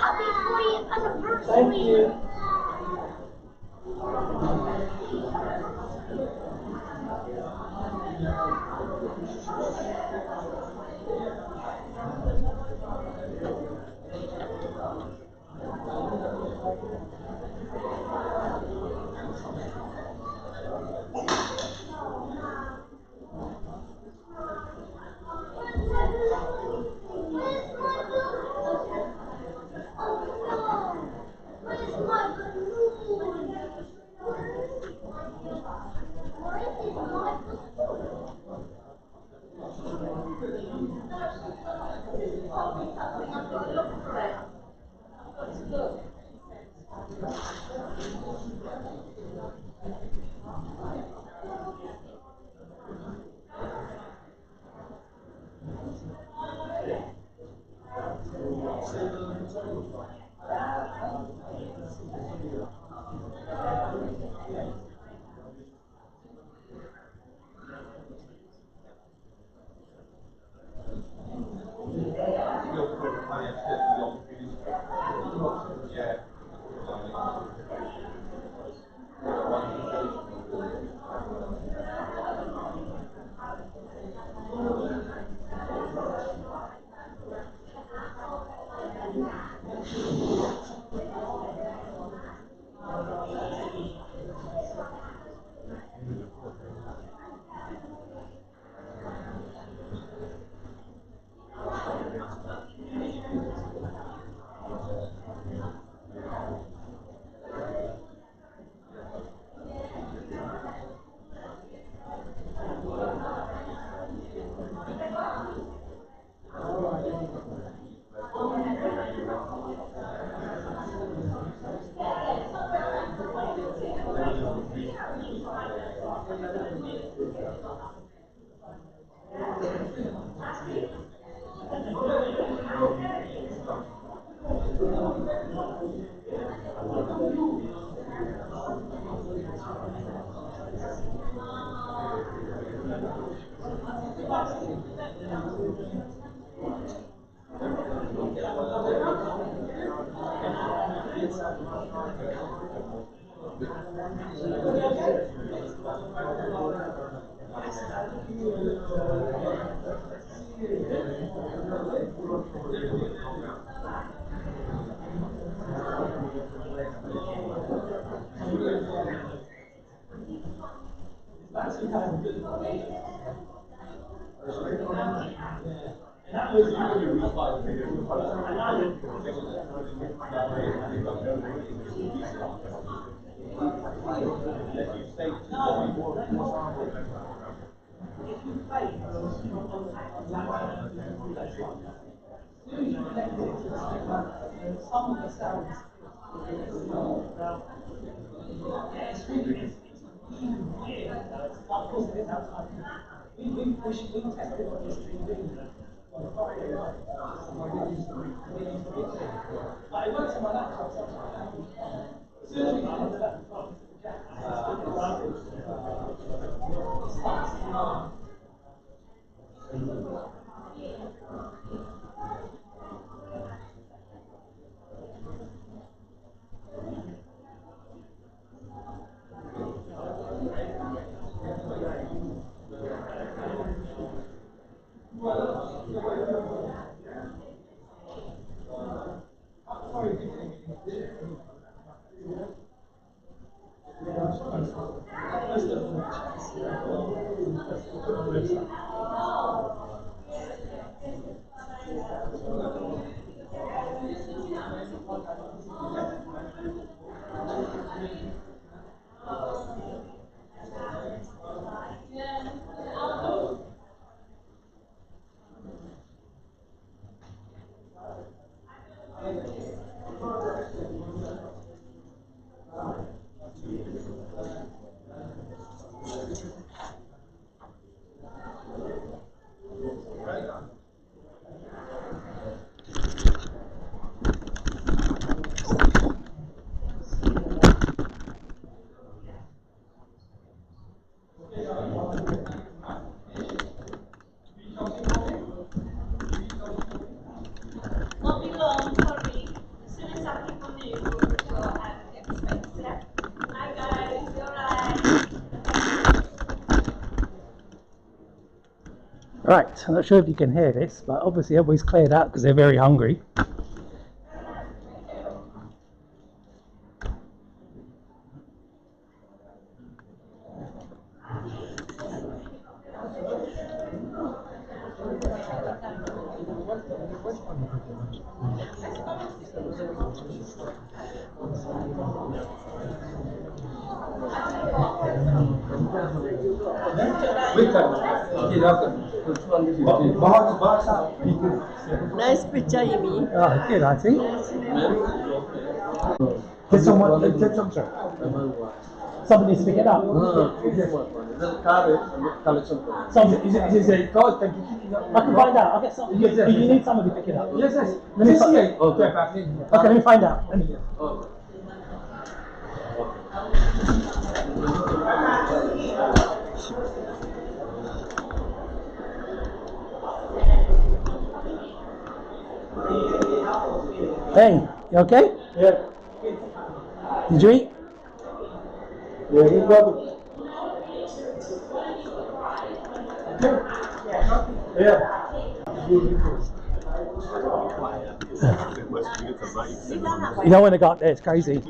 Happy 40th anniversary! Thank you. Where's my Right, I'm not sure if you can hear this, but obviously everybody's cleared out because they're very hungry. Nice picture, Amy. Oh, good, I think. Get someone, get some, somebody to pick it up. Somebody, is it I can find out. I'll get some. You need somebody to pick it up. Yes, yes. Let me find out. Okay, let me find out. Hey, you okay? Yeah. Did you eat? Yeah, he got it. Yeah. You know when I got there, it's crazy.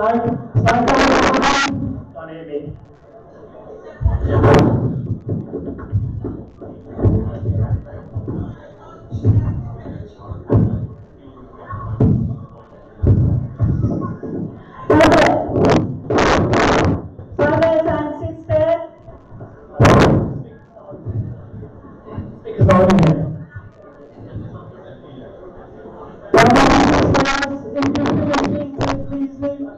Don't hit me. Brothers and sisters, Speakers over here. if you finish eating, please leave.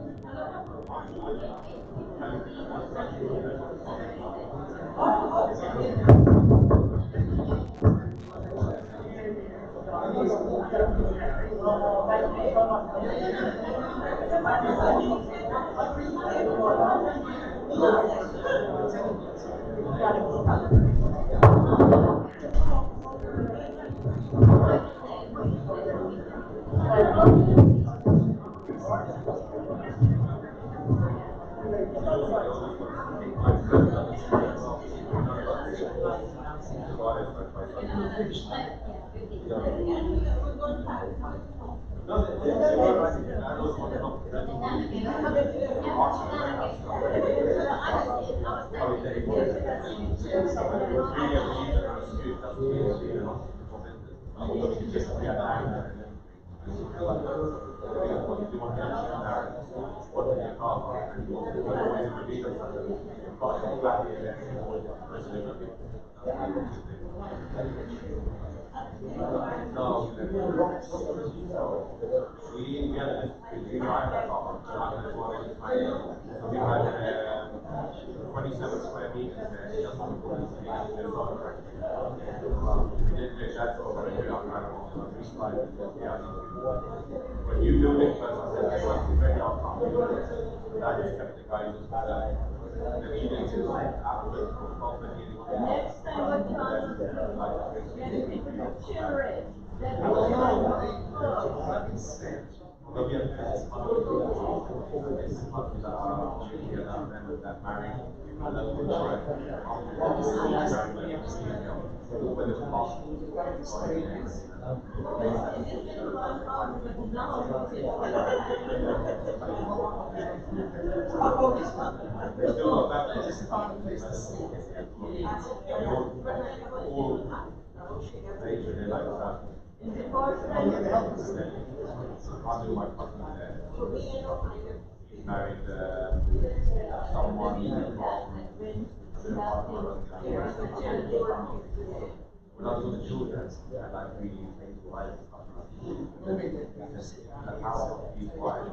We had a we had 27 square meters there. We didn't do that for when you do it first, it's very uncomfortable. That just kept the guys the leaders after married someone when I was with the children, I like really things wise and stuff like that. How he's wise.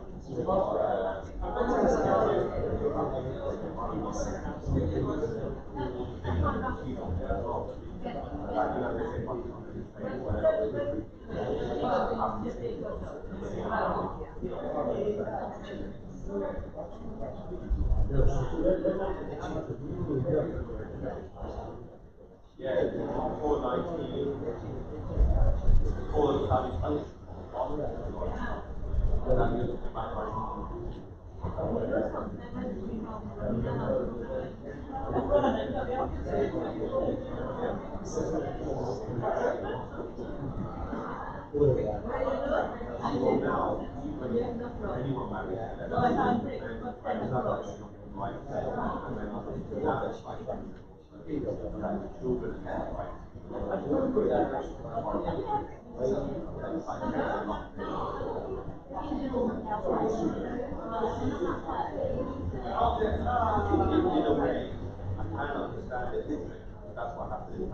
Yeah, before 19, before the time is that's what happened in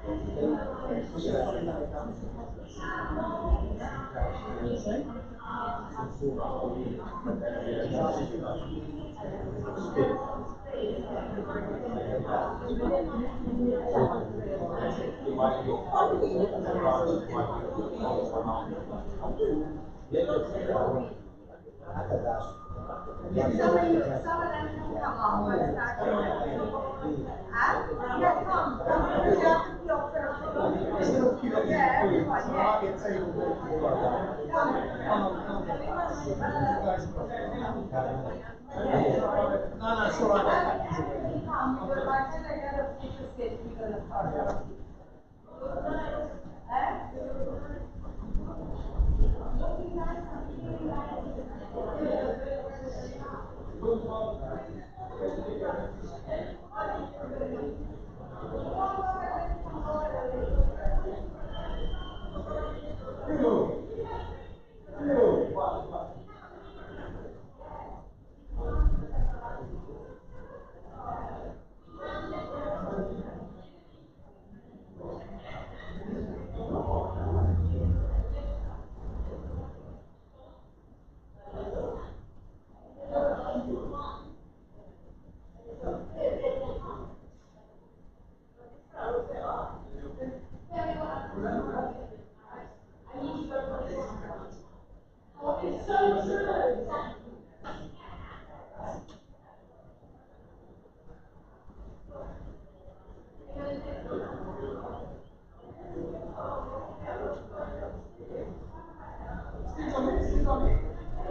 Some of them can come on when it's not good. Huh? Yeah, come. You have to peel first. Yeah, everyone, No, it's all right. Come, because I said I got a picture sketch we're going to start.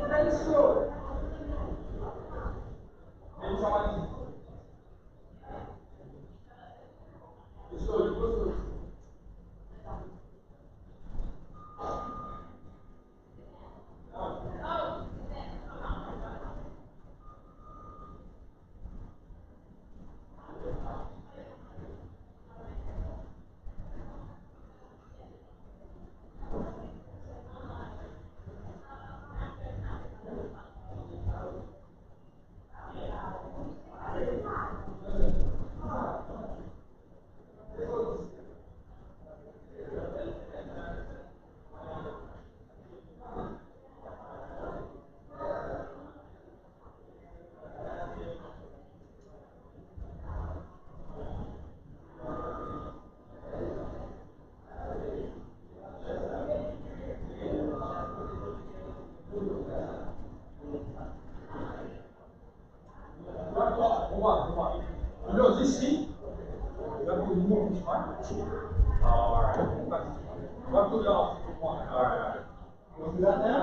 Very slow. You know this seat, you have to move this one. Alright. What to the last one? Alright. You want to do that now?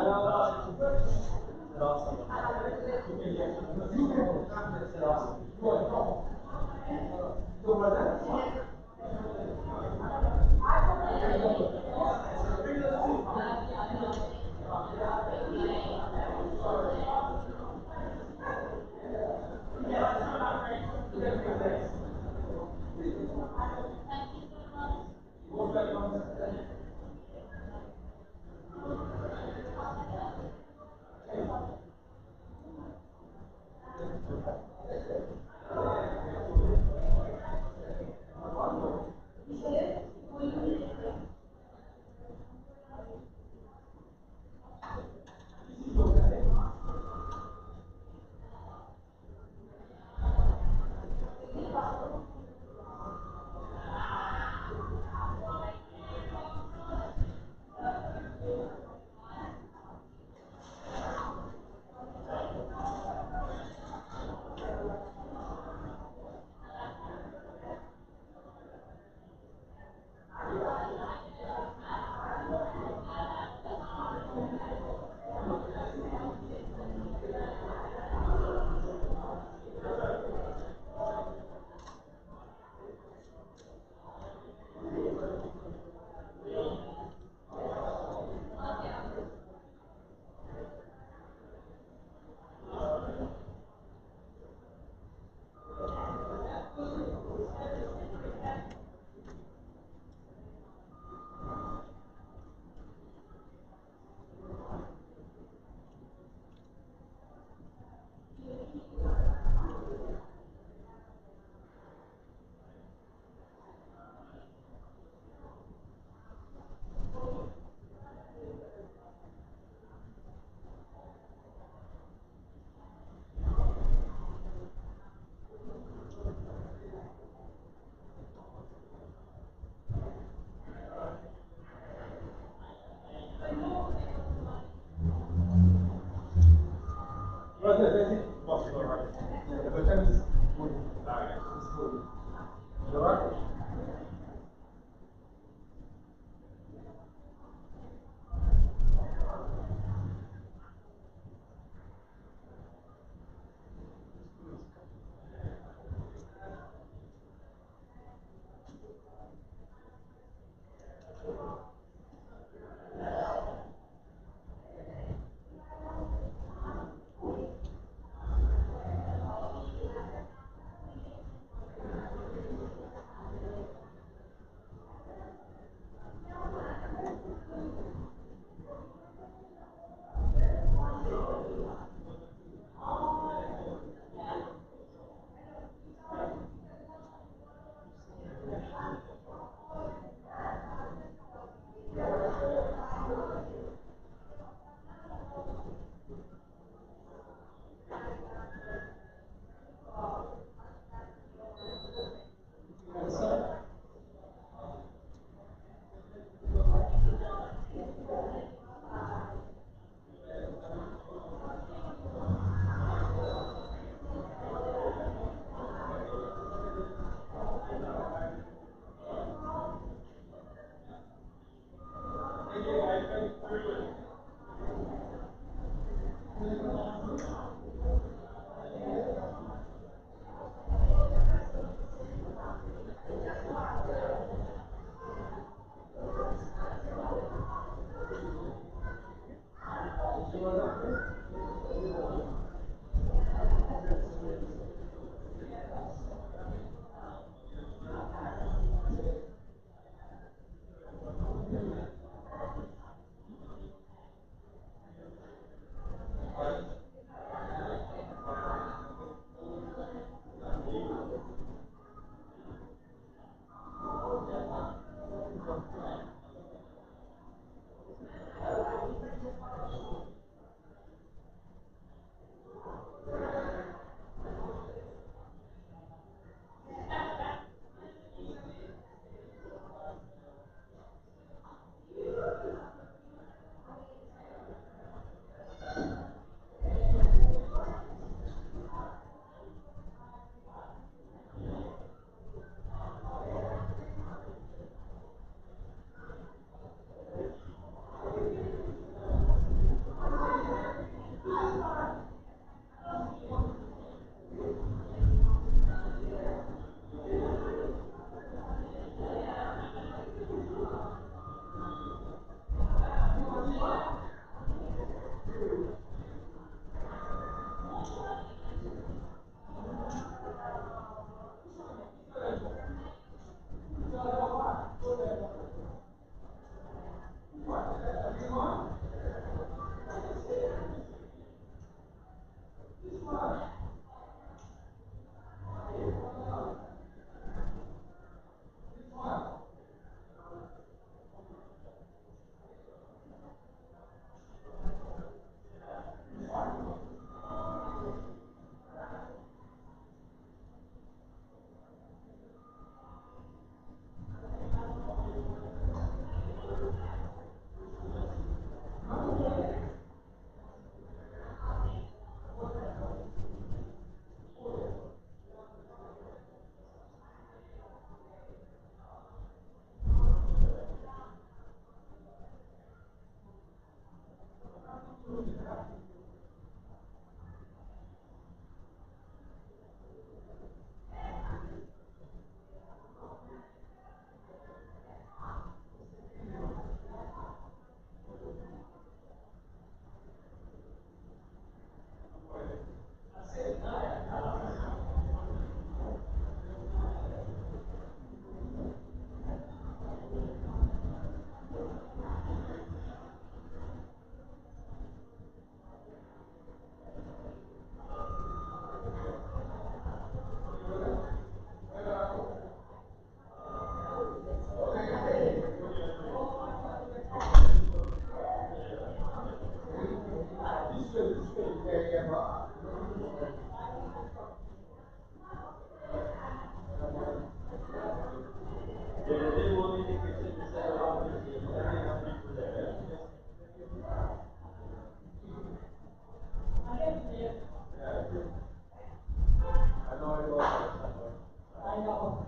I know.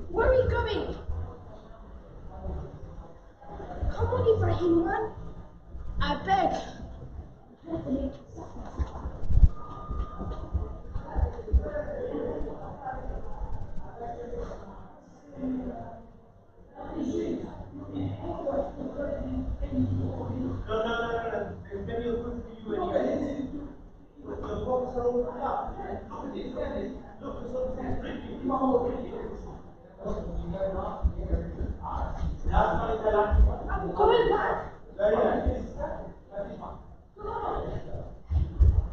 Where are you going? Come on, Ibrahim, run. I beg. I'm going back.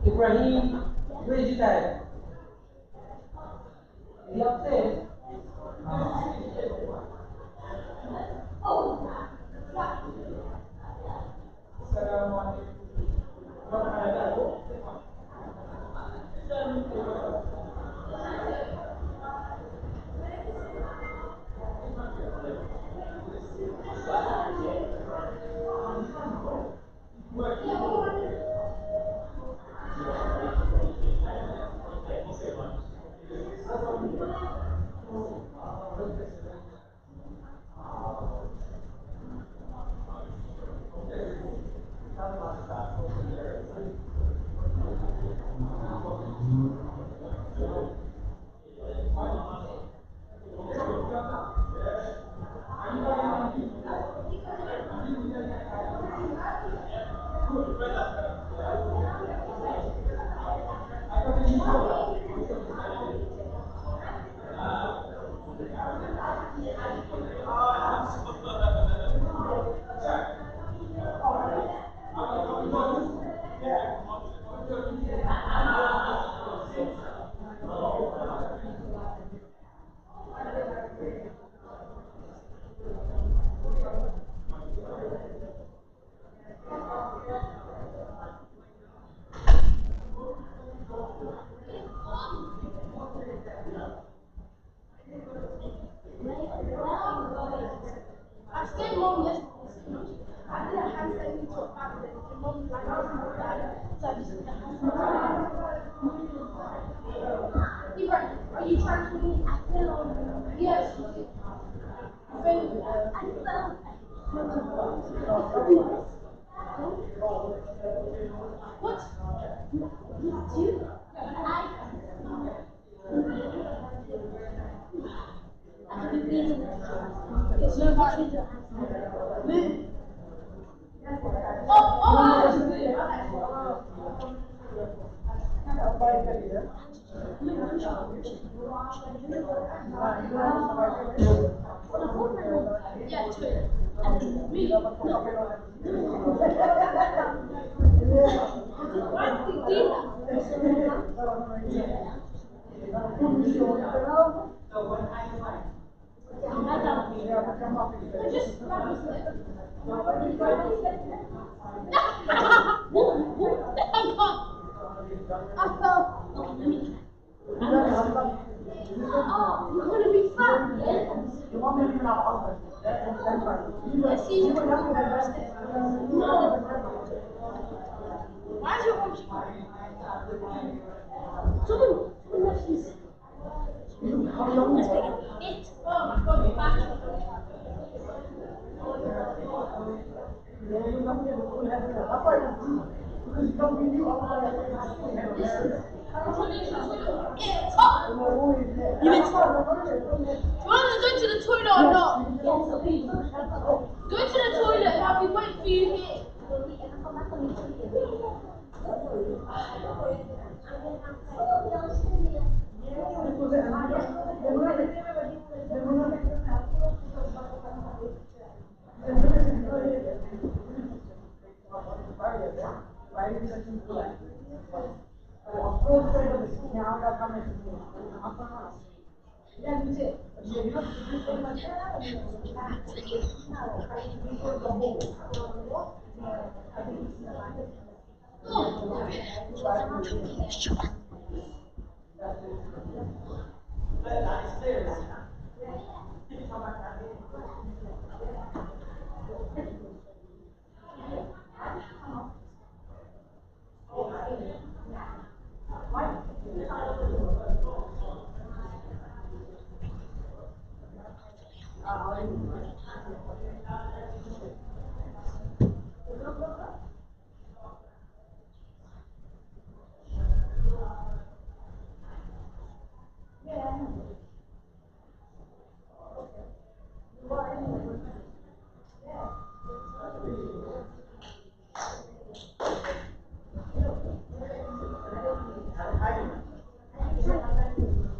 Ibrahim, where is your dad? Is he upstairs? I stayed home yesterday. I did a handstand talk back then. Your mom like so I just did a handstand. Ibrahim, are you trying to win? I fell. Yes. I fell. What? You? I could be beaten. It's no hard. Move. Yeah, two. And me. I just grabbed his lip. I fell. Okay, let me try. Oh, you're gonna be fun. Yes, see you. No. Why is your arm shaking? Someone left his. How long is it? Oh my god, you're back. Listen. want to go to the toilet or not? Go to the toilet and I'll be waiting for you here.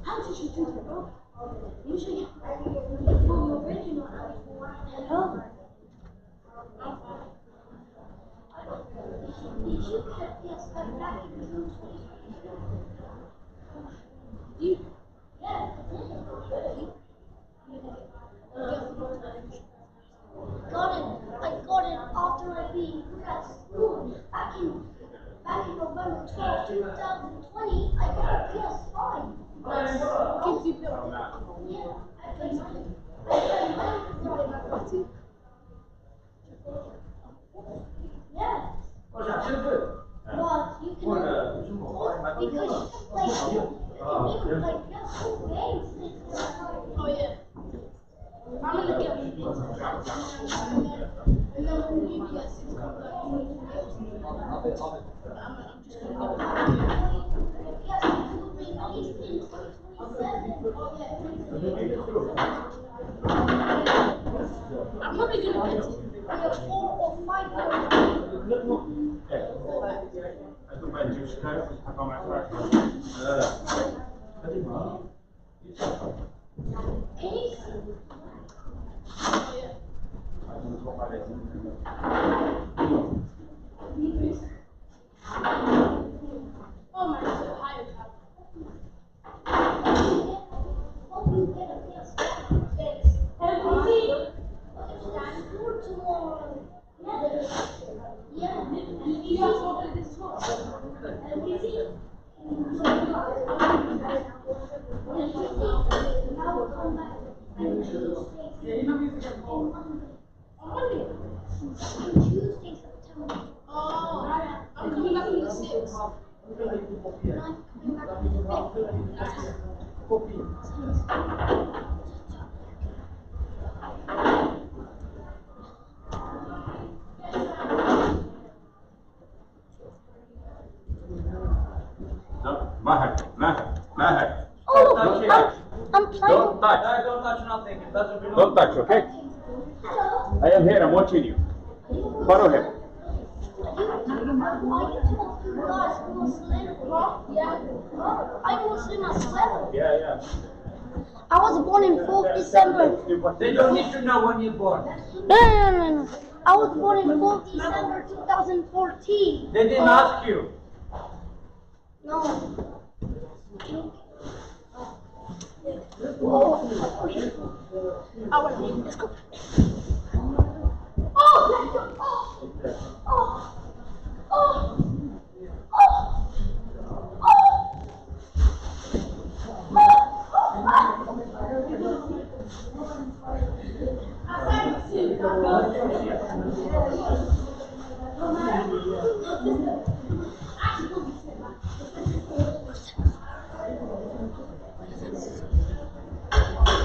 How did you do that, bro? Usually, you're original. Hello? Did you get this back in June 2023? You? Yeah. I got it after I beat school. Back in November 12, 2020, I got a PS5. Nice. Keeps you built. Yeah. I played yeah. But you can because like you can like PS4 games. Oh yeah. I'm gonna get and then when the new PS6 comes out, I'm just gonna get PS6 will be released in 2027. I'm probably gonna get it in a 4 or 5 years. Oh my God, higher top. Yeah. You guys want this talk? Tuesday, September. Oh, I'm coming back on the 6th. And I'm coming back on the 5th. Mahak. Oh, look, I'm playing. Don't touch. Don't touch nothing. Don't touch, okay? I am here, I'm watching you. Follow him. I'm Muslim as well. Yeah. I was born in 4th December. They don't need to know when you're born. No. I was born in 4th December 2014. They didn't ask you. No. Let's go.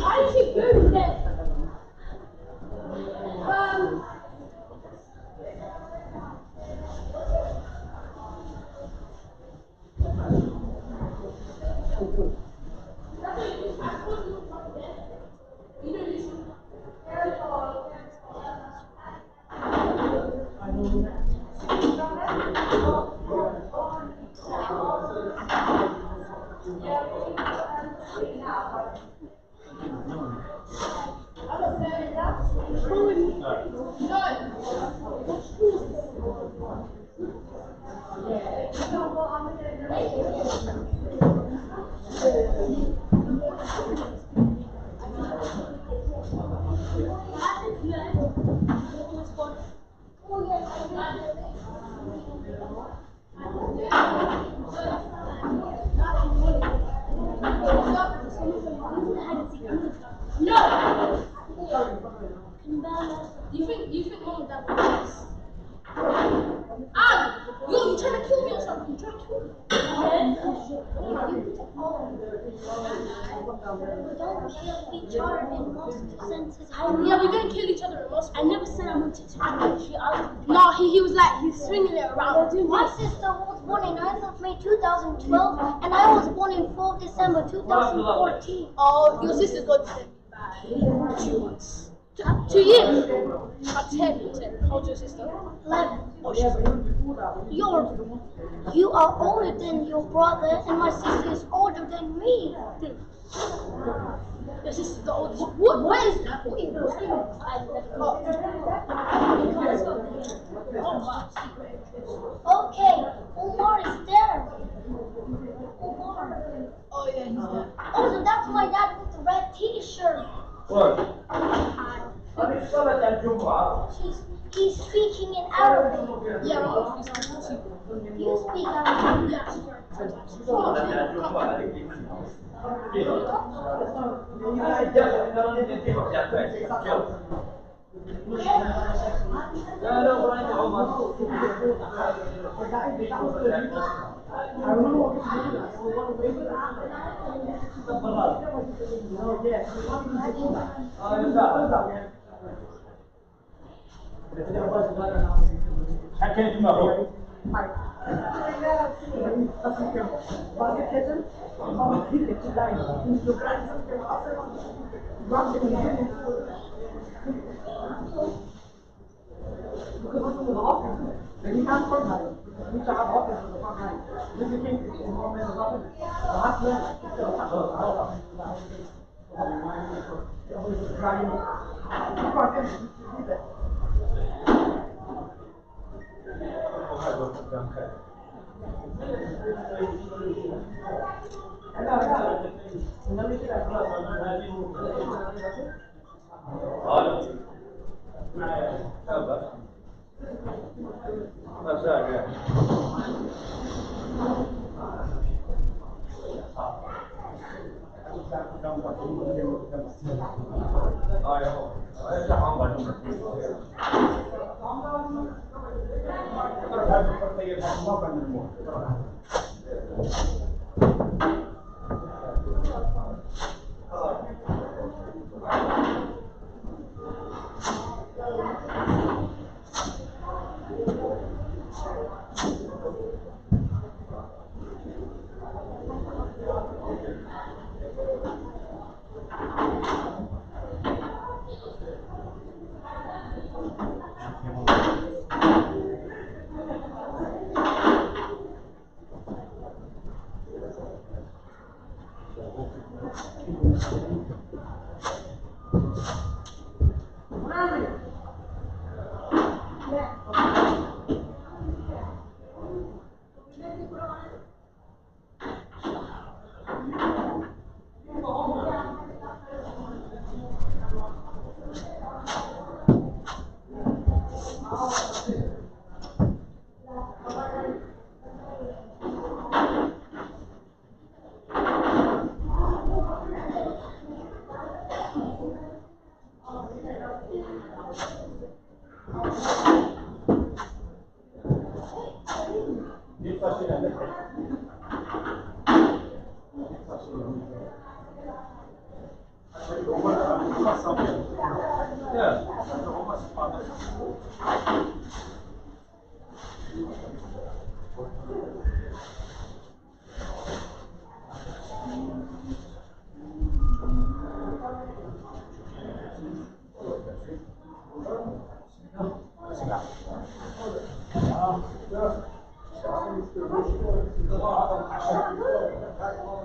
Why did you do that? You think mom and dad would do this? Ah, you trying to kill me or something? You trying to kill me? We don't kill each other in most senses. Yeah, we don't kill each other in most. I never said I wanted to do it. No, he was like, he's swinging it around. My sister was born in 9th of May 2012, and I was born in 4th December 2014. Oh, your sister's going to send me by 2 months. 2 years? 10. How old's your sister? 11. Oh, she's You are older than your brother, and my sister is older than me. Your sister's the oldest. What is that? What is Okay, Omar is there. Omar. Oh yeah, he's there. Oh, so that's my dad with the red t-shirt. What? He's speaking in Arabic. Yeah, You speak Arabic. حكيت معه Yes.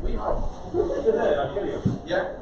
Where you from? Yeah.